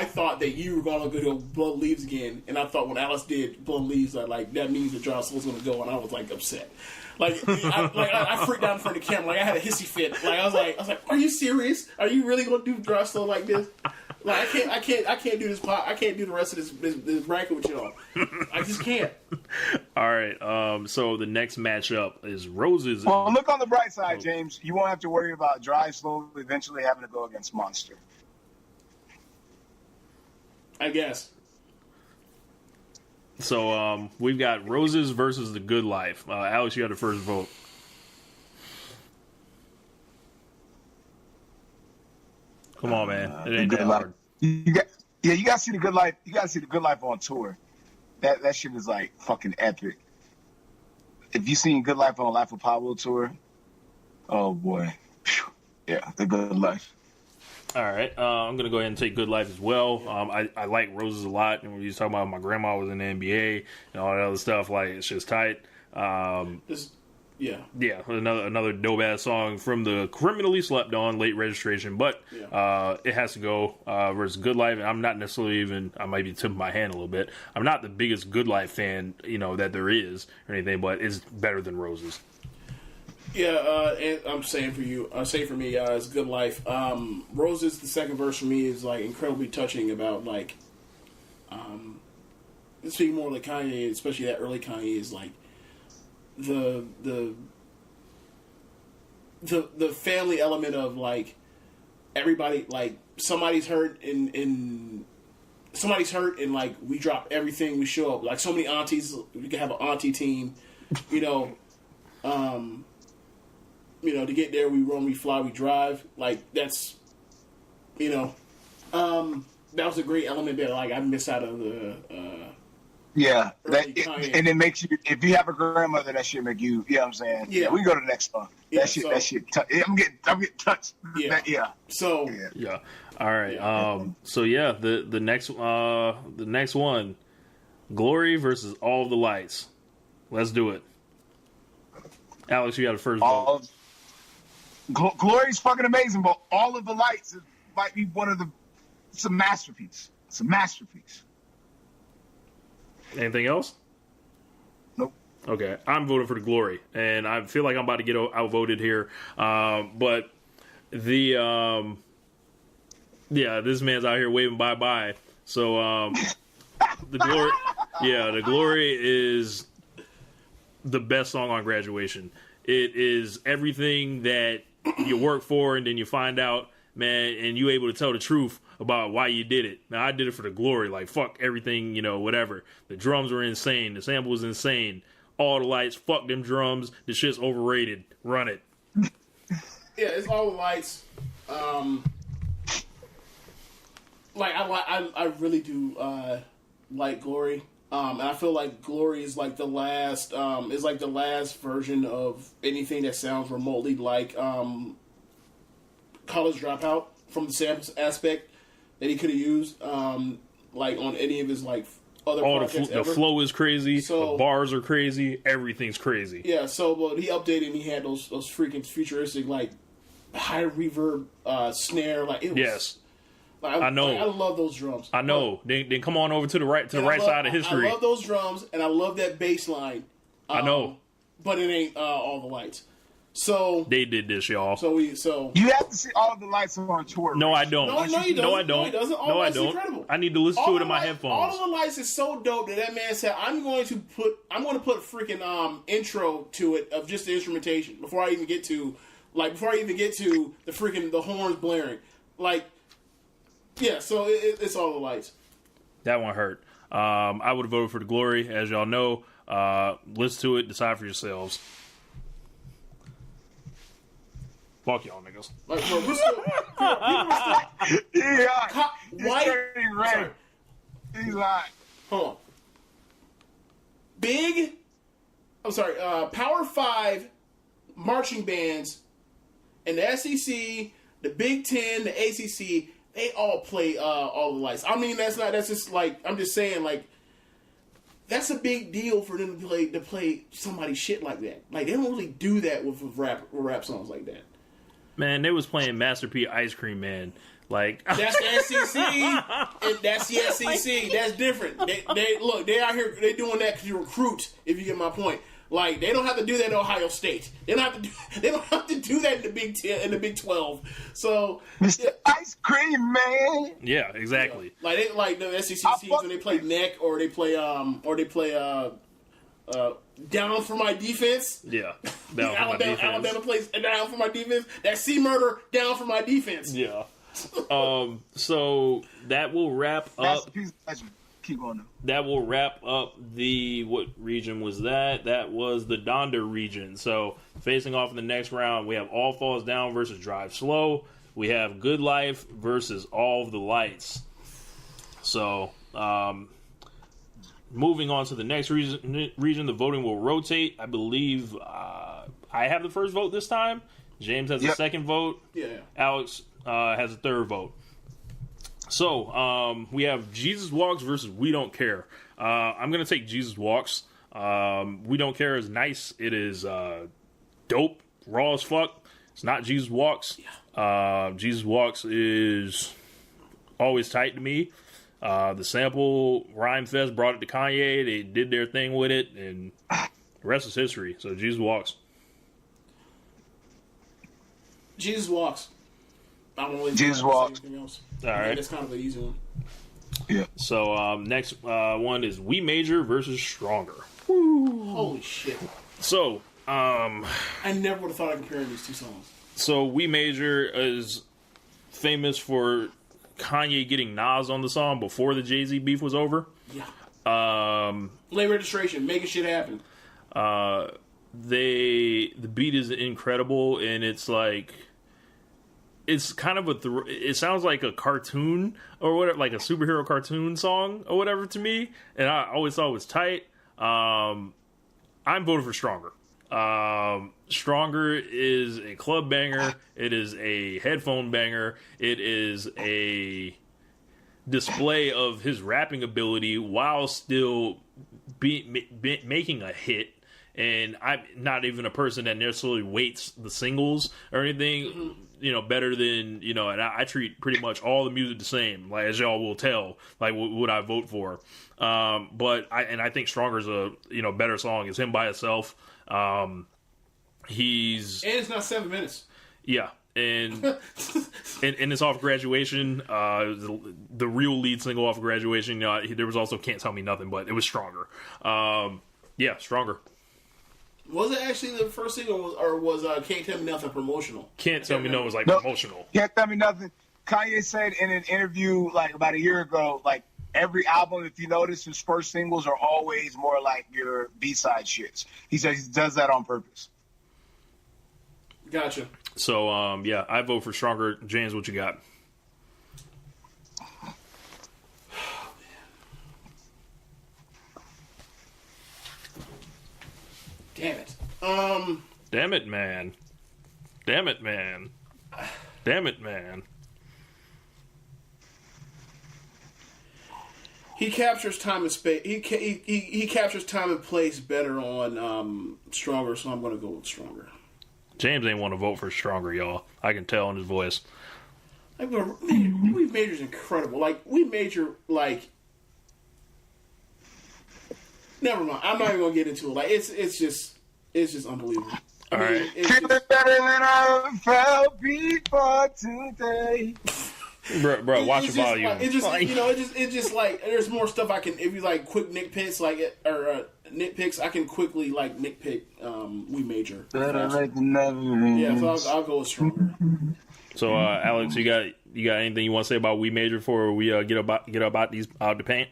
thought that you were gonna go Blow Leaves again, and I thought when Alice did Blow Leaves, that means that Drive Slow was gonna go, and I was, like, upset. Like, I freaked out in front of the camera. Like, I had a hissy fit. Like, I was like, are you serious? Are you really gonna do Drive Slow like this? Like, I can't do this. I can't do the rest of this bracket with y'all. I just can't. All right. So the next matchup is Roses. Well, look on the bright side, James. You won't have to worry about Drive Slow eventually having to go against Monster. I guess. So we've got Roses versus The Good Life. Alex, you got the first vote. Come on, man. It ain't that hard. You got to see The Good Life. You got to see The Good Life on tour. That shit is, like, fucking epic. If you seen Good Life on Life of Pablo tour, oh boy, yeah, The Good Life. All right, I'm gonna go ahead and take Good Life as well. I like Roses a lot, and when you was talking about my grandma was in the NBA and all that other stuff, like, it's just tight. Yeah, another dope ass song from the criminally slept on Late Registration, but it has to go versus Good Life. And I'm not necessarily I might be tipping my hand a little bit. I'm not the biggest Good Life fan, that there is or anything, but it's better than Roses. Yeah, and I'm saying for you, for me, it's Good Life. Roses, the second verse for me is, like, incredibly touching about, like, speaking more like Kanye, especially that early Kanye, is like the family element of, like, everybody, like, somebody's hurt and like we drop everything, we show up, like so many aunties, we can have an auntie team, to get there, we run, we fly, we drive. Like, that's, that was a great element that, like, I missed out of the. And it makes you, if you have a grandmother, that shit make you. You know what I'm saying? Yeah. We go to the next song. That shit. I'm getting touched. Yeah. So. Yeah. All right. So yeah, the next one, Glory versus All of the Lights. Let's do it. Alex, you got a first vote. Glory's fucking amazing, but All of the Lights might be it's a masterpiece. It's a masterpiece. Anything else? Nope. Okay, I'm voting for the Glory, and I feel like I'm about to get outvoted here. But the this man's out here waving bye-bye. So the Glory is the best song on Graduation. It is everything that you work for, and then you find out, man, and you able to tell the truth about why you did it. Now, I did it for the glory. Like, fuck everything, whatever. The drums were insane. The sample was insane. All the Lights, fuck them drums. The shit's overrated. Run it. Yeah, it's All the Lights. I really do like Glory. And I feel like Glory is like the last version of anything that sounds remotely like College Dropout from the sample aspect that he could have used like on any of his like other projects the flow is crazy, the bars are crazy, everything's crazy. Yeah, so he updated and he had those freaking futuristic like high reverb snare like it was, yes. I know. I love those drums. I know. Then come on over to the right side of history. I love those drums, and I love that bass line. I know, but it ain't All the Lights. So they did this, y'all. So you have to see All the Lights on tour. No, I don't. No, you don't. No, I don't. No, he doesn't. All no, I don't. Incredible. I need to listen to it in my headphones. All the Lights is so dope that man said, I'm going to put freaking intro to it of just the instrumentation before I even get to the freaking the horns blaring. Like, yeah, so it's All the Lights. That one hurt. I would have voted for the Glory, as y'all know. Listen to it, decide for yourselves. Fuck y'all niggas. Like, bro, we're still, White. He's lying. Hold on. Power 5 marching bands and the SEC, the Big Ten, the ACC, they all play All the Lights. I mean, that's just like, I'm just saying, like, that's a big deal for them to play somebody's shit like that. Like, they don't really do that with rap songs like that. Man, they was playing Master P Ice Cream Man. Like, that's the SEC, and that's the SEC. That's different. They out here. They doing that because you recruit. If you get my point, like they don't have to do that in Ohio State. They don't have to do that in the Big 10 and the Big 12. So, Mr. Ice Cream Man. Yeah, exactly. Yeah. Like the SEC teams when they play neck or they play down for my defense. Yeah. Alabama plays down for my defense. That C Murder down for my defense. Yeah. So that will wrap up. Keep going. That will wrap up what region was that? That was the Donder region. So facing off in the next round, we have All Falls Down versus Drive Slow. We have Good Life versus All of the Lights. So, moving on to the next region, the voting will rotate. I believe I have the first vote this time. James has the second vote. Yeah. Alex has a third vote. So we have Jesus Walks versus We Don't Care. I'm going to take Jesus Walks. We Don't Care is nice. It is dope, raw as fuck. It's not Jesus Walks. Jesus Walks is always tight to me. The sample Rhyme Fest brought it to Kanye. They did their thing with it, and the rest is history. So Jesus Walks. Jesus Walks. I don't really Jesus Walks. Anything else. All right. That's kind of an easy one. Yeah. So next one is We Major versus Stronger. Woo. Holy shit. So I never would have thought of comparing these two songs. So We Major is famous for Kanye getting Nas on the song before the Jay-Z beef was over. Yeah. Late registration, making shit happen. The beat is incredible, and it's like it's kind of it sounds like a cartoon or whatever, like a superhero cartoon song or whatever to me, and I always thought it was tight. I'm voting for Stronger. Stronger is a club banger. It is a headphone banger. It is a display of his rapping ability while still making a hit. And I'm not even a person that necessarily weights the singles or anything, better than, and I treat pretty much all the music the same, like, as y'all will tell, like, what I vote for. But I think Stronger's a, better song. It's him by itself. And it's not 7 minutes. Yeah. And and it's off Graduation, the real lead single off Graduation. There was also Can't Tell Me Nothing, but it was Stronger. Yeah, Stronger. Was it actually the first single, or was Can't Tell Me Nothing promotional? Can't Tell Me Nothing was like promotional. Can't Tell Me Nothing. Kanye said in an interview like about a year ago, like every album, if you notice, his first singles are always more like your B-side shits. He said he does that on purpose. Gotcha. So, yeah, I vote for Stronger. James, what you got? Damn it. Damn it, man. Damn it, man. Damn it, man. He captures time and space. He captures time and place better on Stronger, so I'm going to go with Stronger. James ain't want to vote for Stronger, y'all. I can tell in his voice. Like, We Major's incredible. Like, We Major, like... Never mind. I'm not even going to get into it. Like, it's just unbelievable. All right. Feeling better than I felt before today. Bro, watch the volume. Like, it's just like there's more stuff I can. If you like quick nitpicks, nitpicks, I can quickly like nitpick. We Major. Yeah, so I'll go with Stronger. So, Alex, you got anything you want to say about We Major before we get about these out the paint?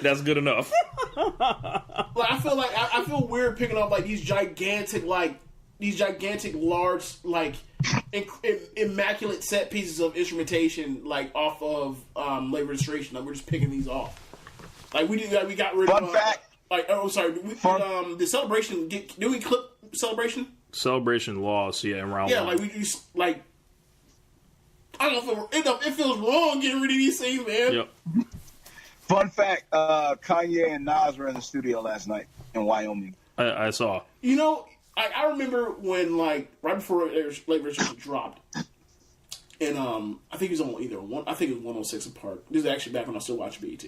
That's good enough. Like I feel weird picking up like these gigantic large like immaculate set pieces of instrumentation like off of late registration. Like we're just picking these off. Like we got rid Fun of. fact. The Celebration. Did we clip Celebration? Celebration lost, yeah, in round one. Like we just like. I don't know if it feels wrong getting rid of these things, man. Yep. Fun fact: Kanye and Nas were in the studio last night in Wyoming. I saw. You know, I remember when like right before late registration dropped, and I think it was on either one. I think it was 106 apart. This is actually back when I still watched BET,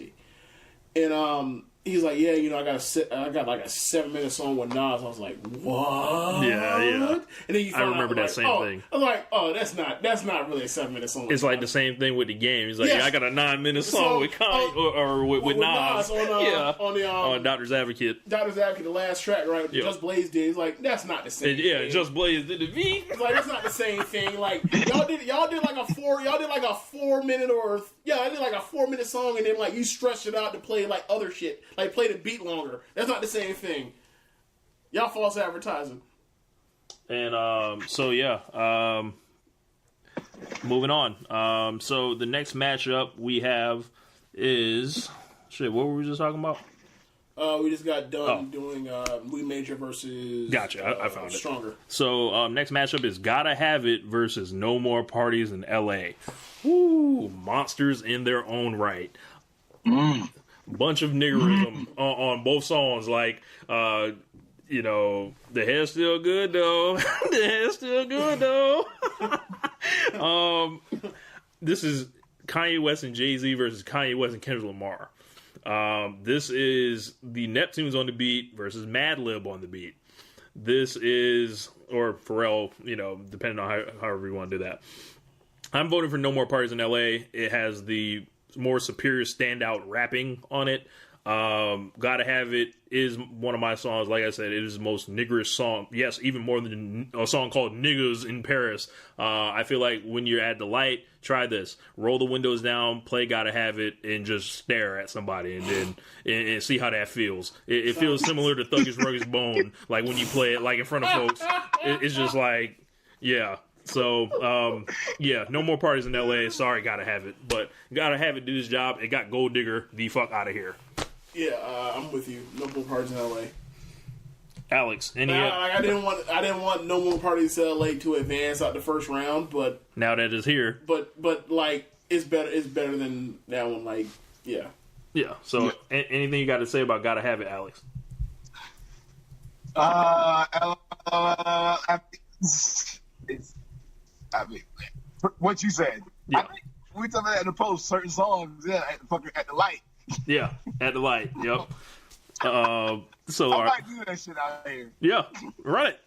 and he's like, yeah, you know, I got like a 7-minute song with Nas. I was like, what? Yeah. And then you I remember that same thing. I was like, oh, that's not really a 7-minute song. It's like the same thing with the game. He's like, yeah, I got a 9-minute song with Kanye or with Nas. On Doctor's Advocate. Doctor's Advocate, the last track, right? Yep. Just Blaze did. He's like, that's not the same. Yeah, thing. Just Blaze did the beat. It's like that's not the same thing. Like y'all did like a 4-minute I did like a 4-minute song and then like you stretched it out to play like other shit, like play the beat longer. That's not the same thing. Y'all false advertising. And moving on. So the next matchup we have is what were we just talking about? We just got done doing We Major versus Gotcha, I found Stronger. it. So next matchup is Gotta Have It versus No More Parties in LA. Woo, monsters in their own right. Bunch of niggerism on both songs, like you know, the hair's still good though. The hair's still good though. This is Kanye West and Jay-Z versus Kanye West and Kendrick Lamar. This is the Neptunes on the beat versus Madlib on the beat. This is, or Pharrell, you know, depending on however you want to do that. I'm voting for No More Parties in LA. It has the more superior standout rapping on it. Gotta Have It is one of my songs. Like I said, it is the most niggerish song. Yes, even more than a song called Niggas in Paris. I feel like when you're at the light, try this. Roll the windows down, play Gotta Have It, and just stare at somebody and then and see how that feels. It feels similar to Thuggish Ruggish Bone, like when you play it like in front of folks. It's just like, yeah. So, No More Parties in LA. Sorry, Gotta Have It. But Gotta Have It do this job. It got Gold Digger the fuck out of here. Yeah, I'm with you. No More Parties in LA. Alex, any? I didn't want No More Parties in LA to advance out the first round, but now that it's here, but like it's better. It's better than that one. Like, yeah. Yeah. So, anything you got to say about Gotta Have It, Alex? I mean, what you said. Yeah. I think we talking about in the post certain songs. Yeah, at the light. Yeah, at the light. Yep. So I might do that shit out here. Yeah, right.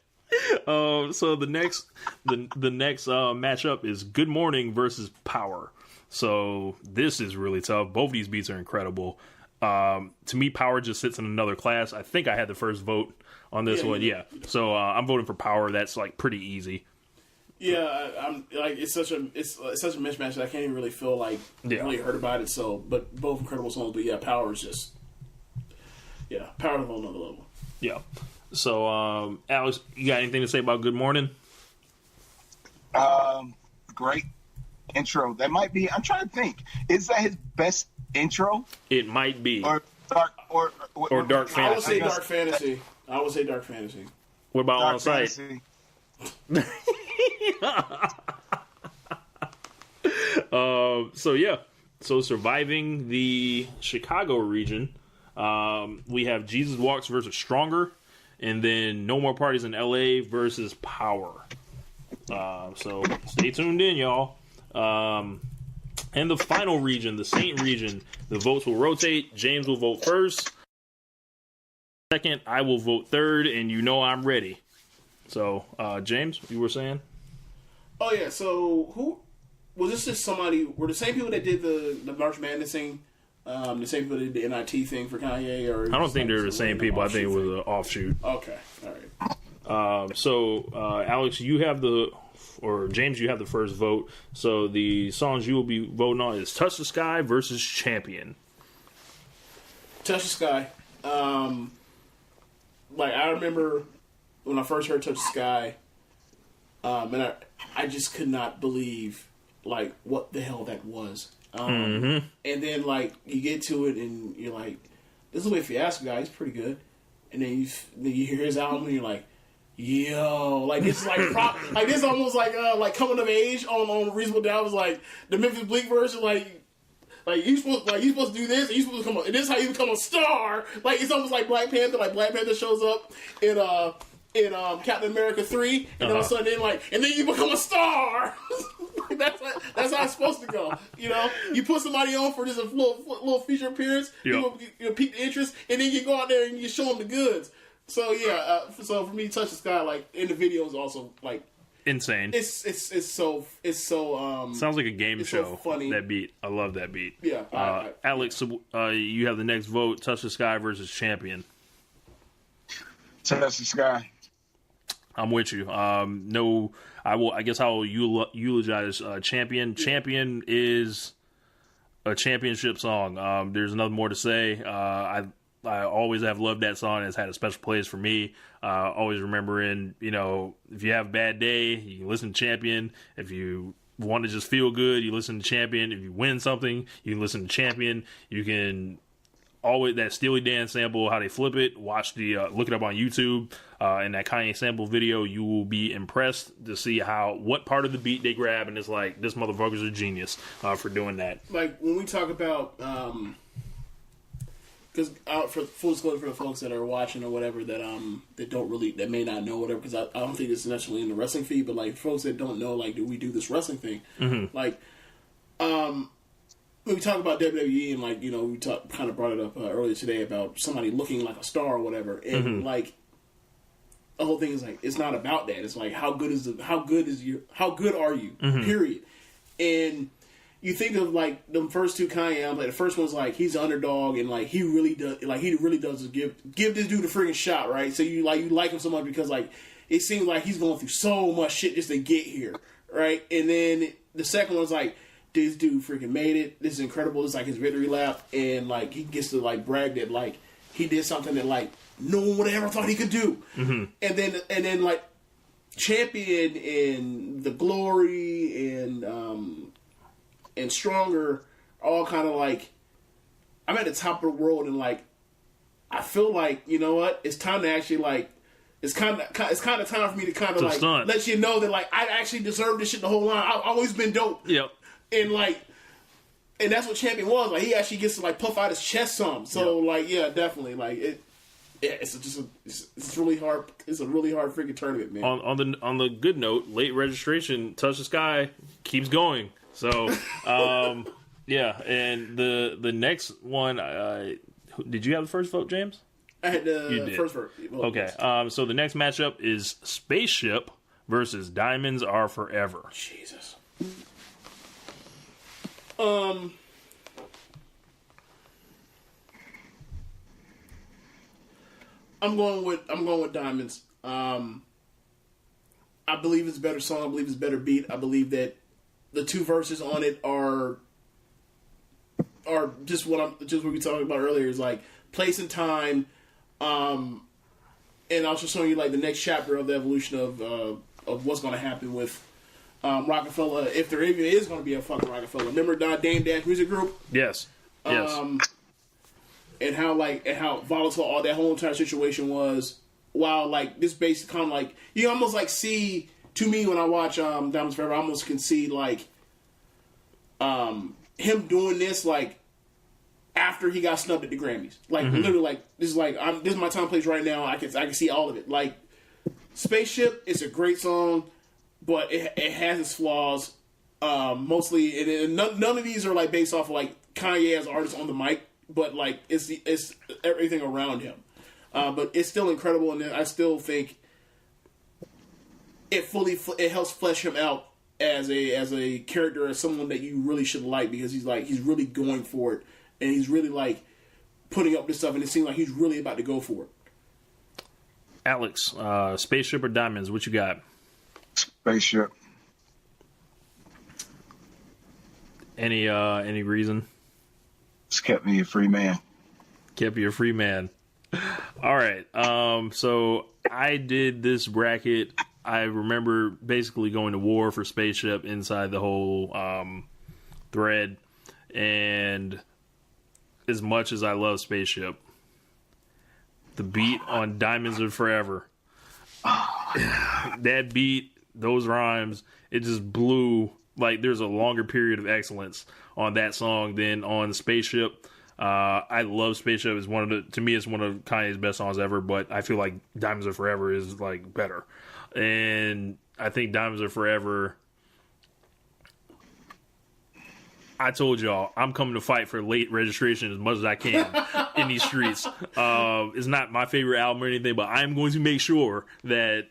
So the next matchup is Good Morning versus Power. So this is really tough. Both these beats are incredible. To me, Power just sits in another class. I think I had the first vote on this one. Yeah. So I'm voting for Power. That's like pretty easy. Yeah, I'm like it's such a mismatch that I can't even really feel like really hurt about it. So, but both incredible songs. But yeah, Power is just Power is on another level. Yeah. So, Alex, you got anything to say about Good Morning? Great intro. That might be. I'm trying to think. Is that his best intro? It might be. Or dark Dark Fantasy. I would say Dark Fantasy. I would say Dark Fantasy. What about Dark On Site? Fantasy. So surviving the Chicago region, we have Jesus Walks versus Stronger, and then No More Parties in LA versus Power. So stay tuned in, y'all. And the final region, the Saint region, the votes will rotate. James will vote first. Second, I will vote third, and you know I'm ready. So, James, you were saying? Oh yeah. So who was this? Just somebody? Were the same people that did the March Madness thing? The same people that did the NIT thing for Kanye? Or I don't think they're the same people. I think it was an offshoot. Okay, all right. Alex, you have James, you have the first vote. So the songs you will be voting on is Touch the Sky versus Champion. Touch the Sky. I remember when I first heard Touch the Sky, and I just could not believe, what the hell that was. And then, you get to it and you're like, this is the way Fiasco guy, he's pretty good. And then you hear his album and you're like, yo, this is this is almost like coming of age on Reasonable Doubt was like the Memphis Bleak version, you supposed to do this, and you supposed to come. And this is how you become a star. It's almost like Black Panther. Black Panther shows up in Captain America 3, and all of a sudden, and then you become a star. That's how it's supposed to go. You put somebody on for just a little feature appearance, you pique the interest, and then you go out there and you show them the goods. So yeah, so for me, Touch the Sky, in the video is also insane. It's so sounds like a game show. So funny. That beat, I love that beat. Yeah, Alex, you have the next vote: Touch the Sky versus Champion. Touch the Sky. I'm with you. No, I guess I will eulogize Champion. Champion is a championship song. There's nothing more to say. I always have loved that song. It's had a special place for me. Always remembering, if you have a bad day, you can listen to Champion. If you want to just feel good, you listen to Champion. If you win something, you can listen to Champion. You can always, that Steely Dan sample, how they flip it, look it up on YouTube. In that Kanye sample video, you will be impressed to see what part of the beat they grab, and it's like, this motherfucker's a genius for doing that. When we talk about... Because for full disclosure for the folks that are watching or whatever that may not know whatever, because I don't think it's necessarily in the wrestling feed, but folks that don't know do we do this wrestling thing? Mm-hmm. When we talk about WWE and we kind of brought it up earlier today about somebody looking like a star or whatever, and the whole thing is it's not about that. It's how good are you? Mm-hmm. Period. And you think of the first two Kanye albums. The first one's he's an underdog and he really does give this dude a freaking shot, right? So you like him so much because it seems like he's going through so much shit just to get here, right? And then the second one's this dude freaking made it. This is incredible. It's his victory lap, and he gets to brag that he did something that no one would have ever thought he could do. Mm-hmm. And then Champion and The Glory and Stronger, all kind of I'm at the top of the world, and I feel you know what? It's time to actually it's kind of time for me to kind of let you know that I actually deserve this shit the whole line. I've always been dope. Yep. And and that's what Champion was. He actually gets to puff out his chest some. So yeah, definitely it's really hard. It's a really hard freaking tournament, man. On the good note, late registration, Touch the Sky keeps going. So, yeah, and the next one, did you have the first vote, James? I had the first vote. Okay, so the next matchup is Spaceship versus Diamonds Are Forever. Jesus. I'm going with Diamonds. I believe it's a better song. I believe it's a better beat. I believe that the two verses on it are just what we talked about earlier. Is place and time. and also showing you like the next chapter of the evolution of what's going to happen with Rockefeller, if there even is going to be a fucking Rockefeller. Remember Dame Dash Music Group? Yes. And how volatile all that whole entire situation was. While like this basic kind of like you almost like see to me when I watch Diamonds Forever, I almost can see like him doing this like after he got snubbed at the Grammys. Like literally like this is like this is my time place right now. I can see all of it. Like Spaceship is a great song, but it has its flaws. Mostly, and none of these are like based off of like Kanye as an artist on the mic, but like it's everything around him. But it's still incredible, and I still think it helps flesh him out as a character, as someone that you really should like, because he's really going for it, and he's really like putting up this stuff, and it seems like he's really about to go for it. Alex, Spaceship or Diamonds? What you got? Spaceship. Any reason? It's kept me a free man. Kept you a free man. All right. So I did this bracket. I remember basically going to war for Spaceship inside the whole thread. And as much as I love Spaceship, the beat on Diamonds Are Forever, that beat, those rhymes, it just blew. Like, there's a longer period of excellence on that song than on Spaceship. I love Spaceship. To me, it's one of Kanye's best songs ever, but I feel like Diamonds Are Forever is like better. And I think Diamonds Are Forever, I told y'all, I'm coming to fight for late registration as much as I can in these streets. It's not my favorite album or anything, but I'm going to make sure that,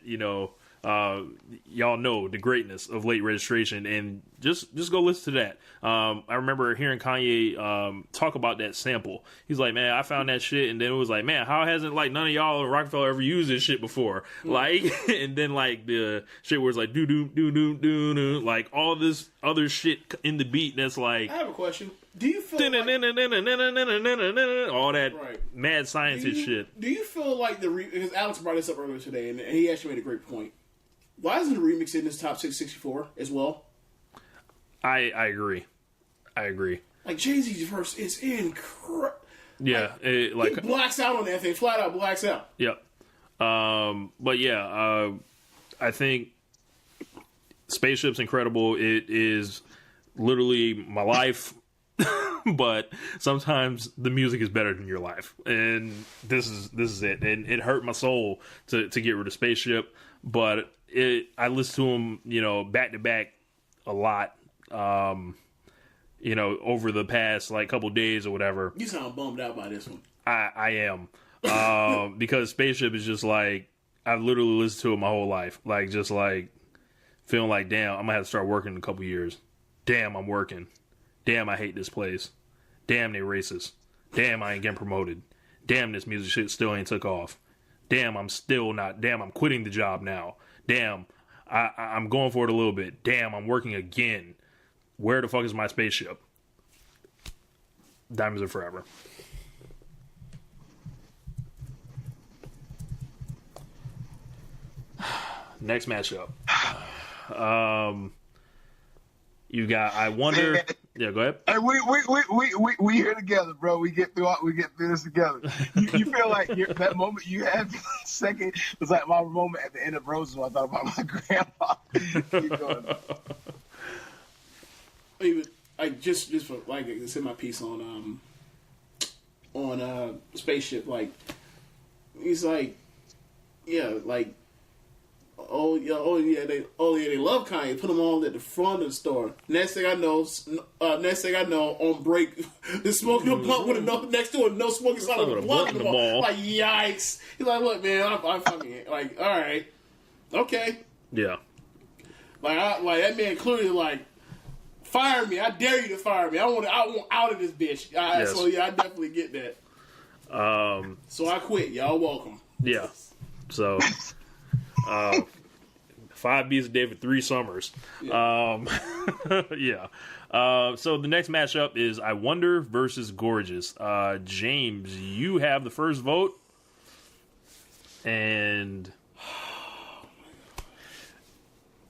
y'all know the greatness of late registration, and just go listen to that. I remember hearing Kanye talk about that sample. He's like, man, I found that shit, and then it was like, man, how hasn't like none of y'all or Rockefeller ever used this shit before? Like, and then like the shit where it's like do do do do do do, like all this other shit in the beat that's like. I have a question. Do you feel like, all that right, mad scientist shit? Do you feel like because Alex brought this up earlier today, and he actually made a great point. Why isn't the remix in this top 664 as well? I agree. Like Jay-Z's verse is incredible. Yeah, he blacks out on that thing. Flat out blacks out. Yep. But yeah, I think Spaceship's incredible. It is literally my life. But sometimes the music is better than your life, and this is it. And it hurt my soul to get rid of Spaceship, but I listened to him, back to back a lot, over the past like couple days or whatever. You sound bummed out by this one. I am, because Spaceship is just like, I've literally listened to it my whole life, like just like feeling like, damn, I'm gonna have to start working in a couple years. Damn, I'm working. Damn, I hate this place. Damn, they racist. Damn, I ain't getting promoted. Damn, this music shit still ain't took off. Damn, I'm still not. Damn, I'm quitting the job now. Damn, I'm going for it a little bit. Damn, I'm working again. Where the fuck is my Spaceship? Diamonds Are Forever. Next matchup. You got I Wonder. Yeah, go ahead. Hey, we here together, bro. We get through this together. You feel like that moment you had for a second was like my moment at the end of Roses when I thought about my grandpa. Keep going. Even like just for like I said, my piece on Spaceship, like he's like, yeah, like. Oh yeah, they love Kanye. Put them all at the front of the store. Next thing I know, on break, they're smoking a blunt with next to a no smoking sign on the blunt in the mall. Like yikes! He's like, look, man, I'm fucking like, all right, okay, yeah. Like that man clearly like, fire me. I dare you to fire me. I want out of this bitch. Yes. So yeah, I definitely get that. So I quit. Y'all welcome. Yeah. So. 5 beats a day for 3 summers. Yeah. Yeah. So the next matchup is I Wonder versus Gorgeous. James, you have the first vote. And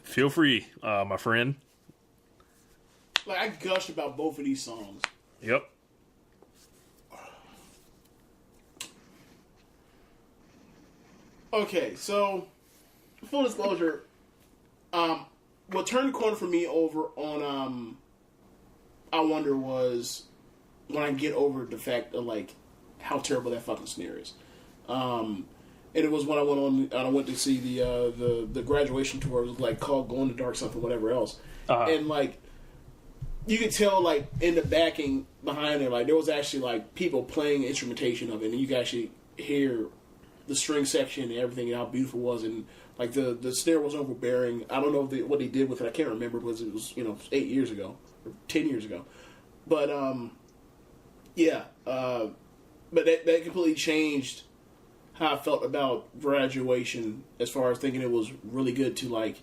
feel free, my friend. Like, I gushed about both of these songs. Yep. Okay, so full disclosure, what turned the corner for me over on I Wonder was when I get over the fact of like how terrible that fucking snare is. And it was when I went to see the graduation tour. It was like called Glow in the Dark something whatever else, and like you could tell like in the backing behind it, like there was actually like people playing instrumentation of it, and you could actually hear the string section and everything and how beautiful it was, and like the snare was overbearing. I don't know what they did with it. I can't remember because it was 8 years ago or 10 years ago, but but that completely changed how I felt about Graduation as far as thinking it was really good to like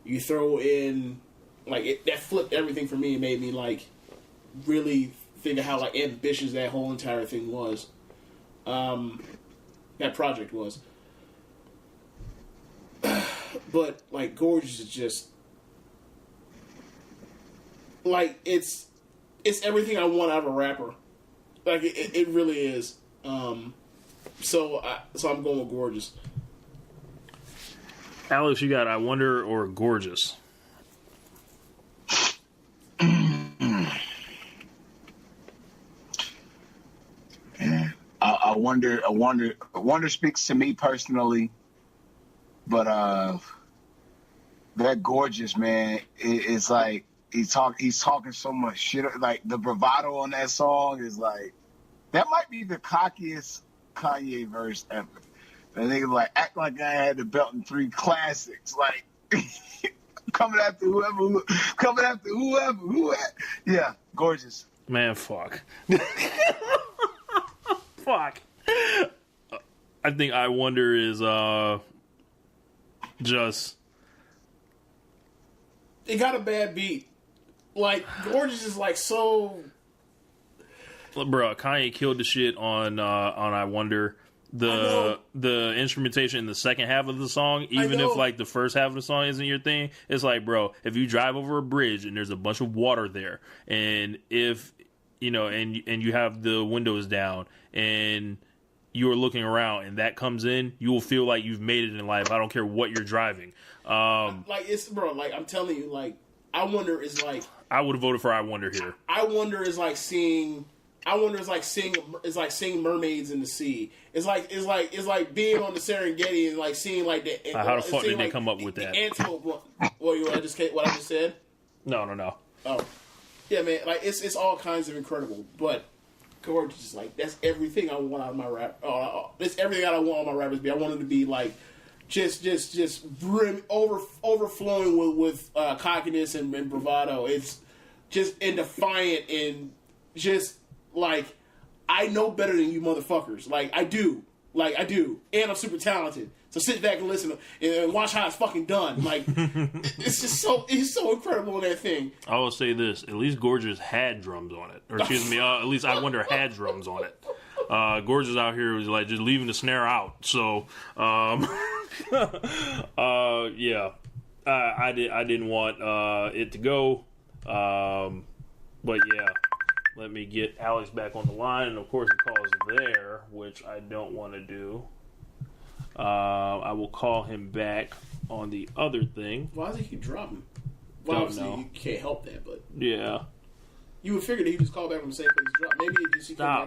you throw in like that flipped everything for me and made me like really think of how like ambitious that whole entire thing was. That project was. But like Gorgeous is just like it's everything I want out of a rapper. Like it really is. So I'm going with Gorgeous. Alex, you got I Wonder or Gorgeous? I wonder speaks to me personally, but that Gorgeous, man, it's like he's talking so much shit. Like the bravado on that song is like that might be the cockiest Kanye verse ever. And they like act like I had the belt in 3 classics, like coming after whoever. Yeah, Gorgeous. Man, fuck. Fuck. I think I Wonder is just. It got a bad beat. Like Gorgeous is like so. Bro, Kanye killed the shit on I Wonder. The instrumentation in the second half of the song, even if like the first half of the song isn't your thing, it's like, bro, if you drive over a bridge and there's a bunch of water there, and if and you have the windows down and you are looking around and that comes in, you will feel like you've made it in life. I don't care what you're driving. Like it's bro, like I'm telling you, like I Wonder is like I would have voted for I Wonder here. I Wonder is like seeing mermaids in the sea. It's like being on the Serengeti and like seeing like the. How the fuck did they come up with that? Antelope. What I just said? No. Oh, yeah, man. Like it's all kinds of incredible, but Gorgeous is like that's everything I want out of my rap. That's everything I want on my rappers. I want them to be like just overflowing with cockiness and bravado. It's just and defiant and just. Like, I know better than you motherfuckers. Like, I do. And I'm super talented. So sit back and listen and watch how it's fucking done. Like, it's so incredible in that thing. I will say this. At least Gorgeous had drums on it. Or excuse me, at least I Wonder had drums on it. Gorgeous out here was like just leaving the snare out. So, yeah. I didn't want it to go. But yeah. Let me get Alex back on the line, and of course he calls there, which I don't want to do. I will call him back on the other thing. Why does he keep dropping? Well, obviously you can't help that, but yeah, you would figure that he just called back from the same place he dropped. Maybe he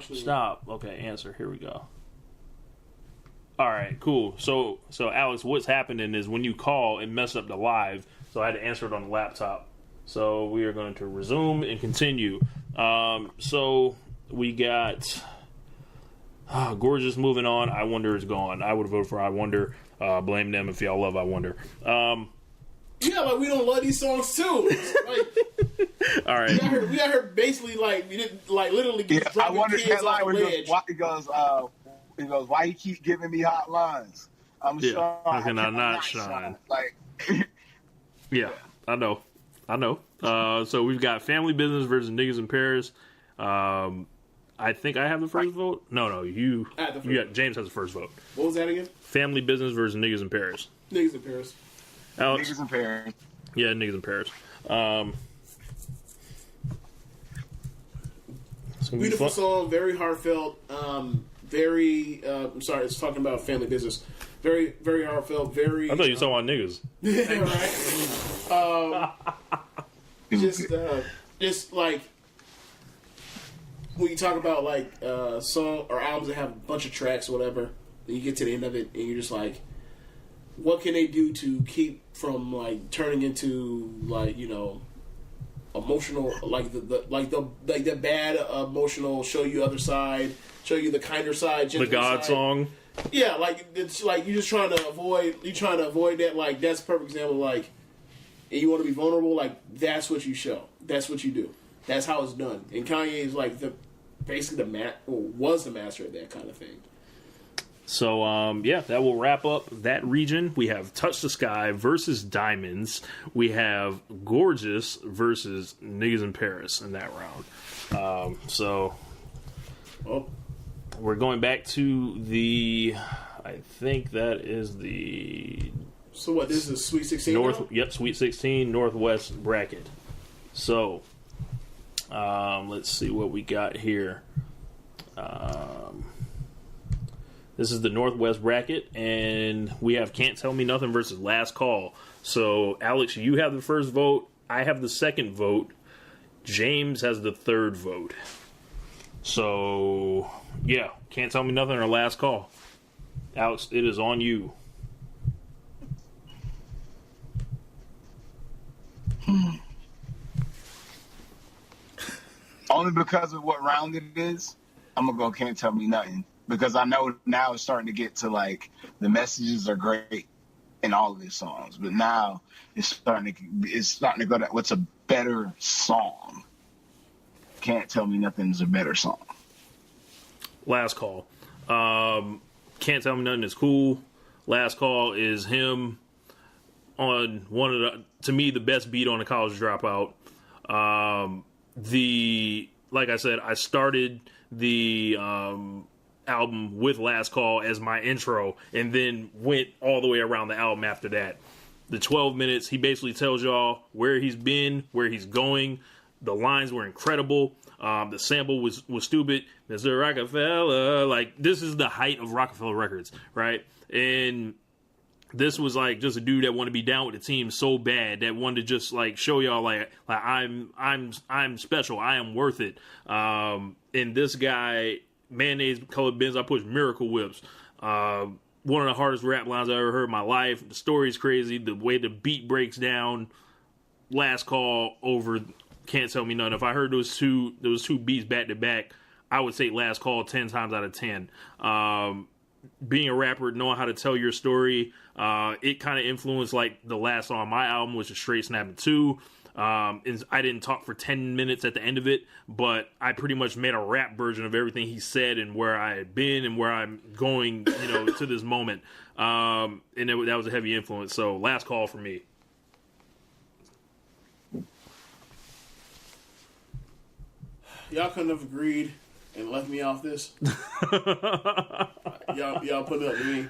just stop. Okay, answer. Here we go. All right, cool. So Alex, what's happening is when you call, it messed up the live, so I had to answer it on the laptop. So we are going to resume and continue. So we got Gorgeous moving on. I Wonder is gone. I would vote for I Wonder. Blame them if y'all love I Wonder. Yeah, like we don't love these songs too. Like, all right, we got her basically like we didn't like literally get I wonder kids off the ledge. He goes, why you keep giving me hot lines? I'm Sean. How can I not shine? Like, yeah, I know. So we've got Family Business versus Niggas in Paris. I I think I have the first vote. No, you. James has the first vote. What was that again? Family Business versus Niggas in Paris. Niggas in Paris. Alex? Niggas in Paris. Yeah, Niggas in Paris. Beautiful song, very heartfelt. Very. I'm sorry, it's talking about Family Business. Very, very heartfelt. Very. I thought you were talking about niggas. Yeah, right. Just like when you talk about like song or albums that have a bunch of tracks or whatever, and you get to the end of it and you're just like, what can they do to keep from like turning into like, you know, emotional, like the bad emotional, show you other side, show you the kinder side, the God side. Song. Yeah, like it's like you're just trying to avoid that. Like that's a perfect example. Like, and you want to be vulnerable. Like that's what you show. That's what you do. That's how it's done. And Kanye is like basically was the master of that kind of thing. So, that will wrap up that region. We have Touch the Sky versus Diamonds. We have Gorgeous versus Niggas in Paris in that round. We're going back to I think that is the... So what, this is Sweet 16 Yep, Sweet 16, Northwest bracket. So, let's see what we got here. This is the Northwest bracket, and we have Can't Tell Me Nothing versus Last Call. So, Alex, you have the first vote. I have the second vote. James has the third vote. So, yeah, Can't Tell Me Nothing or Last Call. Alex, it is on you. Only because of what round it is, I'm going to go Can't Tell Me Nothing. Because I know now it's starting to get to, like, the messages are great in all of these songs. But now it's starting to go to what's a better song. Can't Tell Me Nothing is a better song. Last Call. Can't Tell Me Nothing is cool. Last Call is him on one of the, to me, the best beat on the College Dropout. Like I said, I started the album with Last Call as my intro and then went all the way around the album after that. The 12 minutes, he basically tells y'all where he's been, where he's going. The lines were incredible. The sample was stupid. Mr. Rockefeller, like, this is the height of Rockefeller Records, right? And this was like just a dude that wanted to be down with the team so bad, that wanted to just like show y'all like I'm special, I am worth it. And this guy, mayonnaise colored Benz, I push Miracle Whips. One of the hardest rap lines I ever heard in my life. The story's crazy. The way the beat breaks down. Last Call over Can't Tell Me Nothing. If I heard those two beats back to back, I would say Last Call 10 times out of 10. Being a rapper, knowing how to tell your story, it kind of influenced like the last song on my album, which is Straight Snapping 2. And I didn't talk for 10 minutes at the end of it, but I pretty much made a rap version of everything he said and where I had been and where I'm going, to this moment. And that was a heavy influence. So Last Call for me. Y'all couldn't have agreed and left me off this. y'all put it up to me.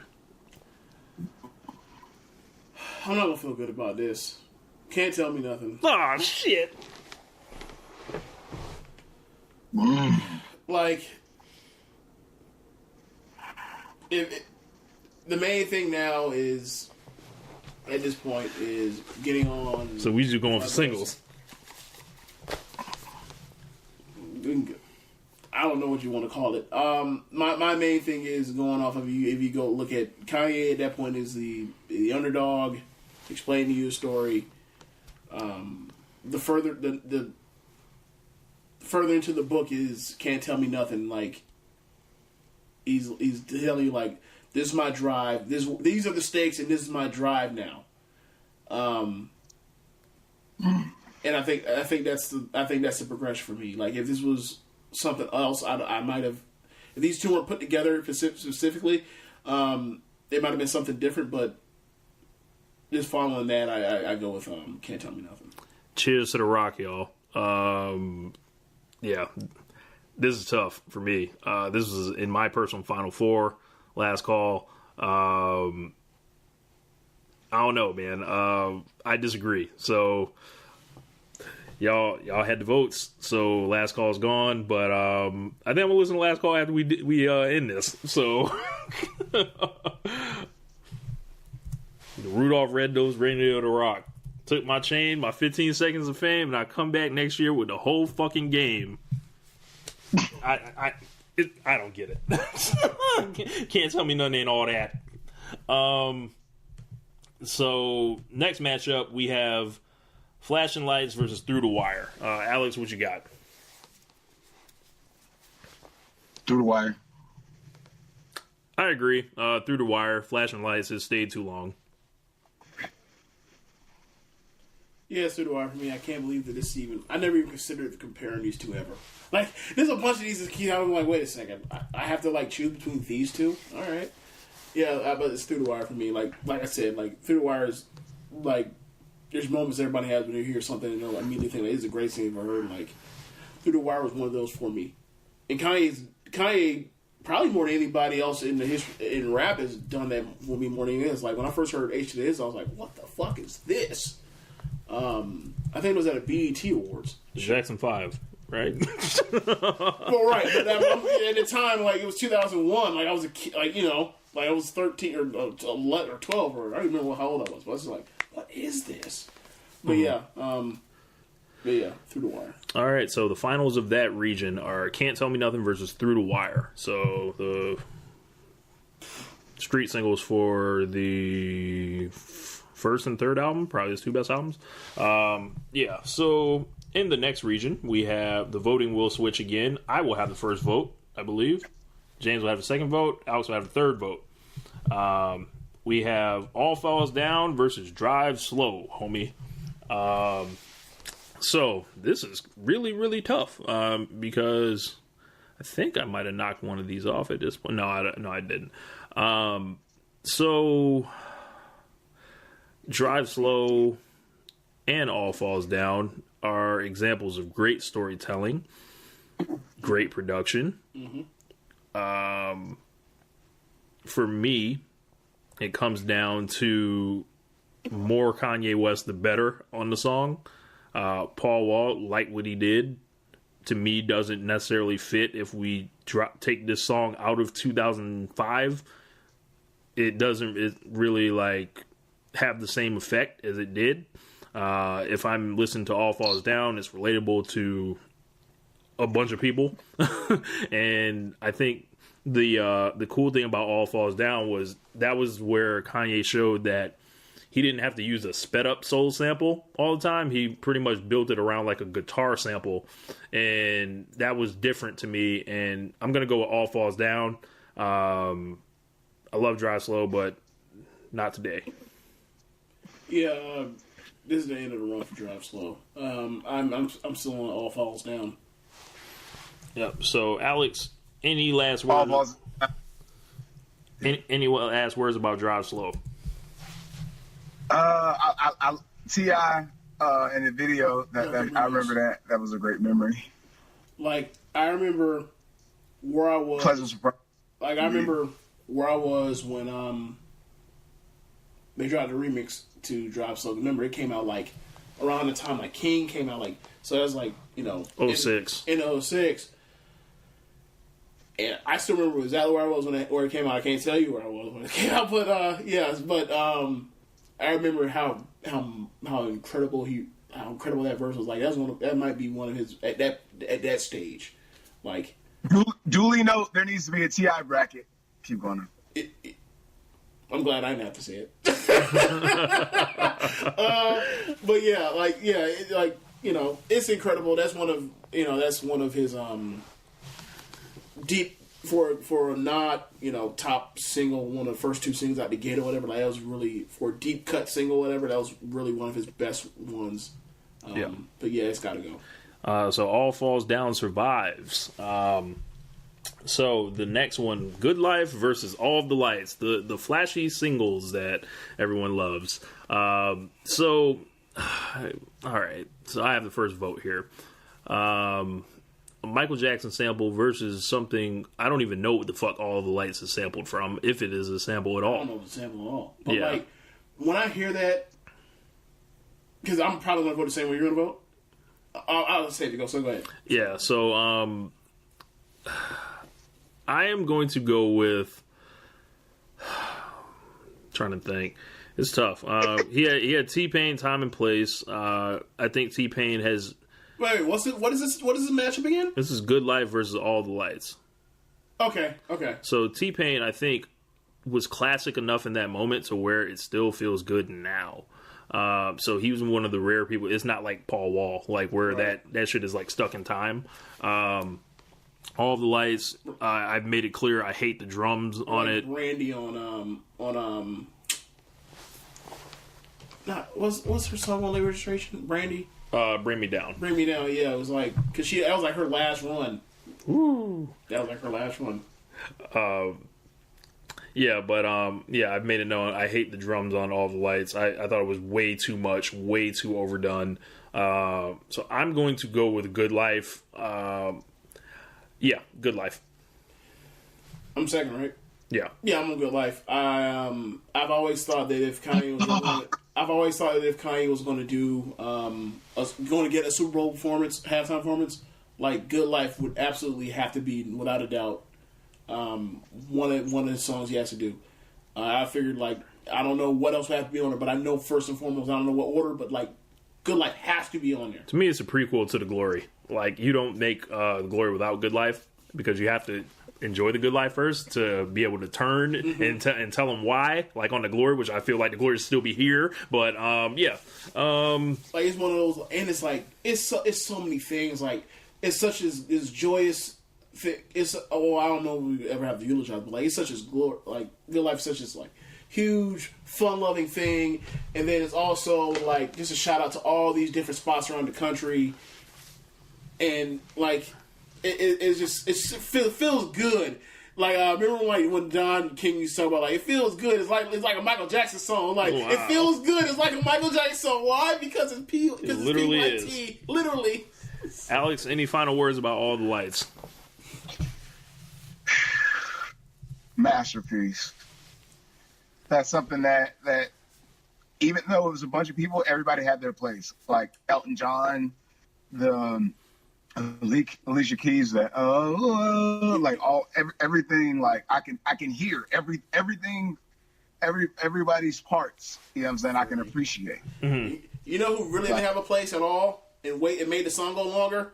I'm not gonna feel good about this. Can't Tell Me Nothing. Oh shit! Like, the main thing now is, at this point, is getting on. So we just going for singles. I don't know what you want to call it. My main thing is going off of you. If you go look at Kanye, at that point is the underdog, explaining to you a story. The further into the book is Can't Tell Me Nothing. Like he's telling you like, this is my drive. These are the stakes, and this is my drive now. And I think that's the progression for me. Like if this was something else, I might have. If these two weren't put together specifically, it might have been something different. But just following that, I go with Can't Tell Me Nothing. Cheers to the rock, y'all. Yeah, this is tough for me. This was in my personal Final Four. Last Call. I don't know, man. I disagree. So y'all had the votes. So Last Call is gone. But I think I'm gonna listen to Last Call after we end this. So the Rudolph Red-Nosed Reindeer of the Rock took my chain, my 15 seconds of fame, and I come back next year with the whole fucking game. I don't get it. Can't tell me nothing ain't all that. So next matchup we have Flashing Lights versus Through the Wire. Alex, what you got? Through the Wire. I agree. Through the Wire. Flashing Lights has stayed too long. Yeah, it's Through the Wire for me. I can't believe that this even... I never even considered comparing these two ever. Like, there's a bunch of these keys. I'm like, wait a second. I have to, like, choose between these two? All right. Yeah, but it's Through the Wire for me. Like I said, like, Through the Wire is, like, there's moments everybody has when they hear something and they'll immediately think, like, this is a great thing I've heard. Like, Through the Wire was one of those for me. And Kanye, probably more than anybody else in the history, in rap, has done that for me more than anything else. Like, when I first heard H to the His, I was like, what the fuck is this? I think it was at a BET Awards. Jackson 5, right? Well, right. But at the time, like, it was 2001. Like, I was a kid, like, you know, like, I was 13 or 11 or 12, or I don't even remember how old I was. But I was just like, what is this? But yeah, Through the Wire. All right, so the finals of that region are Can't Tell Me Nothing versus Through the Wire. So the street singles for the first and third album, probably his two best albums. So in the next region, we have the voting will switch again. I will have the first vote, I believe. James will have the second vote. Alex will have the third vote. We have All Falls Down versus Drive Slow, homie. So this is really, really tough because I think I might have knocked one of these off at this point. No, I didn't. So Drive Slow and All Falls Down are examples of great storytelling, great production. For me, it comes down to more Kanye West the better on the song. Paul Wall, like what he did, to me doesn't necessarily fit. If we take this song out of 2005, it doesn't really like have the same effect as it did. If I'm listening to All Falls Down, it's relatable to a bunch of people. And I think the cool thing about All Falls Down was that was where Kanye showed that he didn't have to use a sped up soul sample all the time. He pretty much built it around like a guitar sample, and that was different to me. And I'm gonna go with All Falls Down. I love Drive Slow, but not today. Yeah, this is the end of the run for Drive Slow. I'm still on All Falls Down. Yep. So Alex, any last words? Any last words about Drive Slow? T.I. in the video that I remember that was a great memory. Like I remember where I was. Pleasant surprise. Like I remember where I was when they dropped the remix to Drive Slow. Remember, it came out like around the time like King came out, like so that was like 06. In 06. And I still remember exactly where I was where it came out. I can't tell you where I was when it came out, but I remember how incredible that verse was. Like that might be one of his at that stage. Like duly note, there needs to be a T.I. bracket. Keep going. I'm glad I didn't have to say it. But yeah, it's incredible. That's one of his deep for not top single, one of the first two singles out the gate or whatever. Like that was really for a deep cut single, or whatever. That was really one of his best ones. But yeah, it's got to go. So All Falls Down survives. So the next one, Good Life versus All of the Lights, the flashy singles that everyone loves. All right. So I have the first vote here. a Michael Jackson sample versus something I don't even know what the fuck All the Lights is sampled from, if it is a sample at all. I don't know if it's a sample at all. But like, when I hear that, because I'm probably going to vote the same way you're going to vote. I'll say if you go, so go ahead. Yeah, so I am going to go with trying to think. It's tough. He had T-Pain, Time and Place. I think T-Pain has. Wait, what is this? What is this matchup again? This is Good Life versus All the Lights. Okay. So T-Pain, I think, was classic enough in that moment to where it still feels good now. So he was one of the rare people. It's not like Paul Wall, like where that shit is like stuck in time. All the Lights. I've made it clear I hate the drums on it. Brandy on what's her song on Labor Registration? Brandy. Bring Me Down. Bring Me Down. Yeah, it was like because that was like her last run. Ooh. That was like her last one. Yeah, but I've made it known I hate the drums on All the Lights. I thought it was way too much, way too overdone. So I'm going to go with Good Life. Good Life. I'm second, right? Yeah. Yeah, I'm on Good Life. I've always thought that if Kanye was going to do going to get a Super Bowl halftime performance, like Good Life would absolutely have to be, without a doubt, one of the songs he has to do. I figured, like, I don't know what else would have to be on it, but I know first and foremost, I don't know what order, but like Good Life has to be on there. To me, it's a prequel to The Glory. Like, you don't make The Glory without Good Life, because you have to enjoy The Good Life first to be able to turn and tell them why. Like on The Glory, which I feel like The Glory should still be here, but like it's one of those, and it's like it's so many things. Like it's such as joyous. It's I don't know if we ever have to eulogize, but like it's such as glory. Like Good Life, is such as like huge, fun-loving thing, and then it's also like just a shout out to all these different spots around the country, and like. It feels good. Like remember when Don King used to talk about like it feels good. It's like a Michael Jackson song. Like It feels good. It's like a Michael Jackson song. Why? Because it's literally is. Literally. Alex, any final words about All the Lights? Masterpiece. That's something that even though it was a bunch of people, everybody had their place. Like Elton John, Alicia Keys, everything. Like I can hear everything, everybody's parts. You know what I'm saying? I can appreciate. Mm-hmm. You know who really didn't have a place at all, and made the song go longer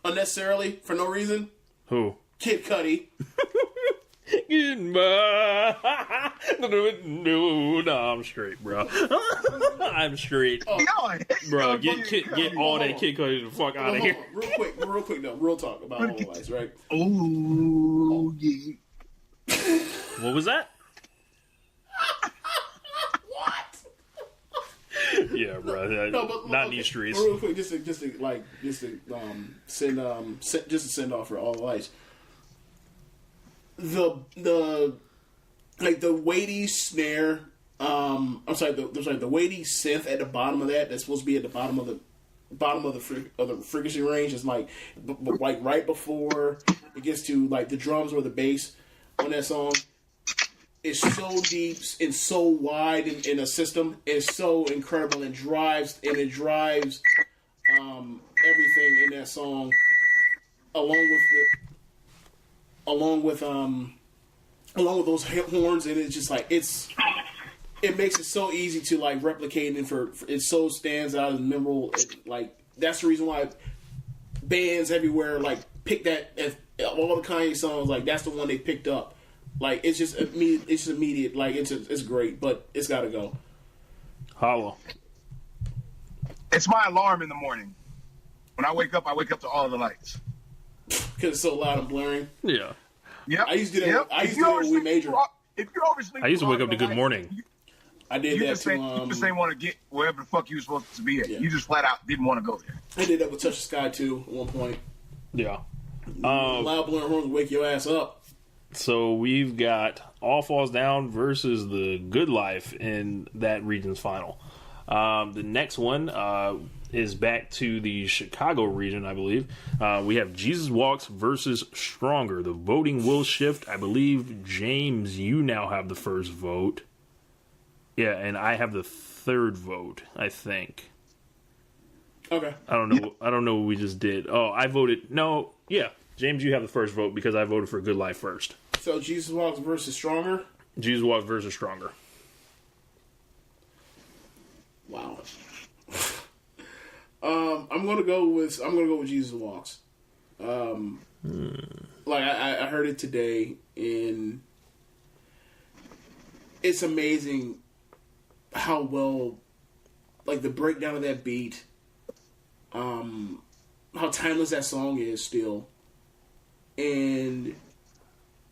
unnecessarily for no reason? Who? Kid Cudi. No, I'm straight, bro. I'm straight. Bro, get all that Kid Cudi the fuck out of here. Real quick though, real talk about All the Lights, right? Oh, yeah. What was that? What? Yeah, bro. Not in these streets. Real quick, just to send off for All the Lights. The weighty snare. The weighty synth at the bottom of that's supposed to be at the bottom of the frequency range is like right before it gets to like the drums or the bass on that song. It's so deep and so wide in a system. It's so incredible and drives everything in that song along with those horns, and it's just like it makes it so easy to like replicate, and for it so stands out as memorable. Like that's the reason why bands everywhere like pick that as all the Kanye songs. Like that's the one they picked up. Like it's just immediate. Like it's great, but it's got to go. Hollow. It's my alarm in the morning. When I wake up to All the Lights. Because it's so loud and blaring. Yeah. Yep. I used to do that. I used to do that when we majored. If you oversleep, I used to wake up to Good Morning. I did that too. You just ain't want to get wherever the fuck you were supposed to be at. Yeah. You just flat out didn't want to go there. I did that with Touch the Sky too at one point. Yeah. Loud blaring horns wake your ass up. So we've got All Falls Down versus the Good Life in that region's final. The next one is back to the Chicago region, I believe. We have Jesus Walks versus Stronger. The voting will shift. I believe, James, you now have the first vote. Yeah, and I have the third vote, I think. Okay. I don't know what we just did. Oh, I voted. No, yeah. James, you have the first vote because I voted for Good Life first. So Jesus Walks versus Stronger? Jesus Walks versus Stronger. Wow. I'm gonna go with Jesus Walks. Like I heard it today, and it's amazing how well, like, the breakdown of that beat, how timeless that song is still, and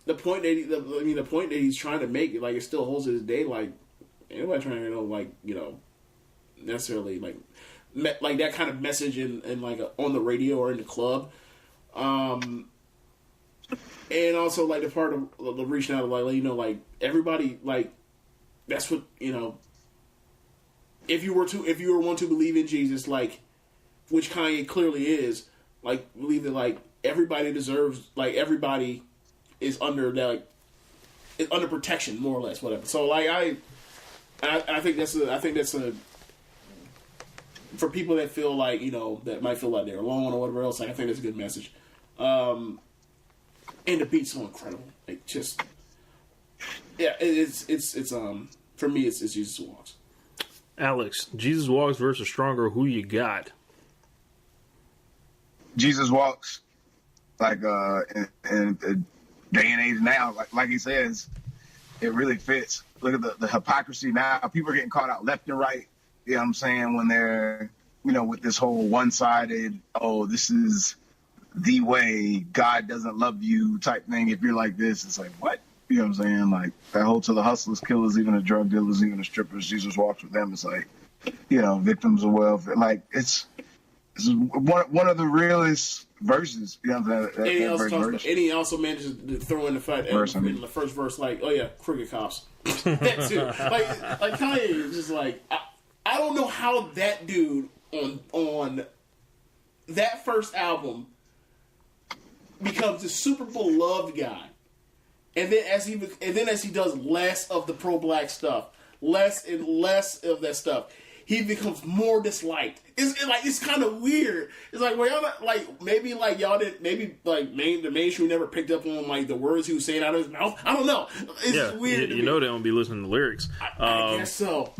the point that he's trying to make, like, it still holds to this day. Like, anybody trying to necessarily like that kind of message in like on the radio or in the club, and also like the part of the reaching out of like everybody, like, that's what, if you were one to believe in Jesus, like, which Kanye clearly is, like, believe that like everybody deserves, like, everybody is under that, like, is under protection, more or less, whatever. So like I think that's a for people that feel like, that might feel like they're alone or whatever else, like, I think that's a good message. And the beat's so incredible. Like, just, yeah, it's for me, it's Jesus Walks. Alex, Jesus Walks versus Stronger, who you got? Jesus Walks, like, in the day and age now, like he says, it really fits. Look at the hypocrisy now. People are getting caught out left and right. You know what I'm saying? When they're, with this whole one-sided, oh, this is the way, God doesn't love you type thing. If you're like this, it's like, what? You know what I'm saying? Like, that whole to the hustlers, killers, even the drug dealers, even the strippers, Jesus Walks with them. It's like, victims of welfare. Like, it's one of the realest verses. You know what I'm saying? And he also manages to throw in the fact in the first verse, like, oh yeah, crooked cops. That too. Like Kanye is just like, I don't know how that dude on that first album becomes a super beloved guy, and then as he does less of the pro-black stuff, less and less of that stuff, he becomes more disliked. It's kind of weird. It's like, well, y'all not, like, maybe like y'all didn't, maybe like the mainstream never picked up on like the words he was saying out of his mouth. I don't know. It's just weird. You know they don't be listening to lyrics. I guess so.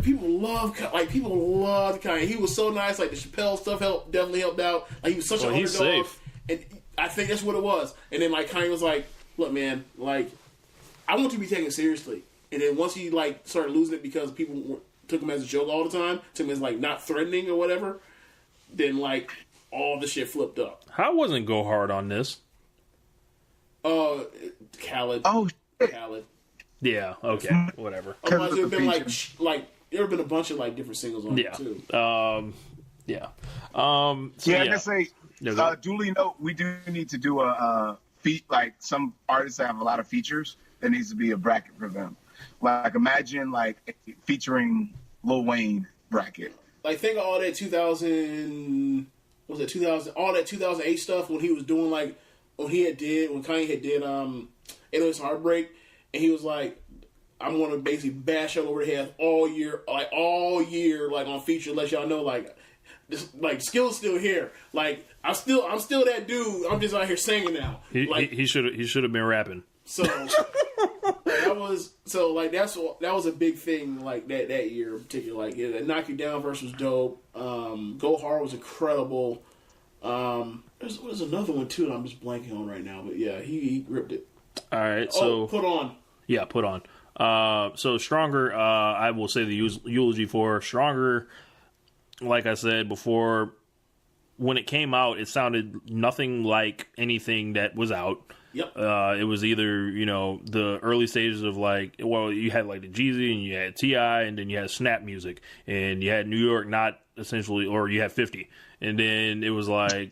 People love Kanye. He was so nice. Like, the Chappelle stuff definitely helped out. Like, he was such an underdog. He's safe. And I think that's what it was. And then like Kanye was like, look, man, like, I want to be taken seriously. And then once he like started losing it because people took him as a joke all the time, took him as like not threatening or whatever, then like all the shit flipped up. How wasn't Go Hard on this? Khaled. Oh, Khaled. Yeah. Okay. Whatever. Otherwise, there have been like there have been a bunch of like different singles on it too. Yeah. I can say, duly note, we do need to do a like some artists have a lot of features. There needs to be a bracket for them. Like, imagine like featuring Lil Wayne bracket. Like, think of all that 2000 all that 2008 stuff when he was doing like when Kanye had did 808's Heartbreak, and he was like, I'm gonna basically bash all over the head all year, like on feature, let y'all know like this, like, skill's still here. Like, I'm still that dude. I'm just out here singing now. He should have been rapping. So that was a big thing, like that year in particular. Like, yeah, that Knock You Down verse was dope. Go Hard was incredible. There's another one too that I'm just blanking on right now, but yeah, he ripped it. All right, so Put On. Yeah, Put On. So Stronger, I will say the eulogy for Stronger. Like I said before, when it came out, it sounded nothing like anything that was out. Yep. It was either, the early stages of like, well, you had like the Jeezy and you had T.I. and then you had Snap Music and you had New York, not essentially, or you had 50. And then it was like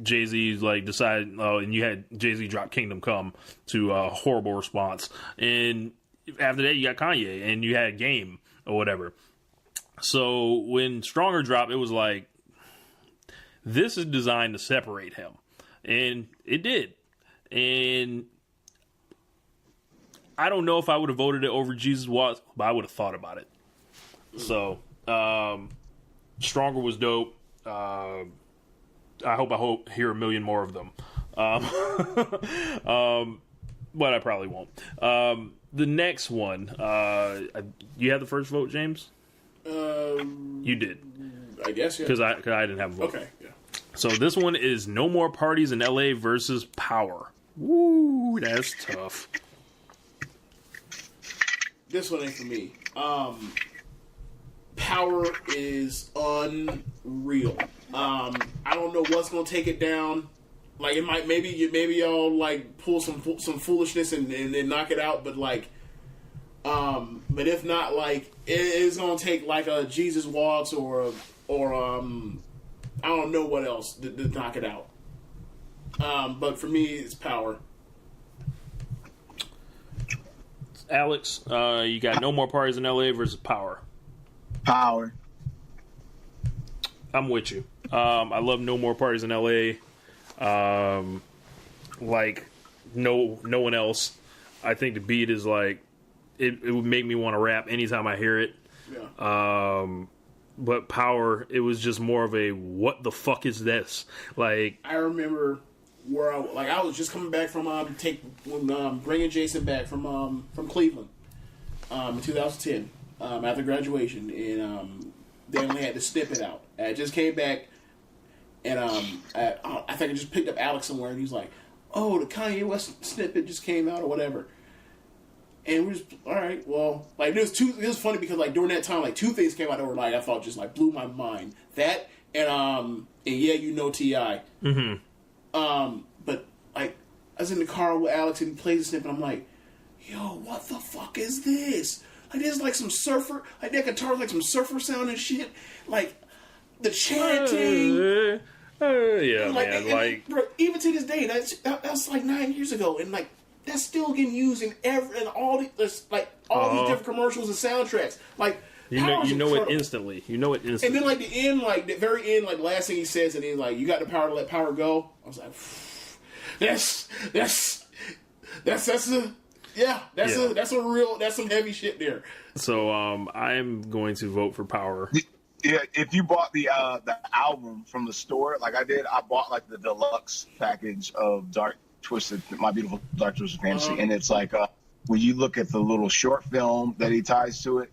Jay-Z like decided, and you had Jay-Z drop Kingdom Come to a horrible response. And after that, you got Kanye, and you had Game or whatever. So when Stronger dropped, it was like, this is designed to separate him. And it did. And I don't know if I would have voted it over Jesus Walks, but I would have thought about it. So, Stronger was dope. I hear a million more of them. But I probably won't. The next one, you had the first vote, James? You did. I guess, yeah. Because I didn't have a vote. Okay, yeah. So this one is No More Parties in LA versus Power. Woo, that's tough. This one ain't for me. Power is unreal. I don't know what's gonna take it down. Like, it might, maybe y'all like pull some foolishness and then knock it out. But like, but if not, like, it's gonna take like a Jesus Walks or I don't know what else to knock it out. But for me, it's Power. Alex, you got No More Parties in LA versus Power. Power. I'm with you. I love No More Parties in LA. Like no one else. I think the beat is like it would make me want to rap anytime I hear it. Yeah. But Power, it was just more of a what the fuck is this? Like, I remember where I was just coming back from bringing Jason back from Cleveland in 2010 after graduation, and they only had to snip it out. I just came back, and I think I just picked up Alex somewhere, and he's like, "Oh, the Kanye West snippet just came out or whatever." And we're just, all right, well, like, it was funny because, like, during that time, like, two things came out that were, like, I thought just, like, blew my mind. That and yeah, you know T.I. mm-hmm. But, like, I was in the car with Alex and he plays the snippet, and I'm like, yo, what the fuck is this? Like, there's, like, some surfer, like, that guitar's, like, some surfer sound and shit. Like, the chanting. Yeah, like, man, and, like... bro, even to this day, that's, like, 9 years ago, and, like, that's still getting used in all these different commercials and soundtracks. Like, you know it instantly. You know it instantly. And then, like, the end, like, the very end, like, last thing he says, and he's like, "You got the power to let power go." I was like, that's some heavy shit there. So, I'm going to vote for Power. Yeah, if you bought the album from the store, like I did, I bought like the deluxe package of My Beautiful Dark Twisted Fantasy, and it's like when you look at the little short film that he ties to it,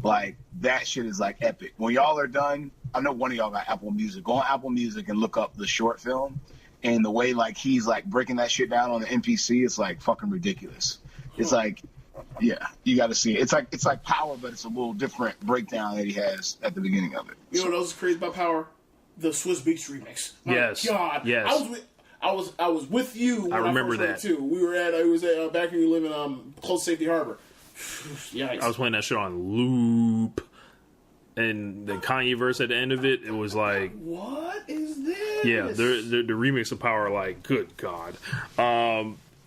like that shit is like epic. When y'all are done, I know one of y'all got Apple Music. Go on Apple Music and look up the short film, and the way like he's like breaking that shit down on the MPC, it's like fucking ridiculous. It's like, yeah, you got to see it. It's like Power, but it's a little different breakdown that he has at the beginning of it. You know what else is crazy about Power? The Swiss Beats remix. Yes. God. Yes. I was with you when I remember first heard it too. We were at back when you live in close to Safety Harbor. Yikes. I was playing that shit on loop, and the Kanye verse at the end of it, it was like, what is this? Yeah, the remix of Power, like, good God.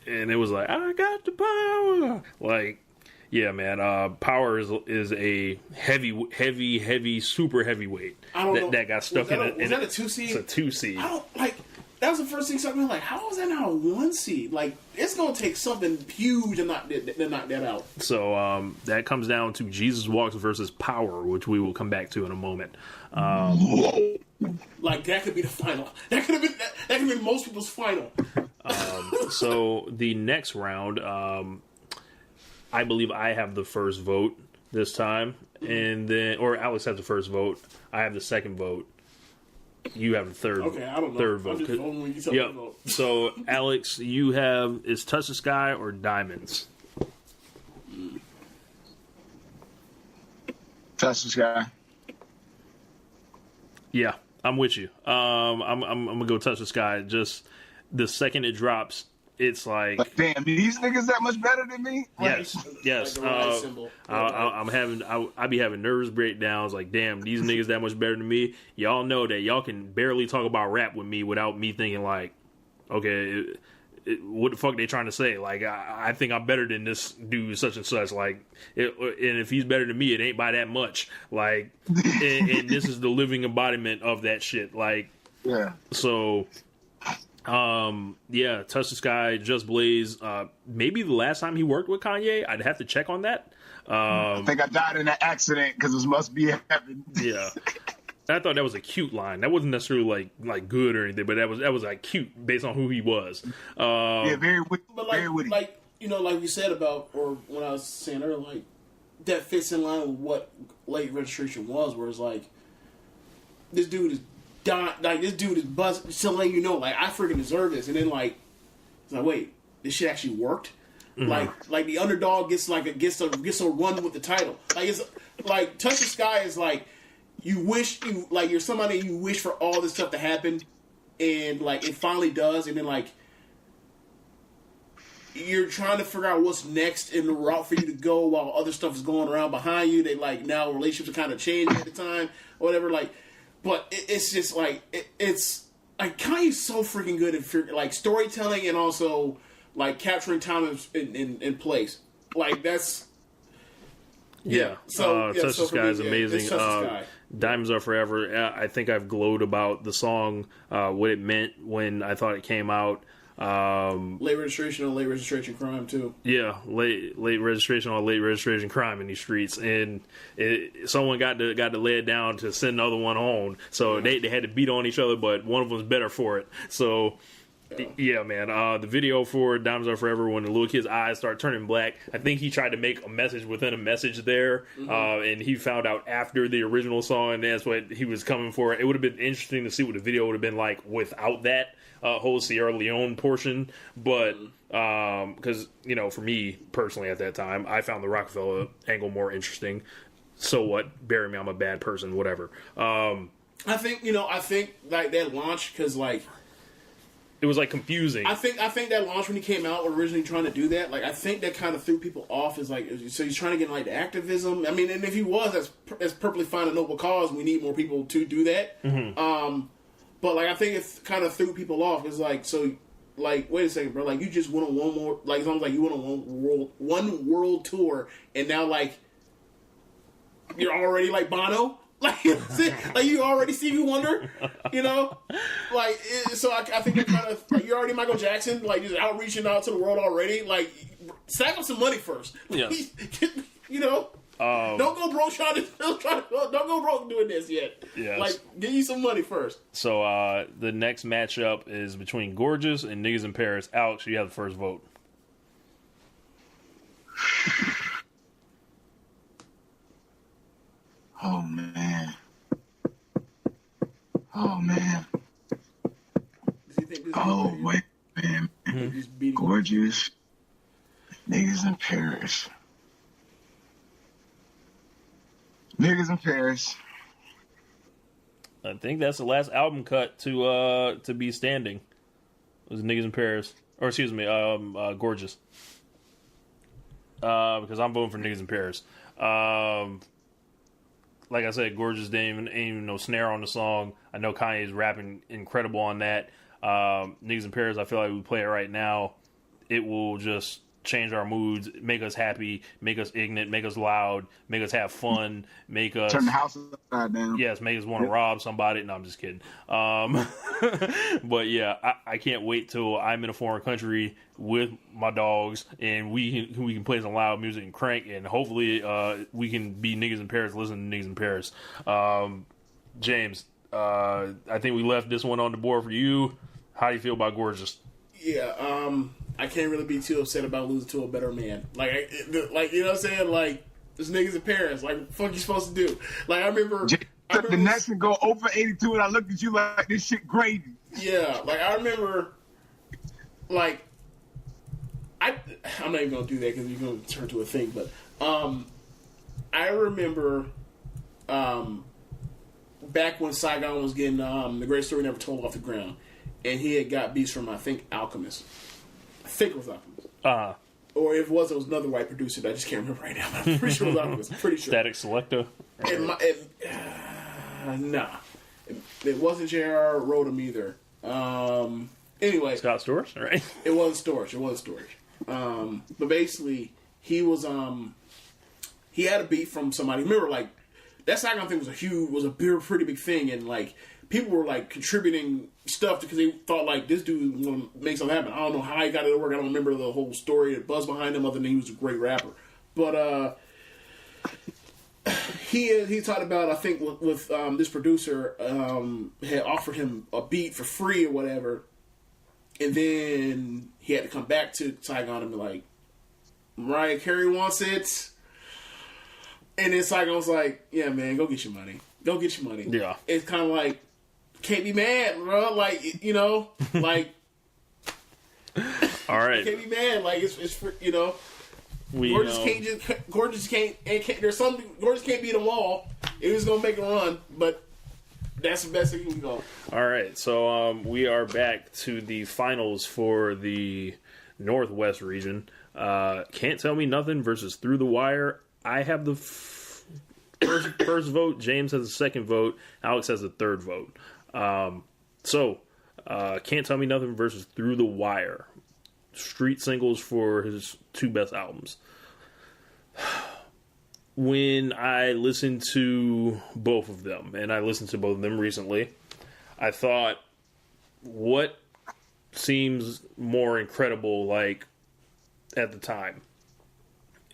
And it was like, I got the power. Like, yeah, man, Power is a heavy, super heavyweight that got stuck in it. Was that a 2 seed? It's a 2 seed. I don't like. That was the first thing something like, how is that not a 1 seed? Like, it's gonna take something huge to knock that out. So that comes down to Jesus Walks versus Power, which we will come back to in a moment. Like, that could be the final. That could have been most people's final. So the next round, I believe I have the first vote this time, and then Alex has the first vote. I have the second vote. You have the third. Okay, I don't know. Third vote. I'm just voting when you tell me to vote. So Alex, you have is Touch the Sky or Diamonds? Touch the Sky. Yeah, I'm with you. I'm gonna go Touch the Sky. Just the second it drops, it's like damn, these niggas that much better than me? Yes. Like I be having nervous breakdowns. Like, damn, these niggas that much better than me. Y'all know that y'all can barely talk about rap with me without me thinking like, okay, what the fuck they trying to say? Like, I think I'm better than this dude, such and such. Like, and if he's better than me, it ain't by that much. Like, and this is the living embodiment of that shit. Like, Yeah. so, yeah, Touch the Sky, Just Blaze. Maybe the last time he worked with Kanye. I'd have to check on that. I think I died in an accident because this must be heaven. Yeah. I thought that was a cute line. That wasn't necessarily like good or anything, but that was like cute based on who he was. Yeah, very witty. But like, very witty. like you know, like we said about, or when I was saying earlier, like that fits in line with what late registration was, where it's like this dude is dying, like this dude is buzzing, still letting you know, like I freaking deserve this, and then like it's like wait, this shit actually worked. Mm-hmm. Like the underdog gets a run with the title. Like it's like Touch the Sky is like you're somebody you wish for all this stuff to happen, and like it finally does, and then like you're trying to figure out what's next in the route for you to go while other stuff is going around behind you. They like now relationships are kind of changing at the time or whatever. Like, but it's just like it's like Kanye's so freaking good at like storytelling and also like capturing time in place. Like that's yeah. So Touch the Sky is amazing. Touch the Sky. Diamonds Are Forever. I think I've glowed about the song, what it meant when I thought it came out. Late registration crime too. Yeah, late registration on late registration crime in these streets, and someone got to lay it down to send the other one home. So they had to beat on each other, but one of them was better for it. So. Yeah, man. The video for Diamonds Are Forever, when the little kid's eyes start turning black, I think he tried to make a message within a message there, and he found out after the original song, and that's what he was coming for. It would have been interesting to see what the video would have been like without that whole Sierra Leone portion, but because, you know, for me personally at that time, I found the Rockefeller angle more interesting. So what? Bury me, I'm a bad person, whatever. I think like that launch, because like it was like confusing. I think that launch when he came out originally trying to do that, like I think that kind of threw people off. Is like, so he's trying to get like the activism. I mean, and if he was, that's perfectly fine, a noble cause. We need more people to do that. Mm-hmm. But like I think it kind of threw people off. It's like, so like wait a second, bro. Like you just went on one more. Like it's almost like you went on one world tour, and now like you're already like Bono. Like you already Stevie Wonder, you know? Like, so I think that kind of, like, you're already Michael Jackson, like, just outreaching out to the world already. Like, stack up some money first. Yeah. You know? Don't go broke don't go broke doing this yet. Yes. Like, give you some money first. So, the next matchup is between Gorgeous and Niggas in Paris. Alex, you have the first vote. Oh man. Oh wait, man. Gorgeous. Niggas in Paris. Niggas in Paris. I think that's the last album cut to be standing. It was Niggas in Paris, or excuse me, Gorgeous. Because I'm voting for Niggas in Paris. Like I said, Gorgeous ain't even no snare on the song. I know Kanye's rapping incredible on that. Niggas in Paris, I feel like we play it right now, it will just change our moods, make us happy, make us ignorant, make us loud, make us have fun, make us turn the house upside down. Yes, make us want to rob somebody. No, I'm just kidding. But yeah, I can't wait till I'm in a foreign country with my dogs and we can play some loud music and crank, and hopefully we can be niggas in Paris, listen to Niggas in Paris. James, I think we left this one on the board for you. How do you feel about Gorgeous? Yeah, I can't really be too upset about losing to a better man. Like you know what I'm saying? Like, this niggas in Paris. Like, what the fuck you supposed to do? Like, I remember the next one go over 82, and I looked at you like this shit gravy. Yeah, like I remember, like I'm not even gonna do that because you're gonna turn to a thing. But I remember back when Saigon was getting The Great Story Never Told off the ground, and he had got beats from I think Alchemist. I think it was Alchemist. Or if it was another white producer that I just can't remember right now. But I'm pretty sure it was Alchemist. I'm pretty sure. Static Selector? Nah. It wasn't J.R. Rodham either. Anyway, Scott Storch, right? It was Storch. But basically, he was he had a beat from somebody. Remember, like that Saigon thing was a pretty big thing, and like people were like contributing stuff because they thought like this dude was gonna make something happen. I don't know how he got it to work. I don't remember the whole story, the buzz behind him, other than he was a great rapper. But he talked about, I think with this producer had offered him a beat for free or whatever, and then he had to come back to Saigon and be like, Mariah Carey wants it. And then Saigon was like, yeah, man, go get your money. Yeah. It's kind of like, can't be mad, bro. Like, you know, like. All right. Can't be mad. Like, it's for, you know. Gorgeous can't beat them all. It was going to make a run, but that's the best thing we can go. All right. So we are back to the finals for the Northwest region. Can't Tell Me Nothing versus Through the Wire. I have the first vote. James has the second vote. Alex has the third vote. Can't Tell Me Nothing versus Through the Wire. Street singles for his two best albums. When I listened to both of them, and I listened to both of them recently, I thought, what seems more incredible, like, at the time?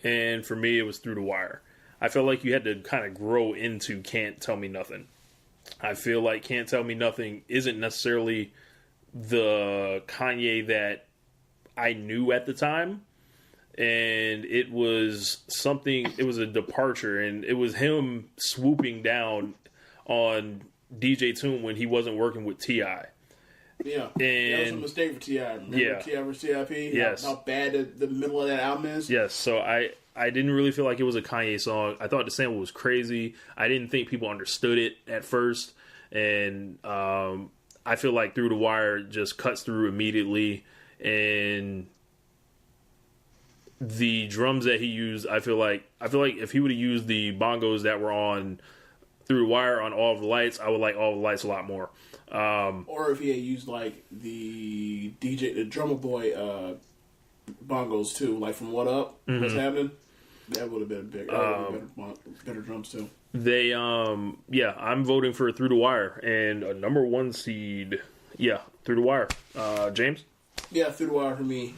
And for me, it was Through the Wire. I felt like you had to kind of grow into Can't Tell Me Nothing. I feel like Can't Tell Me Nothing isn't necessarily the Kanye that I knew at the time. And it was a departure. And it was him swooping down on DJ Toon when he wasn't working with T.I. Yeah, that was a mistake for T.I. Remember T.I. versus T.I.P.? Yes. How bad the middle of that album is? Yes, so I didn't really feel like it was a Kanye song. I thought the sample was crazy. I didn't think people understood it at first. And I feel like Through the Wire just cuts through immediately. And the drums that he used, I feel like if he would have used the bongos that were on Through the Wire on All of the Lights, I would like All of the Lights a lot more. Or if he had used like the drummer boy bongos too, like from What Up, What's Happening, that would have been better drums too. I'm voting for Through the Wire and a number one seed. Yeah, Through the Wire. James? Yeah, Through the Wire for me.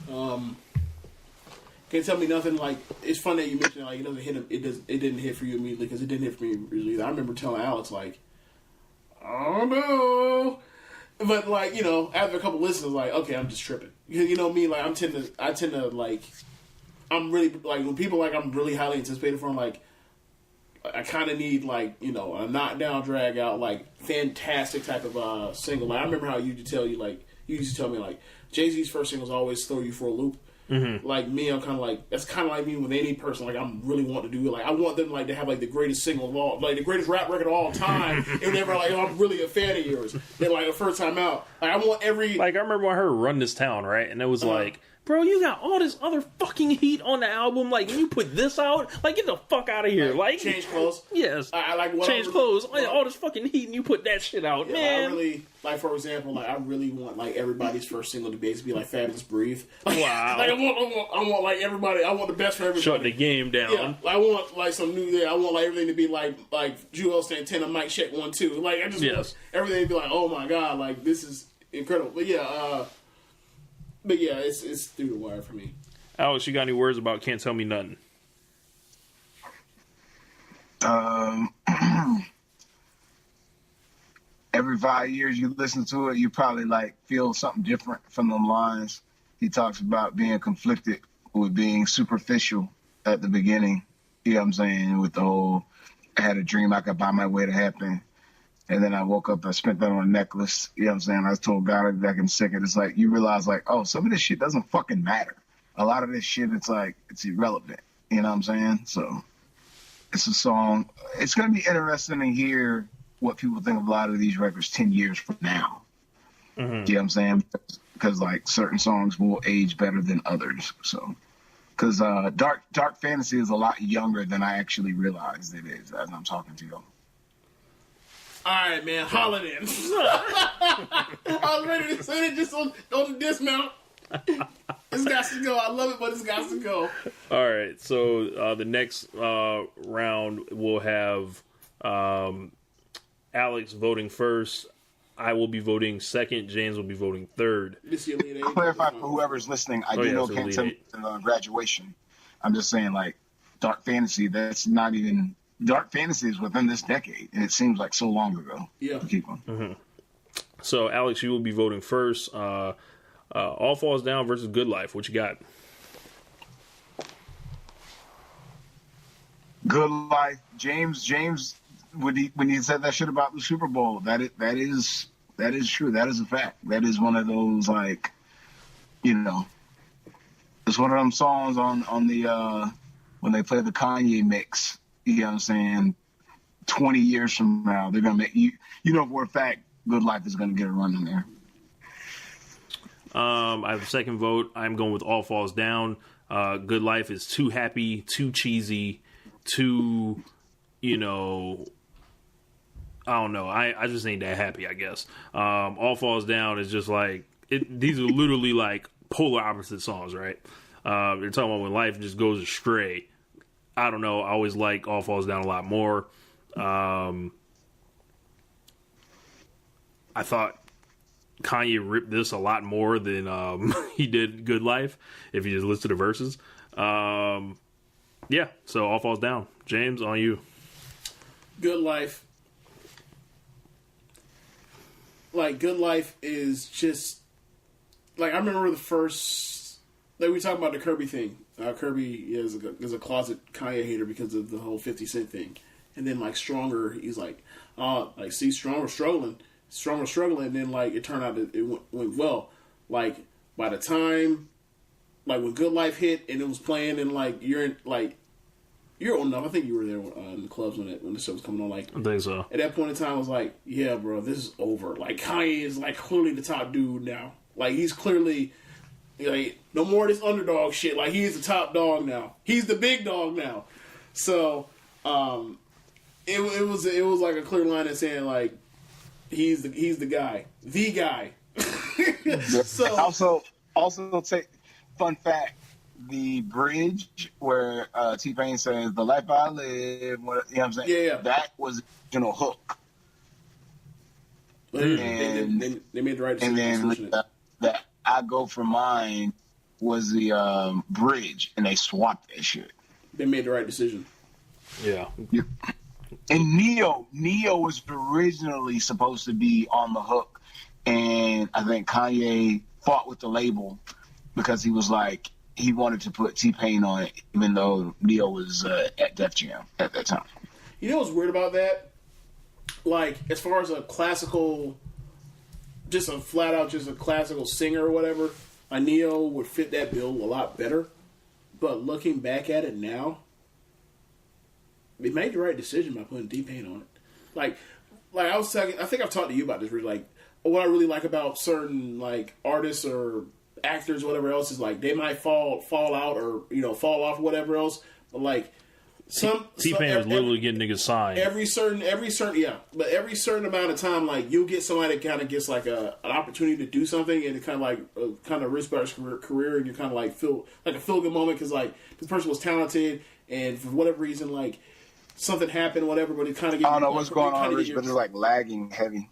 Can't Tell Me Nothing. Like, it's funny that you mentioned like it doesn't hit him. It didn't hit for you immediately because it didn't hit for me immediately. I remember telling Alex like, oh no, but like, you know, after a couple listens, like, okay, I'm just tripping. You know me, like I tend to like, I'm really like when people like I'm really highly anticipated for them, like I kind of need like, you know, a knockdown, drag out, like fantastic type of single. Like I remember how you used to tell me like Jay-Z's first singles always throw you for a loop. Mm-hmm. Like me, I'm kind of like, that's kind of like me with any person. Like I'm really want to do it. Like I want them like to have like the greatest single of all, like the greatest rap record of all time. And they're like, oh, I'm really a fan of yours. They're like the first time out. Like I want every. Like I remember when I heard Run This Town, right? And it was like, bro, you got all this other fucking heat on the album. Like, when you put this out, like, get the fuck out of here. Like, Change Clothes. Yes. I like what Change Clothes. All this fucking heat, and you put that shit out, yeah, man. I really, like, for example, like, I really want, like, everybody's first single to basically be, like, Fabulous Breathe. Like, wow. Like, I want, like, everybody, I want the best for everybody. Shut the game down. Yeah, I want, like, some new, I want, like, everything to be, like Joel Santana, Mike Check 1, 2. Like, I just want everything to be, like, oh, my God, like, this is incredible. But, yeah, it's Through the Wire for me. Alex, you got any words about Can't Tell Me Nothing? Every 5 years you listen to it, you probably like feel something different from them lines. He talks about being conflicted with being superficial at the beginning. You know what I'm saying? With the whole, I had a dream I could buy my way to happen. And then I woke up, I spent that on a necklace. You know what I'm saying? I told God back in second, it's like, you realize like, oh, some of this shit doesn't fucking matter. A lot of this shit, it's like, it's irrelevant. You know what I'm saying? So it's a song. It's going to be interesting to hear what people think of a lot of these records 10 years from now. Mm-hmm. You know what I'm saying? Because like certain songs will age better than others. So, because Dark Fantasy is a lot younger than I actually realized it is as I'm talking to you. All right, man. Holla then. I was ready to say it just on the dismount. It's got to go. I love it, but it's got to go. All right. So the next round we'll have Alex voting first. I will be voting second. James will be voting third. This year, Elite Eight. Clarify for whoever's listening. I do know Can't Tell Me graduation. I'm just saying, like, Dark Fantasy. That's not even Dark Fantasy is within this decade, and it seems like so long ago. Yeah. To keep on. Mm-hmm. So Alex, you will be voting first. All Falls Down versus Good Life. What you got? Good Life. James. When he said that shit about the Super Bowl, that is true. That is a fact. That is one of those, like, you know, it's one of them songs on the when they play the Kanye mix. You know what I'm saying? 20 years from now, they're gonna make you know for a fact Good Life is gonna get a run in there. I have a second vote. I'm going with All Falls Down. Good Life is too happy, too cheesy, too, you know, I don't know. I just ain't that happy, I guess. All Falls Down is just like, these are literally like polar opposite songs, right? They're talking about when life just goes astray. I don't know. I always like All Falls Down a lot more. I thought Kanye ripped this a lot more than he did Good Life, if you just listen to the verses. Yeah, so All Falls Down. James, on you. Good Life. Like, Good Life is just... Like, I remember the first... Like, we talked about the Kirby thing. Kirby is a closet Kanye hater because of the whole 50 Cent thing. And then, like, Stronger, he's like, see, Stronger struggling, and then, like, it turned out that it went well. Like, by the time, like, when Good Life hit and it was playing, and, like, you're old enough. I think you were there in the clubs when the show was coming on. Like, I think so. At that point in time, I was like, yeah, bro, this is over. Like, Kanye is, like, clearly the top dude now. Like, he's clearly, like, no more of this underdog shit. Like, he's the top dog now. He's the big dog now. So, it was like a clear line of saying, like, he's the guy. The guy. So also take fun fact, the bridge where T-Pain says the life I live, you know what I'm saying? Yeah. That was the original hook. And they made the right decision. And then that I Go For Mine was the bridge, and they swapped that shit. They made the right decision. Yeah. And Neo was originally supposed to be on the hook, and I think Kanye fought with the label because he was like, he wanted to put T-Pain on it, even though Neo was at Def Jam at that time. You know what's weird about that? Like, as far as a classical, just a classical singer or whatever, Neo would fit that bill a lot better. But looking back at it now, they made the right decision by putting T-Pain on it. Like I was talking, I think I've talked to you about this, Rich, like, what I really like about certain, like, artists or actors, whatever else, is like they might fall out or, you know, fall off or whatever else, but like T-Pain was literally getting niggas signed every certain amount of time. Like, you'll get somebody that kind of gets like an opportunity to do something, and it kind of like restarts career, and you kind of like feel like a feel good moment because like this person was talented, and for whatever reason, like something happened, whatever. But it kind of I don't know what's going on, Rich, but it's like lagging heavy.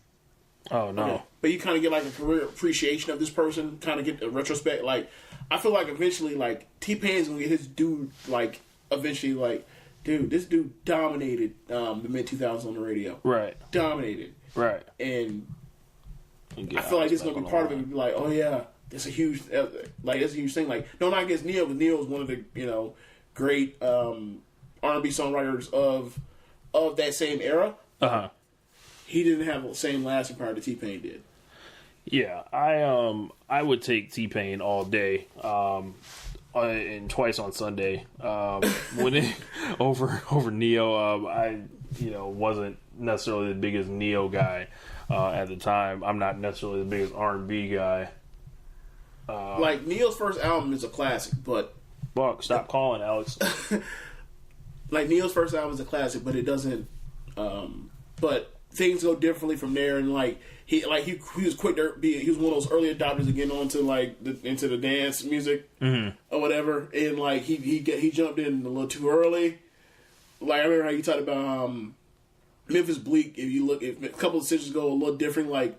Oh no! Okay. But you kind of get like a career appreciation of this person. Kind of get a retrospect. Like, I feel like eventually, like T-Pain's gonna get his due. Like, eventually, like, dude, this dude dominated the mid 2000s on the radio. Right. Dominated. Right. And I feel like this is gonna be part of it. Be like, oh yeah, that's a huge thing. Like, no, not against Neo, because Neo is one of the, you know, great R&B songwriters of that same era. He didn't have the same lasting power that T-Pain did. Yeah, I would take T-Pain all day, and twice on Sunday. When it over Neo, I wasn't necessarily the biggest Neo guy at the time. I'm not necessarily the biggest R&B guy. Like, Neo's first album is a classic, but Buck, stop calling, Alex. Like, Neo's first album is a classic, but it doesn't. But things go differently from there, and like he was quick to he was one of those early adopters to get onto like into the dance music or whatever, and like he jumped in a little too early. Like I remember how you talked about Memphis Bleak. If you look, if a couple of decisions go a little different, like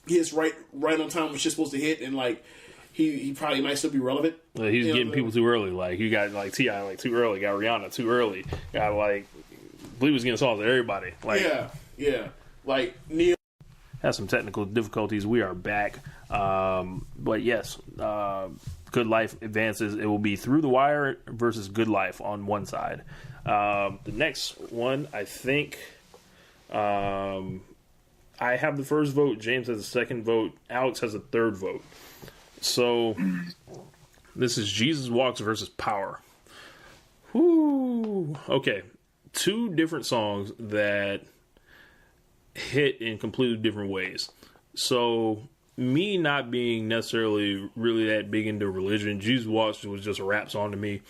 he hits right on time when shit's supposed to hit, and like he probably might still be relevant. He's getting people too early. Like you got like T.I. like too early, got Rihanna too early, got like Bleak was getting songs to everybody. Like yeah, like Neil has some technical difficulties. We are back, but yes, Good Life advances. It will be Through the Wire versus Good Life on one side. The next one, I think, I have the first vote. James has the second vote. Alex has the third vote. So this is Jesus Walks versus Power. Whoo. Okay, two different songs that hit in completely different ways. So me not being necessarily really that big into religion, Jesus Walks was just a rap song to me.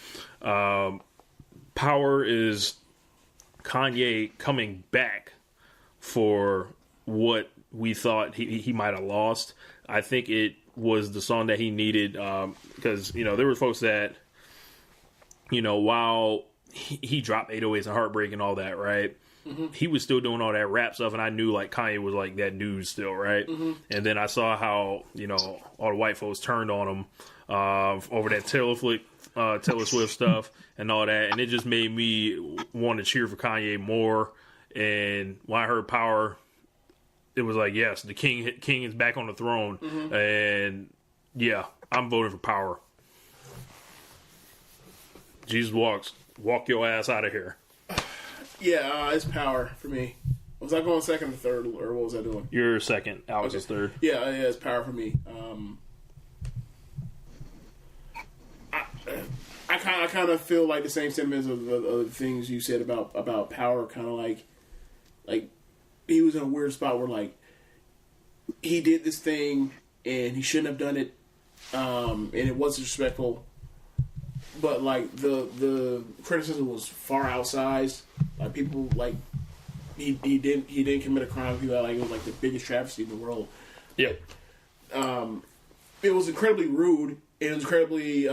Power is Kanye coming back for what we thought he might have lost. I think it was the song that he needed, because, you know, there were folks that, you know, while he dropped 808s and Heartbreak and all that, right? Mm-hmm. He was still doing all that rap stuff, and I knew, like, Kanye was, like, that dude still, right? Mm-hmm. And then I saw how, you know, all the white folks turned on him over that Taylor Swift stuff and all that, and it just made me want to cheer for Kanye more. And when I heard Power, it was like, yes, the king is back on the throne. Mm-hmm. And yeah, I'm voting for Power. Jesus Walks, walk your ass out of here. Yeah, it's Power for me. Was I going second or third, or what was I doing? You're second. Alex is third. Yeah, it's Power for me. I kind of feel like the same sentiments of the things you said about Power. Kind of like he was in a weird spot where like he did this thing and he shouldn't have done it, and it was disrespectful. But like the criticism was far outsized. Like people like he didn't commit a crime. People like it was like the biggest travesty in the world. Yeah. It was incredibly rude. It was incredibly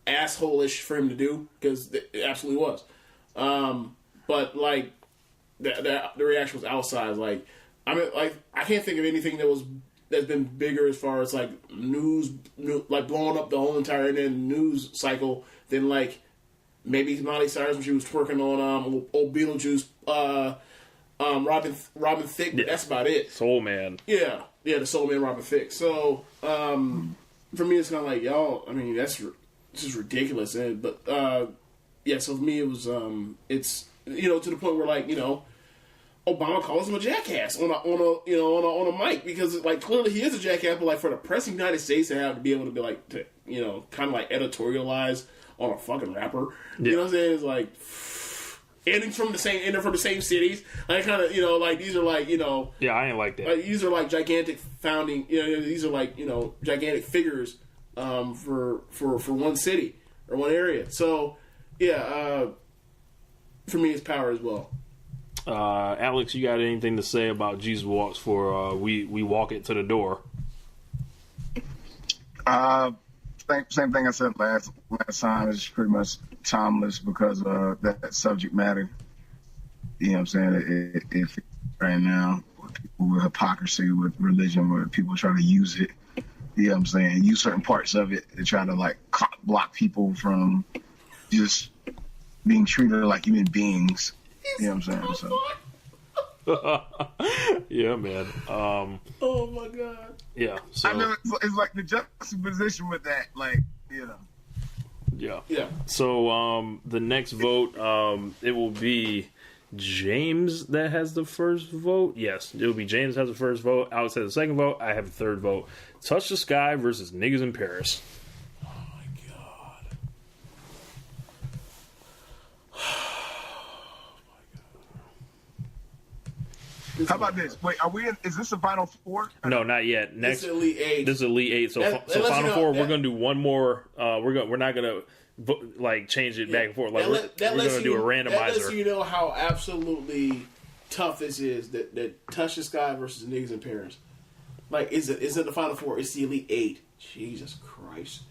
asshole-ish for him to do, because it absolutely was. But like the reaction was outsized. Like I mean, like I can't think of anything that's been bigger as far as like news like blowing up the whole entire internet news cycle than like maybe Miley Cyrus when she was twerking on old Beetlejuice, Robin Thicke. Yeah. That's about it. Soul Man. Yeah, the Soul Man, Robin Thicke. So for me, it's kind of like y'all. I mean, this is ridiculous. But so for me, it was it's to the point where like Obama calls him a jackass on a mic, because like clearly he is a jackass, but like for the press of the United States to have to be able to be like kind of like editorialize on a fucking rapper, you know what I'm saying? It's like ending from the same cities, like kind of like these are like yeah, I ain't like that. Like, these are like gigantic founding, these are like gigantic figures for one city or one area. So yeah, for me it's Power as well. Alex, you got anything to say about Jesus Walks for we walk it to the door? Same thing I said last time. It's pretty much timeless because of that subject matter. You know what I'm saying? It right now, people with hypocrisy, with religion, where people try to use it. You know what I'm saying? Use certain parts of it to try to like block people from just being treated like human beings. You know what I'm saying? So. Yeah, man. Oh my God. Yeah. So. I know it's like the juxtaposition with that, like Yeah. Yeah. So the next vote, it will be James that has the first vote. Yes, it will be James has the first vote. Alex has the second vote. I have the third vote. Touch the Sky versus Niggas in Paris. Oh my God. How about this? Wait, is this a Final Four? No, not yet. Next, this is Elite 8. This is Elite 8. So Final Four, we're gonna do one more. We're not gonna like change it back and forth. Like we're that going to do a randomizer. That lets you know how absolutely tough this is. That Touch the Sky versus Niggas in Paris. Like, is it the Final Four? It's the Elite Eight. Jesus Christ.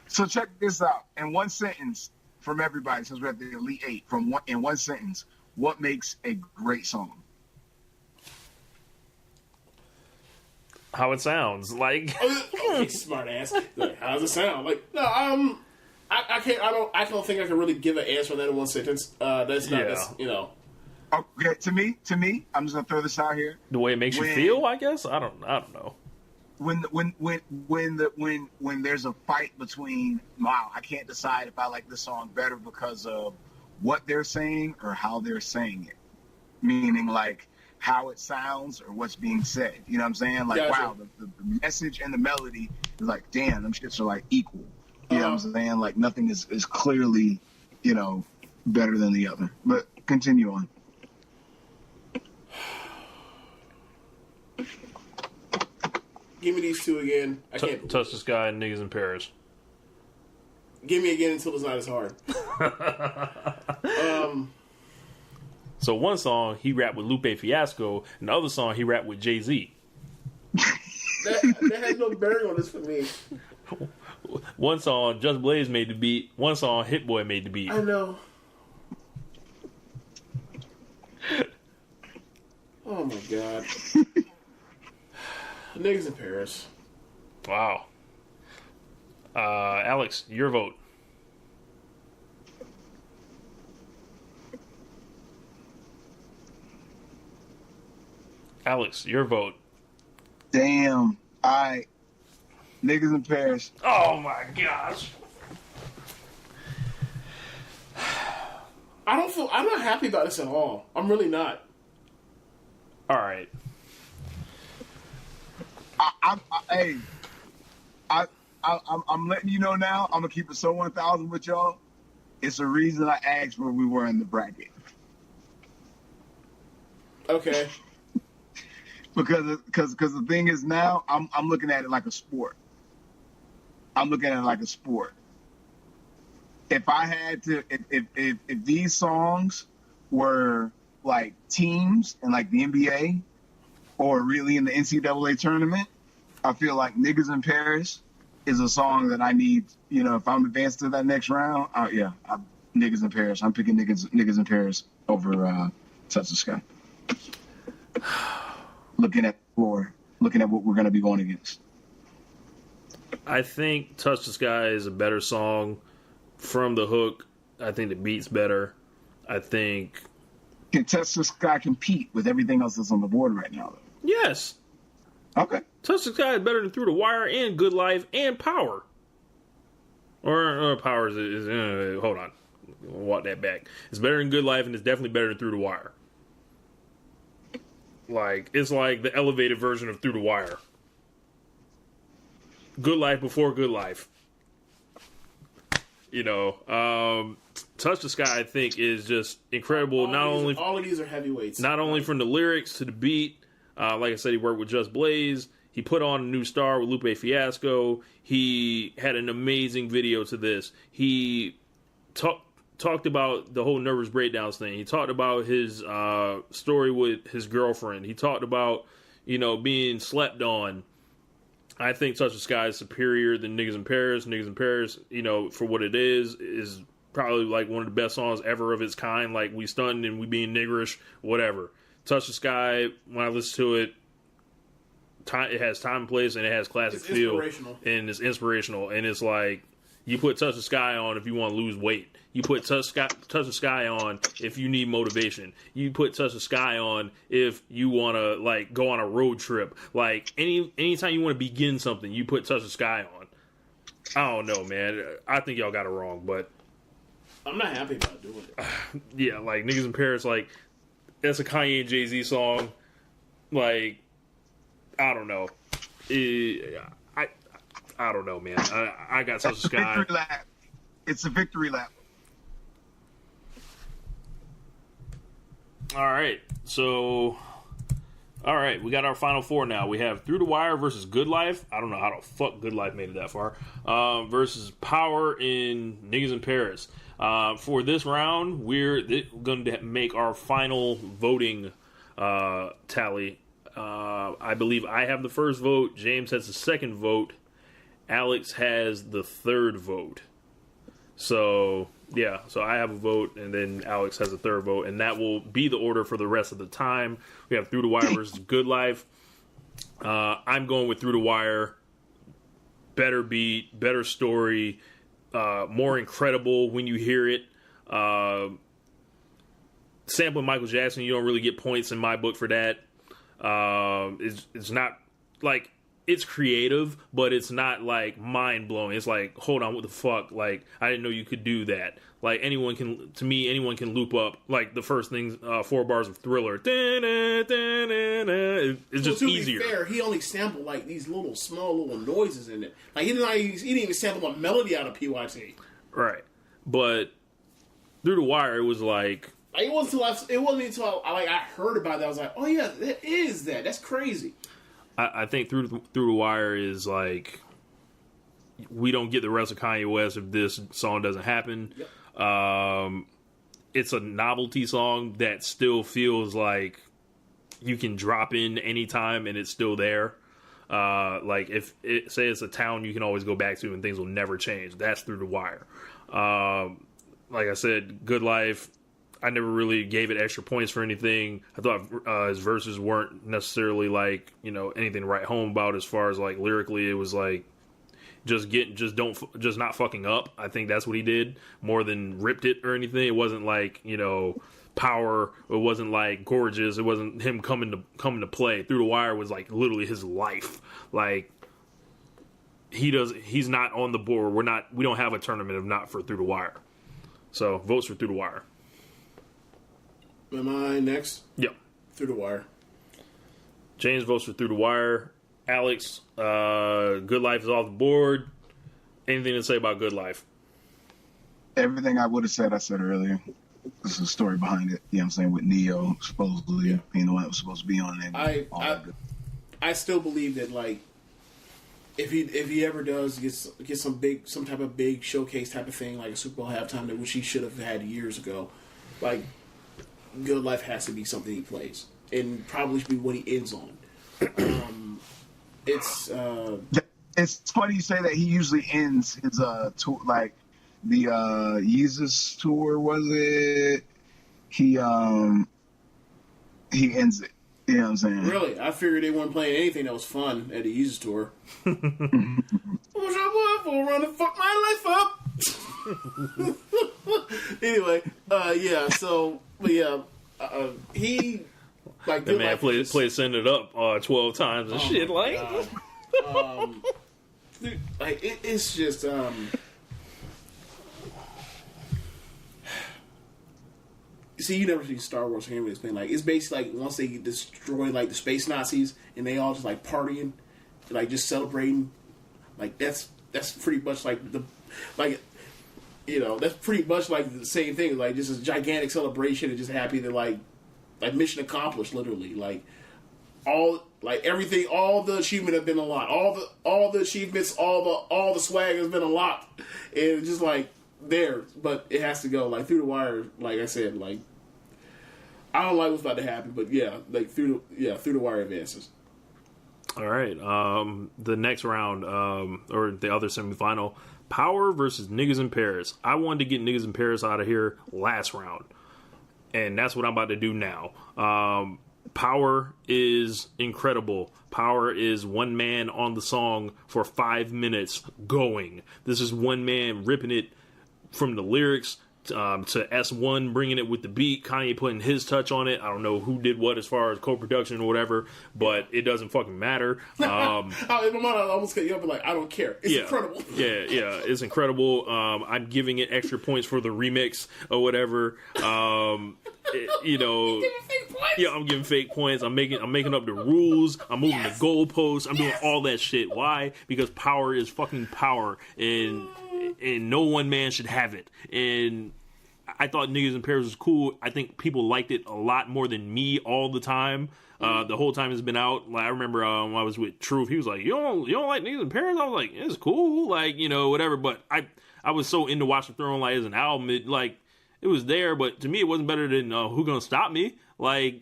So check this out. In one sentence, from everybody, since we're at the Elite Eight, in one sentence, what makes a great song? How it sounds, like okay, smart ass. Like, how does it sound? Like, no, I can't. I don't think I can really give an answer on that in one sentence. That's not, that's, you know. Okay, to me, I'm just gonna throw this out here. The way it makes you feel, I guess. I don't know. When there's a fight between, wow, I can't decide if I like this song better because of what they're saying or how they're saying it. Meaning, like, how it sounds or what's being said. You know what I'm saying? Like, gotcha. wow, the message and the melody is like, damn, them shits are like equal. You know what I'm saying? Like, nothing is clearly, you know, better than the other. But continue on. Give me these two again. I can't. Touch the Sky and Niggas in Paris. Give me again until it's not as hard. So one song he rapped with Lupe Fiasco, and the other song he rapped with Jay-Z. That has no bearing on this for me. One song Just Blaze made the beat. One song Hit Boy made the beat. I know. Oh my god. Niggas in Paris. Wow. Alex, your vote. Alex, your vote. Damn. All right. Niggas in Paris. Oh my gosh. I'm not happy about this at all. I'm really not. All right. I'm letting you know now. I'm gonna keep it so 1,000 with y'all. It's the reason I asked where we were in the bracket. Okay. Because the thing is now I'm looking at it like a sport. I'm looking at it like a sport. If I had to, if these songs were like teams in like the NBA or really in the NCAA tournament, I feel like Niggas in Paris is a song that I need. You know, if I'm advanced to that next round, Niggas in Paris. I'm picking Niggas in Paris over Touch the Sky. Looking at the floor, looking at what we're going to be going against. I think Touch the Sky is a better song from the hook. I think the beat's better. I think... Can Touch the Sky compete with everything else that's on the board right now, though? Yes. Okay. Touch the Sky is better than Through the Wire and Good Life and Power. Or Power is hold on. I'll walk that back. It's better than Good Life and it's definitely better than Through the Wire. Like, it's like the elevated version of Through the Wire. Good Life before Good Life. You know, Touch the Sky, I think, is just incredible. All of these are heavyweights. Not only from the lyrics to the beat. Like I said, he worked with Just Blaze. He put on a new star with Lupe Fiasco. He had an amazing video to this. He talked about the whole nervous breakdowns thing. He talked about his story with his girlfriend. He talked about, you know, being slept on. I think Touch the Sky is superior than Niggas in Paris. Niggas in Paris, you know, for what it is probably like one of the best songs ever of its kind. Like, we stunned and we being niggerish, whatever. Touch the Sky, when I listen to it, it has time and place and it has classic feel. And it's inspirational. And it's like, you put Touch the Sky on if you want to lose weight. You put Touch the Sky on if you need motivation. You put Touch the Sky on if you want to, like, go on a road trip. Like, anytime you want to begin something, you put Touch the Sky on. I don't know, man. I think y'all got it wrong, but... I'm not happy about doing it. Yeah, like, Niggas in Paris, like, that's a Kanye and Jay-Z song. Like, I don't know. I don't know, man. I got Touch the Sky. It's a victory lap. All right. So, All right, we got our final four now. We have Through the Wire versus Good Life. I don't know how the fuck Good Life made it that far. Versus Power in Niggas in Paris. For this round, we're going to make our final voting tally. I believe I have the first vote. James has the second vote. Alex has the third vote. So, yeah. So I have a vote, and then Alex has a third vote. And that will be the order for the rest of the time. We have Through the Wire versus Good Life. I'm going with Through the Wire. Better beat, better story, more incredible when you hear it. Sampling Michael Jackson, you don't really get points in my book for that. It's not like it's creative, but it's not like mind blowing. It's like, hold on, what the fuck? Like, I didn't know you could do that. Like, anyone can loop up like the first things, 4 bars of Thriller. It's just easier. To be fair, he only sampled like these small little noises in it. Like he didn't even sample a melody out of PYT. Right, but Through the Wire, it was like. It wasn't until I heard about that I was like, oh yeah, that is that. That's crazy. I think Through the Wire is like we don't get the rest of Kanye West if this song doesn't happen. Yep. It's a novelty song that still feels like you can drop in anytime and it's still there. Like if it say it's a town you can always go back to and things will never change. That's Through the Wire. Like I said, Good Life. I never really gave it extra points for anything. I thought his verses weren't necessarily like, anything to write home about as far as like lyrically. It was like just not fucking up. I think that's what he did more than ripped it or anything. It wasn't like, Power. It wasn't like Gorgeous. It wasn't him coming to play. Through the Wire was like literally his life. Like he's not on the board. We don't have a tournament of not for Through the Wire. So votes for Through the Wire. Am I next? Yep. Through the Wire. James votes for Through the Wire. Alex, Good Life is off the board. Anything to say about Good Life? Everything I would have said, I said earlier. There's a story behind it. You know what I'm saying? With Neo supposedly being the one that was supposed to be on it. I still believe that like if he ever does get some type of big showcase type of thing like a Super Bowl halftime that which he should have had years ago, like Good Life has to be something he plays and probably should be what he ends on. It's funny you say that. He usually ends his tour like the Yeezus tour, was it? He ends it. You know what I'm saying? Really? I figured they weren't playing anything that was fun at the Yeezus tour. Run and fuck my life up. Anyway, yeah. So, but yeah, he like that man played Send It Up 12 times and shit. Like, dude, like it's just See, you never see Star Wars Henry explain like it's basically like once they destroy like the space Nazis and they all just like partying, like just celebrating, like that's pretty much like that's pretty much like the same thing. Like just a gigantic celebration and just happy that like mission accomplished. Literally, like everything, all the achievement has been unlocked. All the achievements, all the swag has been unlocked, and it's just like there. But it has to go like Through the Wire. Like I said, like I don't like what's about to happen, but yeah, like Through the Wire advances. All right, the next round or the other semifinal. Power versus Niggas in Paris. I wanted to get Niggas in Paris out of here last round. And that's what I'm about to do now. Power is incredible. Power is one man on the song for 5 minutes going. This is one man ripping it from the lyrics to S1 bringing it with the beat. Kanye putting his touch on it. I don't know who did what as far as co-production or whatever, but it doesn't fucking matter. In my mind, I almost cut you up and like, I don't care. It's incredible. Yeah, it's incredible. I'm giving it extra points for the remix or whatever. I'm giving fake points. I'm making up the rules. I'm moving the goalposts. I'm doing all that shit. Why? Because power is fucking power, and no one man should have it. And I thought Niggas in Paris was cool. I think people liked it a lot more than me all the time. The whole time it's been out. Like, I remember when I was with Truth, he was like, "You don't like Niggas in Paris?" I was like, "It's cool, like, you know, whatever." But I was so into Watch the Throne, like, as an album, it was there, but to me, it wasn't better than Who Gonna Stop Me? Like,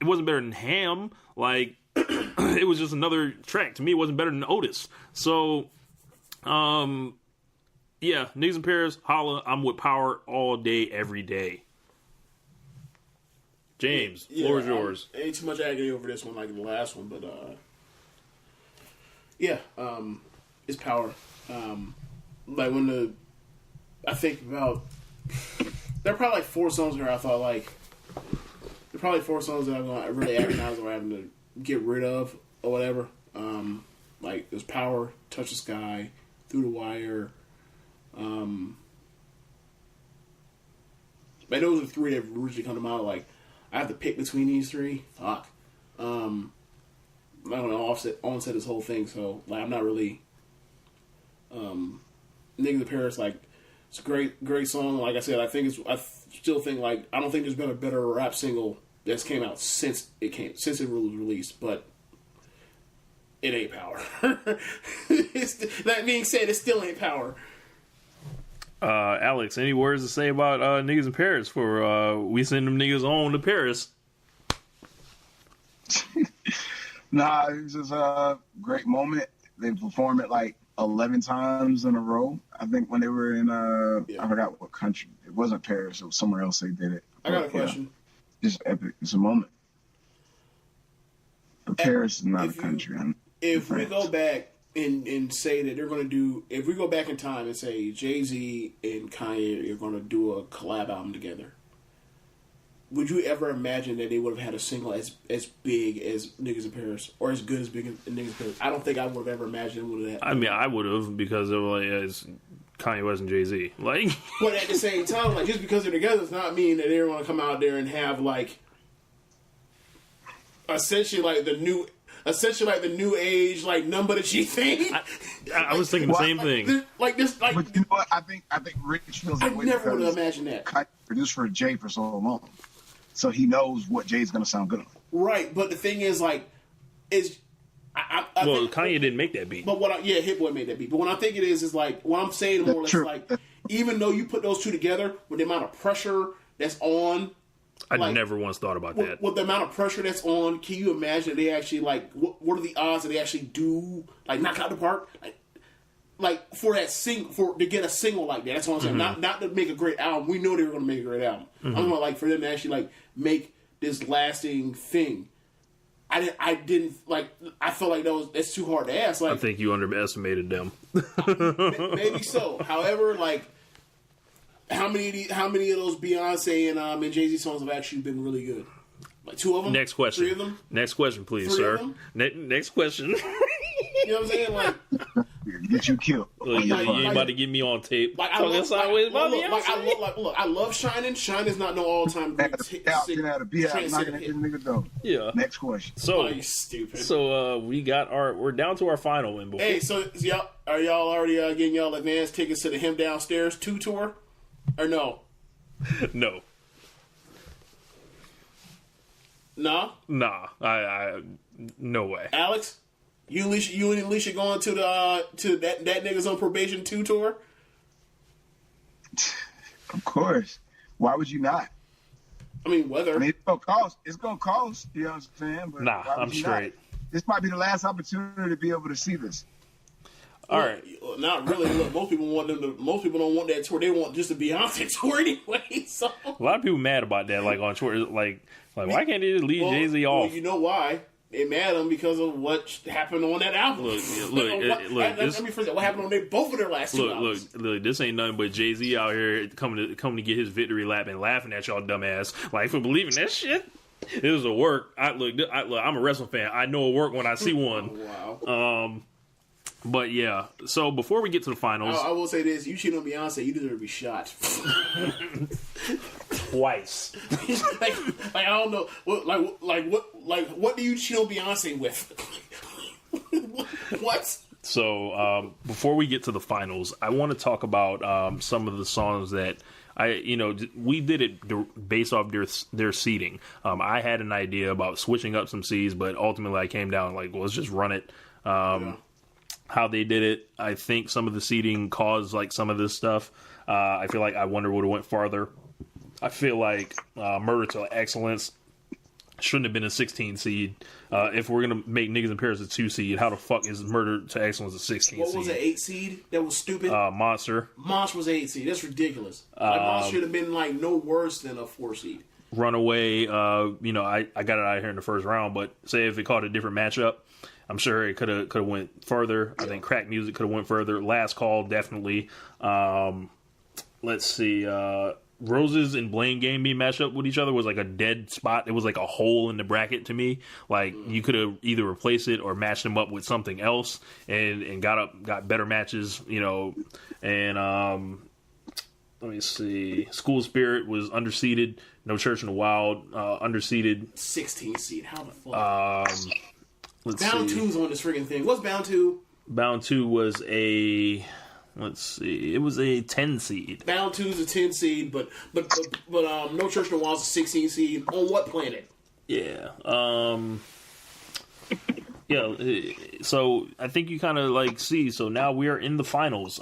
it wasn't better than Ham. Like, it was just another track. To me, it wasn't better than Otis. So, yeah, Niggas in Paris, holla, I'm with Power all day, every day. James, floor is yours. Ain't too much agony over this one like the last one, but yeah, it's Power. Like I think about, there are probably like 4 songs here I thought like, there are probably 4 songs that I'm going to really agonize or having to get rid of or whatever. Like there's Power, Touch the Sky, Through the Wire. But those are 3 that originally come to mind. Like, I have to pick between these 3. Fuck. I'm going to onset this whole thing, so like I'm not really. Niggas in Paris, like, it's a great song. Like I said, I still think like I don't think there's been a better rap single that's came out since it was released, but it ain't Power. That being said, it still ain't Power. Alex, any words to say about Niggas in Paris for we send them niggas on to Paris? Nah, it was just a great moment. They performed it like 11 times in a row. I think when they were in, I forgot what country. It wasn't Paris. It was somewhere else they did it. I got a question. Yeah, just epic. It's a moment. But Paris is not a country. If we go back and say that they're going to do, if we go back in time and say Jay-Z and Kanye are going to do a collab album together, would you ever imagine that they would have had a single as big as Niggas in Paris or as good as big as Niggas in Paris? I don't think I would have ever imagined it would have. I mean, I would have, because it was like, it's Kanye West and Jay-Z. Like, but at the same time, like, just because they're together does not mean that they're going to come out there and have like essentially like the new age, like number that you think. I was thinking the same thing. Like this, like. But you know what? I think Rich feels that way. I never would have imagined that. Kanye produced for Jay for so long, so he knows what Jay's going to sound good on. Right, but the thing is, like, well, Kanye didn't make that beat. But Hit Boy made that beat. But what I think it is like what I'm saying more or less like, even though you put those 2 together with the amount of pressure that's on. I never once thought about that. With the amount of pressure that's on, can you imagine they actually, like, what are the odds that they actually do, like, knock out the park? Like for to get a single like that. That's what I'm saying. Mm-hmm. Not to make a great album. We know they were going to make a great album. Mm-hmm. I'm going like for them to actually, like, make this lasting thing. I didn't, like, I feel like that's too hard to ask. Like, I think you underestimated them. Maybe so. However, like, how many of those Beyonce and Jay-Z songs have actually been really good? Like 2 of them? Next question. 3 of them? Next question, please, 3 sir. of them? Next question. You know what I'm saying? Like, get you killed. Look, you ain't about to get me on tape. Like, I love Shining. Shining's not no all-time great Yeah. Next question. So, you stupid. So we're down to our final win. Hey, so y'all already getting y'all advance tickets to the Him Downstairs 2 tour? Or no? No. No? Nah. I no way. Alex? You and Alicia going to that Niggas on Probation 2 tour? Of course. Why would you not? I mean, whether. I mean, it's gonna cost. You know what I'm saying? But nah, I'm straight. This might be the last opportunity to be able to see this. All right. Not really. Look, most people don't want that tour. They want just a Beyonce tour anyway. So a lot of people mad about that. Like on tour, like why can't they just leave Jay-Z off? Well, you know why? They mad at him because of what happened on that album. Look. Let me phrase that. What happened on both of their last 2 albums? Look. This ain't nothing but Jay-Z out here coming to get his victory lap and laughing at y'all dumbass. Like, for believing that shit. It was a work. I'm a wrestling fan. I know a work when I see one. Oh, wow. But yeah. So before we get to the finals, I will say this: you cheat on Beyonce, you deserve to be shot. Twice. like I don't know, what do you cheat on Beyonce with? What? So before we get to the finals, I want to talk about some of the songs that we did it based off their seeding. I had an idea about switching up some seeds, but ultimately I came down like, well, let's just run it. How they did it, I think some of the seeding caused like some of this stuff. I feel like I Wonder would have went farther. I feel like Murder to Excellence shouldn't have been a 16 seed. If we're gonna make Niggas in Paris a 2 seed, how the fuck is Murder to Excellence a 16 seed? What was an 8 seed? That was stupid. Monster. Monster was an 8 seed. That's ridiculous. Monster should have been like no worse than a 4 seed. Runaway. I got it out of here in the first round, but say if it caught a different matchup, I'm sure it could have went further. I think Crack Music could have went further. Last Call definitely. Let's see. Roses and Blame Game being matched up with each other was like a dead spot. It was like a hole in the bracket to me. Like you could have either replaced it or matched them up with something else and got better matches. And let me see. School Spirit was underseeded. No Church in the Wild underseeded. 16 seed. How the fuck? Let's Bound see. 2's on this friggin' thing. What's Bound 2? Bound 2 was a... Let's see. It was a 10 seed. Bound 2's a 10 seed, but No Church in the Wild's a 16 seed. On what planet? Yeah. Yeah. So I think you kind of like see. So now we are in the finals.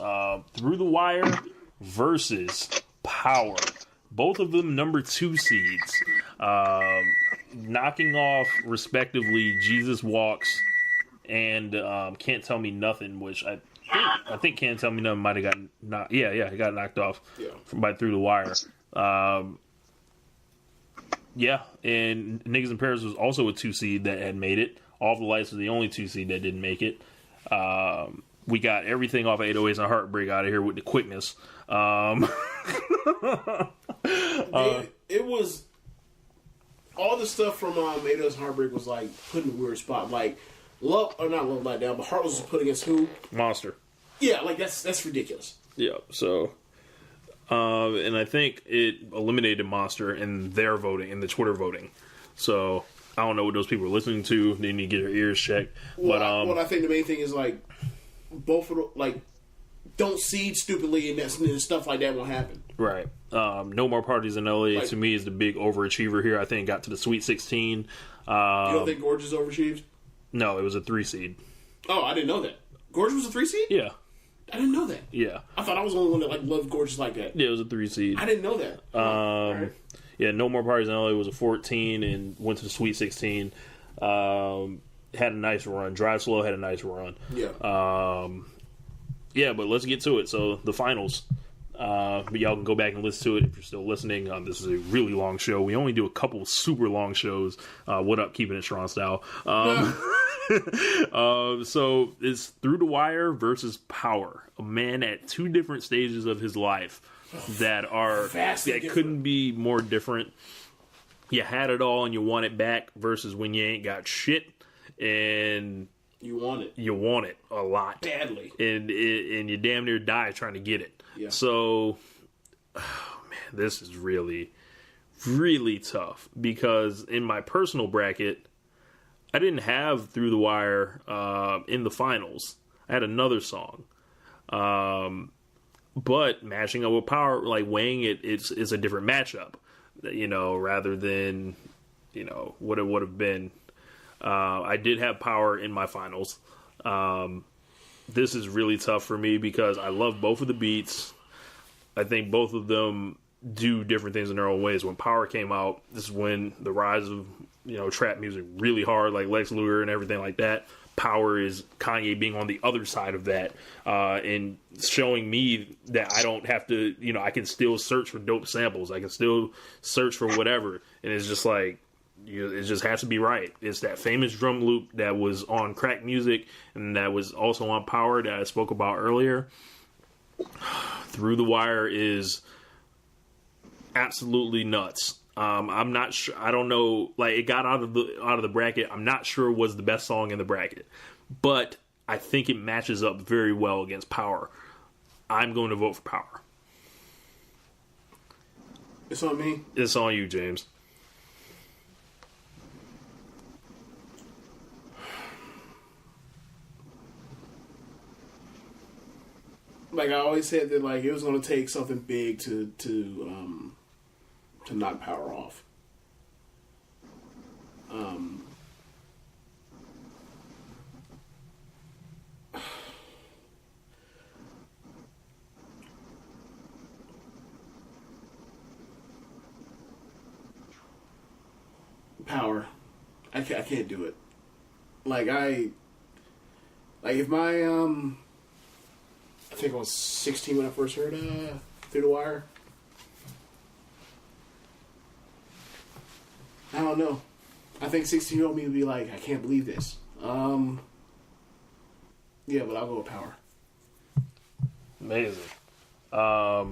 Through the Wire versus Power. Both of them number 2 seeds. Knocking off respectively Jesus Walks and Can't Tell Me Nothing, which I think Can't Tell Me Nothing might have gotten knocked. Yeah, it got knocked off by Through the Wire. Yeah, and Niggas in Paris was also a 2 seed that had made it. Off the Lights was the only 2 seed that didn't make it. We got everything off of 808s and Heartbreak out of here with the quickness. It was all the stuff from 808s and Heartbreak was like put in a weird spot. Like not Love Light Down, but Heart was put against who? Monster. Yeah, like that's ridiculous. Yeah, so and I think it eliminated Monster in their voting, in the Twitter voting. So I don't know what those people are listening to. They need to get their ears checked. Well, what I think the main thing is like both of don't seed stupidly and stuff like that won't happen. Right. No More Parties in LA to me is the big overachiever here. I think got to the Sweet 16. You don't think Gorgeous overachieved? No, it was a 3 seed. Oh, I didn't know that. Gorgeous was a 3 seed? Yeah. I didn't know that. Yeah. I thought I was the only one that loved Gorgeous like that. Yeah, it was a 3 seed. I didn't know that. Right. Yeah, No More Parties in LA was a 14 and went to the Sweet 16. Had a nice run. Drive Slow had a nice run. Yeah. Yeah, but let's get to it. So the finals. But y'all can go back and listen to it if you're still listening. This is a really long show. We only do a couple super long shows. What up, Keeping It Strong style. So it's Through the Wire versus Power. A man at 2 different stages of his life that couldn't be more different. You had it all and you want it back versus when you ain't got shit and you want it. You want it a lot. Badly. And you damn near die trying to get it. Yeah. So, this is really, really tough. Because in my personal bracket, I didn't have Through the Wire in the finals. I had another song. But matching up with Power, like weighing it's a different matchup. Rather than, what it would have been. I did have Power in my finals. This is really tough for me because I love both of the beats. I think both of them do different things in their own ways. When Power came out, this is when the rise of trap music really hard, like Lex Luger and everything like that. Power is Kanye being on the other side of that and showing me that I don't have to, I can still search for dope samples. I can still search for whatever. And it's just like, it just has to be right. It's that famous drum loop that was on Crack Music and that was also on Power that I spoke about earlier. Through the Wire is absolutely nuts. I'm not sure. I don't know. Like, it got out of the bracket. I'm not sure it was the best song in the bracket, but I think it matches up very well against Power. I'm going to vote for Power. It's on me. It's on you, James. like I always said that like it was going to take something big to knock Power off. Power. I can't do it. Like if my I think I was 16 when I first heard Through the Wire. I don't know. I think 16-year-old me would be like, I can't believe this. Yeah, but I'll go with Power. Amazing. Let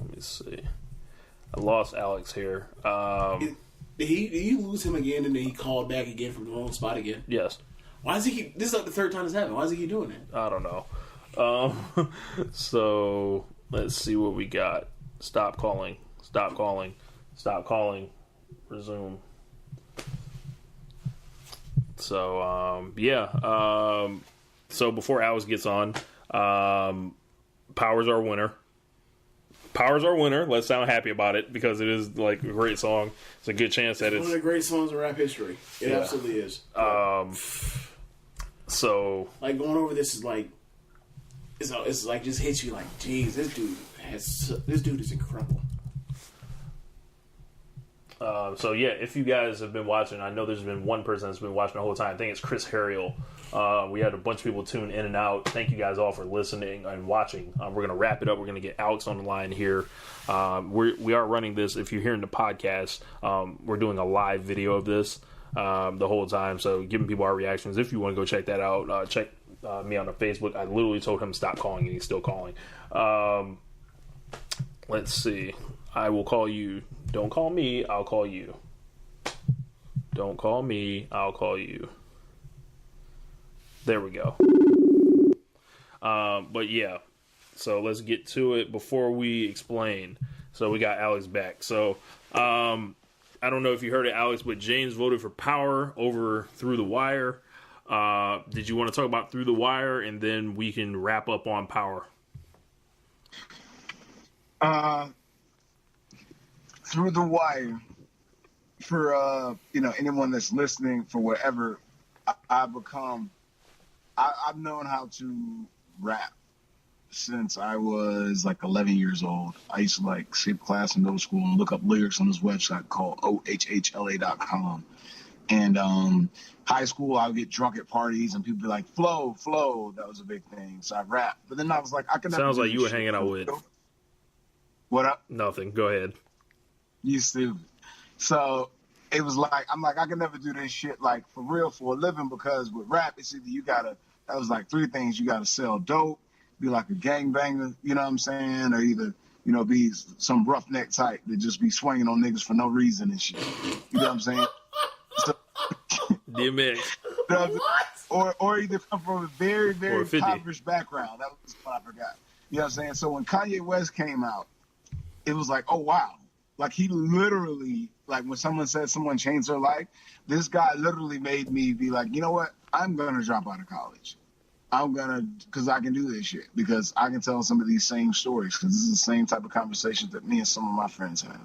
me see. I lost Alex here. Did you lose him again and then he called back again from the wrong spot again? Yes. Why does he keep... This is like the third time this happened. Why does he keep doing it? I don't know. So, let's see what we got. Stop calling. Stop calling. Stop calling. Resume. So, yeah. So, before Alex gets on, Power's our winner. Power's our winner. Let's sound happy about it because it is like a great song. It's a good chance that it's one of the great songs in rap history. It absolutely is. So like going over this is like it's like just hits you like, geez, this dude is incredible. So yeah, if you guys have been watching, I know there's been one person that's been watching the whole time. I think it's Chris Harriel. We had a bunch of people tune in and out. Thank you guys all for listening and watching. We're going to wrap it up. We're going to get Alex on the line here. We are running this. If you're hearing the podcast, we're doing a live video of this the whole time. So giving people our reactions. If you want to go check that out, check me on the Facebook. I literally told him stop calling and he's still calling. Let's see. I will call you. Don't call me. I'll call you. Don't call me. I'll call you. There we go. But yeah, so let's get to it before we explain. So we got Alex back. So I don't know if you heard it, Alex, but James voted for Power over Through the Wire. Did you want to talk about Through the Wire, and then we can wrap up on Power? Through the Wire, for anyone that's listening, for whatever, I've known how to rap since I was like 11 years old. I used to like skip class in middle school and look up lyrics on this website called ohhla.com. And high school, I would get drunk at parties and people be like, flow. That was a big thing. So I rap. But then I was like, I can never. Sounds like you were hanging out with. What up? Nothing. Go ahead. You stupid. So it was like, I'm like, I can never do this shit like for real for a living, because with rap, it's either that was like three things. You gotta sell dope, be like a gangbanger, you know what I'm saying? Or either, be some roughneck type that just be swinging on niggas for no reason and shit. You know what I'm saying? So, DMX. Or either come from a very, very impoverished background. That was what I forgot. You know what I'm saying? So when Kanye West came out, it was like, oh, wow. Like, he literally, like, when someone said someone changed their life, this guy literally made me be like, you know what? I'm going to drop out of college. Because I can do this shit. Because I can tell some of these same stories. Because this is the same type of conversations that me and some of my friends have.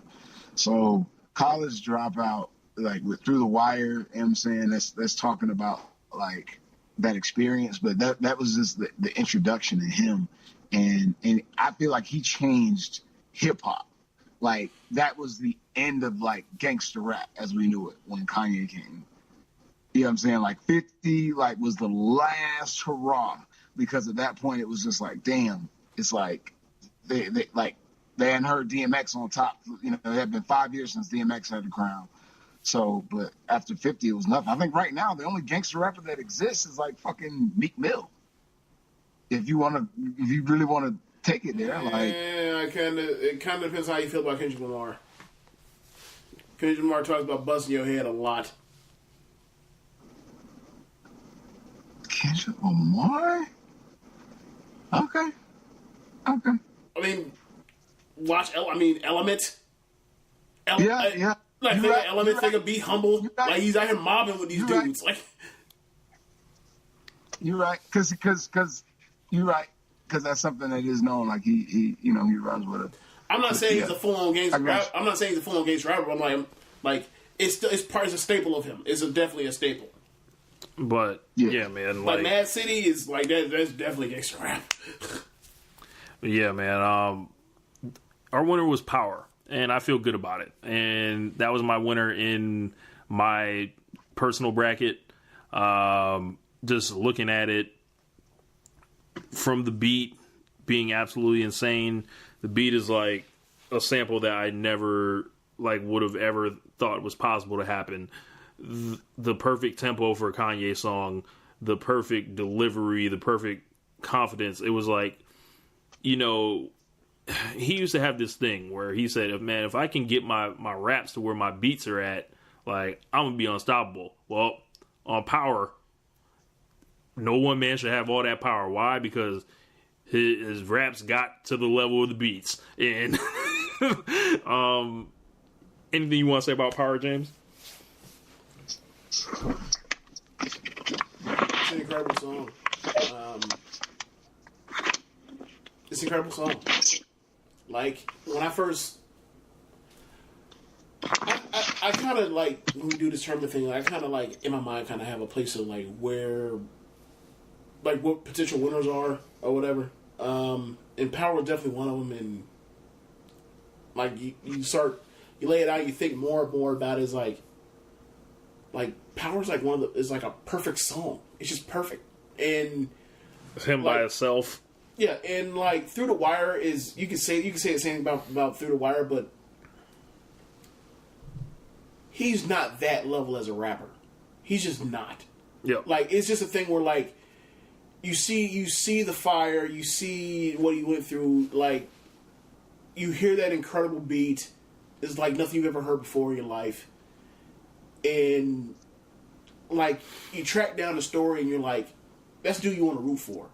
So, college dropout, like, Through the Wire, you know what I'm saying? That's talking about, like, that experience. But that was just the introduction to him. And I feel like he changed hip-hop. Like, that was the end of, like, gangster rap as we knew it when Kanye came. You know what I'm saying? Like, 50, like, was the last hurrah. Because at that point, it was just like, damn. It's like, they hadn't heard DMX on top. It had been 5 years since DMX had the crown. So, but after 50, it was nothing. I think right now, the only gangster rapper that exists is, like, fucking Meek Mill. If you really want to take it there, like... Yeah, it kind of depends how you feel about Kendrick Lamar. Kendrick Lamar talks about busting your head a lot. Kendrick Lamar? Okay. I mean, watch, Element. Yeah. Like, think Element, think of Be Humble. Like, he's out here mobbing with these dudes. Like, You're right. Because You're right, because that's something that is known. Like he runs with it. I'm not saying he's a full-on gangster rapper. I'm not saying he's a full-on gangster rapper. I'm like it's a staple of him. It's definitely a staple. But yeah, man, like Mad City is like that. That's definitely gangster rap. Yeah, man. Our winner was Power, and I feel good about it. And that was my winner in my personal bracket. Just looking at it from the beat being absolutely insane. The beat is like a sample that I never would have ever thought was possible to happen. The perfect tempo for a Kanye song, the perfect delivery, the perfect confidence. It was like, he used to have this thing where he said, man, if I can get my raps to where my beats are at, like, I'm going to be unstoppable. Well, on Power, no one man should have all that power. Why? Because his raps got to the level of the beats. And anything you want to say about Power, James? It's an incredible song. It's an incredible song. Like, when I first... I kind of, like, when we do this tournament thing, I kind of, like, in my mind, kind of have a place of, like, where... Like, what potential winners are, or whatever. And Power is definitely one of them, and... Like, you lay it out, you think more and more about it, is, like, Power's, like, is, like, a perfect song. It's just perfect. And... It's him by himself. Yeah, and like Through the Wire is you can say the same thing about Through the Wire, but he's not that level as a rapper. He's just not. Yeah. Like it's just a thing where like you see the fire, you see what he went through, like you hear that incredible beat. It's like nothing you've ever heard before in your life. And like you track down the story and you're like, that's the dude you want to root for.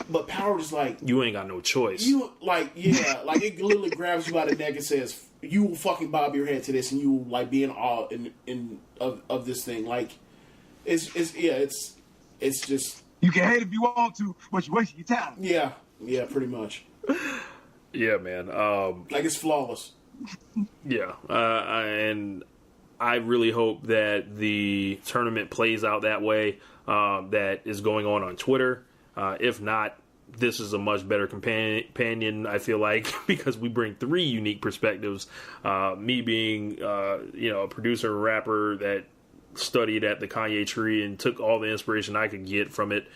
But Power is like... You ain't got no choice. You, like, yeah, like, it literally grabs you by the neck and says, you will fucking bob your head to this, and you will, like, be in awe of this thing. Like, it's just... You can hate if you want to, but you're wasting your time. Yeah, pretty much. Yeah, man. Like, it's flawless. Yeah, and I really hope that the tournament plays out that way, that is going on Twitter. If not, this is a much better companion, I feel like, because we bring three unique perspectives. Me being, a producer and rapper that studied at the Kanye tree and took all the inspiration I could get from it.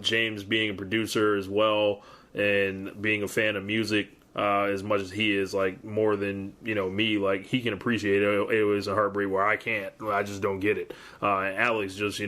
James being a producer as well and being a fan of music as much as he is, like, more than, me. Like, he can appreciate it. It was a heartbreak where I can't. I just don't get it. And Alex just,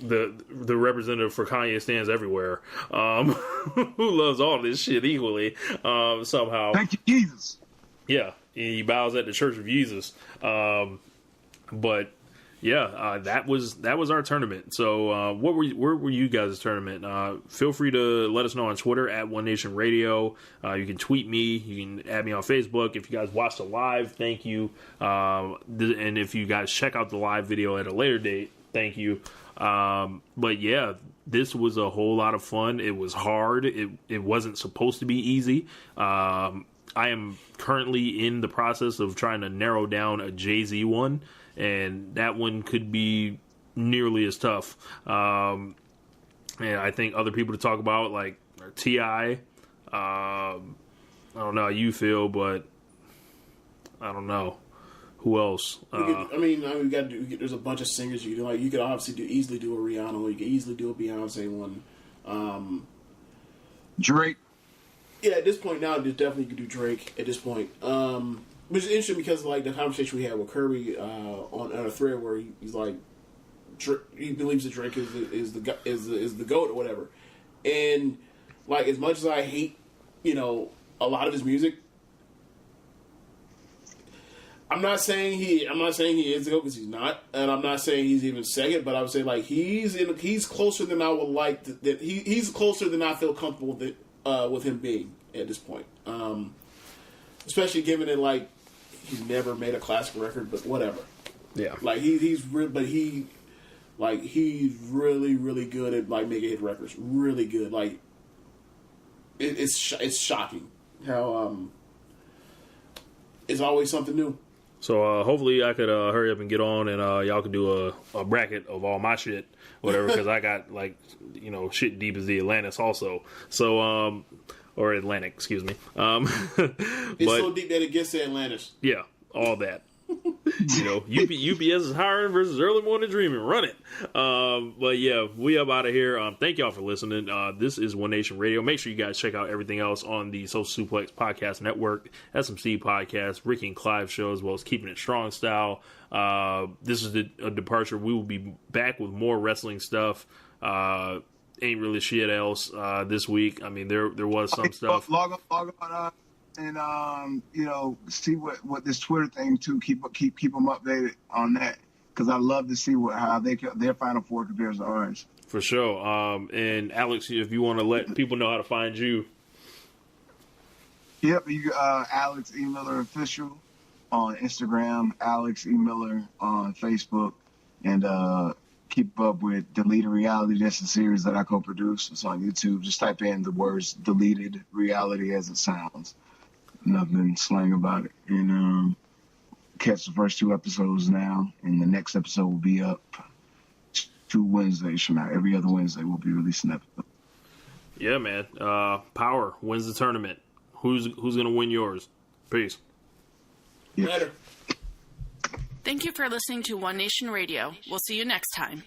the representative for Kanye stands everywhere, who loves all this shit equally, somehow. Thank you, Jesus. Yeah, he bows at the Church of Jesus. But yeah, that was our tournament. So where were you guys' tournament? Feel free to let us know on Twitter at One Nation Radio. You can tweet me. You can add me on Facebook. If you guys watched the live, thank you. And if you guys check out the live video at a later date, thank you. But yeah, this was a whole lot of fun. It was hard. It wasn't supposed to be easy. I am currently in the process of trying to narrow down a Jay-Z one, and that one could be nearly as tough. And I think other people to talk about, like T.I. I don't know how you feel, but I don't know. Who else? We got to do. There's a bunch of singers you can do. Like you could obviously easily do a Rihanna, or you could easily do a Beyonce one. Drake. Yeah, at this point now, definitely you could do Drake. At this point, which is interesting because like the conversation we had with Kirby on a thread where he's like, he believes that Drake is the GOAT or whatever, and like as much as I hate a lot of his music. I'm not saying he is the GOAT because he's not, and I'm not saying he's even second. But I would say like he's closer than I would like. He's closer than I feel comfortable with him being at this point. Especially given that like he's never made a classic record, but whatever. Yeah, like Like, he's really, really good at, like, making hit records. Really good. Like, it's shocking how it's always something new. So hopefully I could hurry up and get on, and y'all could do a bracket of all my shit, whatever, because I got, like, you know, shit deep as the Atlantis also. So, or Atlantic, excuse me. It's so deep that it gets to Atlantis. Yeah, all that. You know, UPS is hiring versus early morning dreaming. Run it. But yeah, we up out of here. Thank y'all for listening. This is One Nation Radio. Make sure you guys check out everything else on the Social Suplex Podcast Network, SMC Podcast, Ricky and Clive Show, as well as Keeping It Strong Style. This is a departure. We will be back with more wrestling stuff. Ain't really shit else this week. I mean, there was some stuff. Log on and you know, see what this Twitter thing too. Keep them updated on that, because I love to see how their Final Four compares to ours. For sure. And Alex, if you want to let people know how to find you. Yep, you Alex E. Miller Official on Instagram, Alex E. Miller on Facebook, and keep up with Deleted Reality. That's a series that I co-produce. It's on YouTube. Just type in the words Deleted Reality as it sounds. Nothing slang about it. And catch the first 2 episodes now, and the next episode will be up 2 Wednesdays from now. Every other Wednesday we'll be releasing an episode. Yeah, man. Power wins the tournament. Who's gonna win yours? Peace. Later. Thank you for listening to One Nation Radio. We'll see you next time.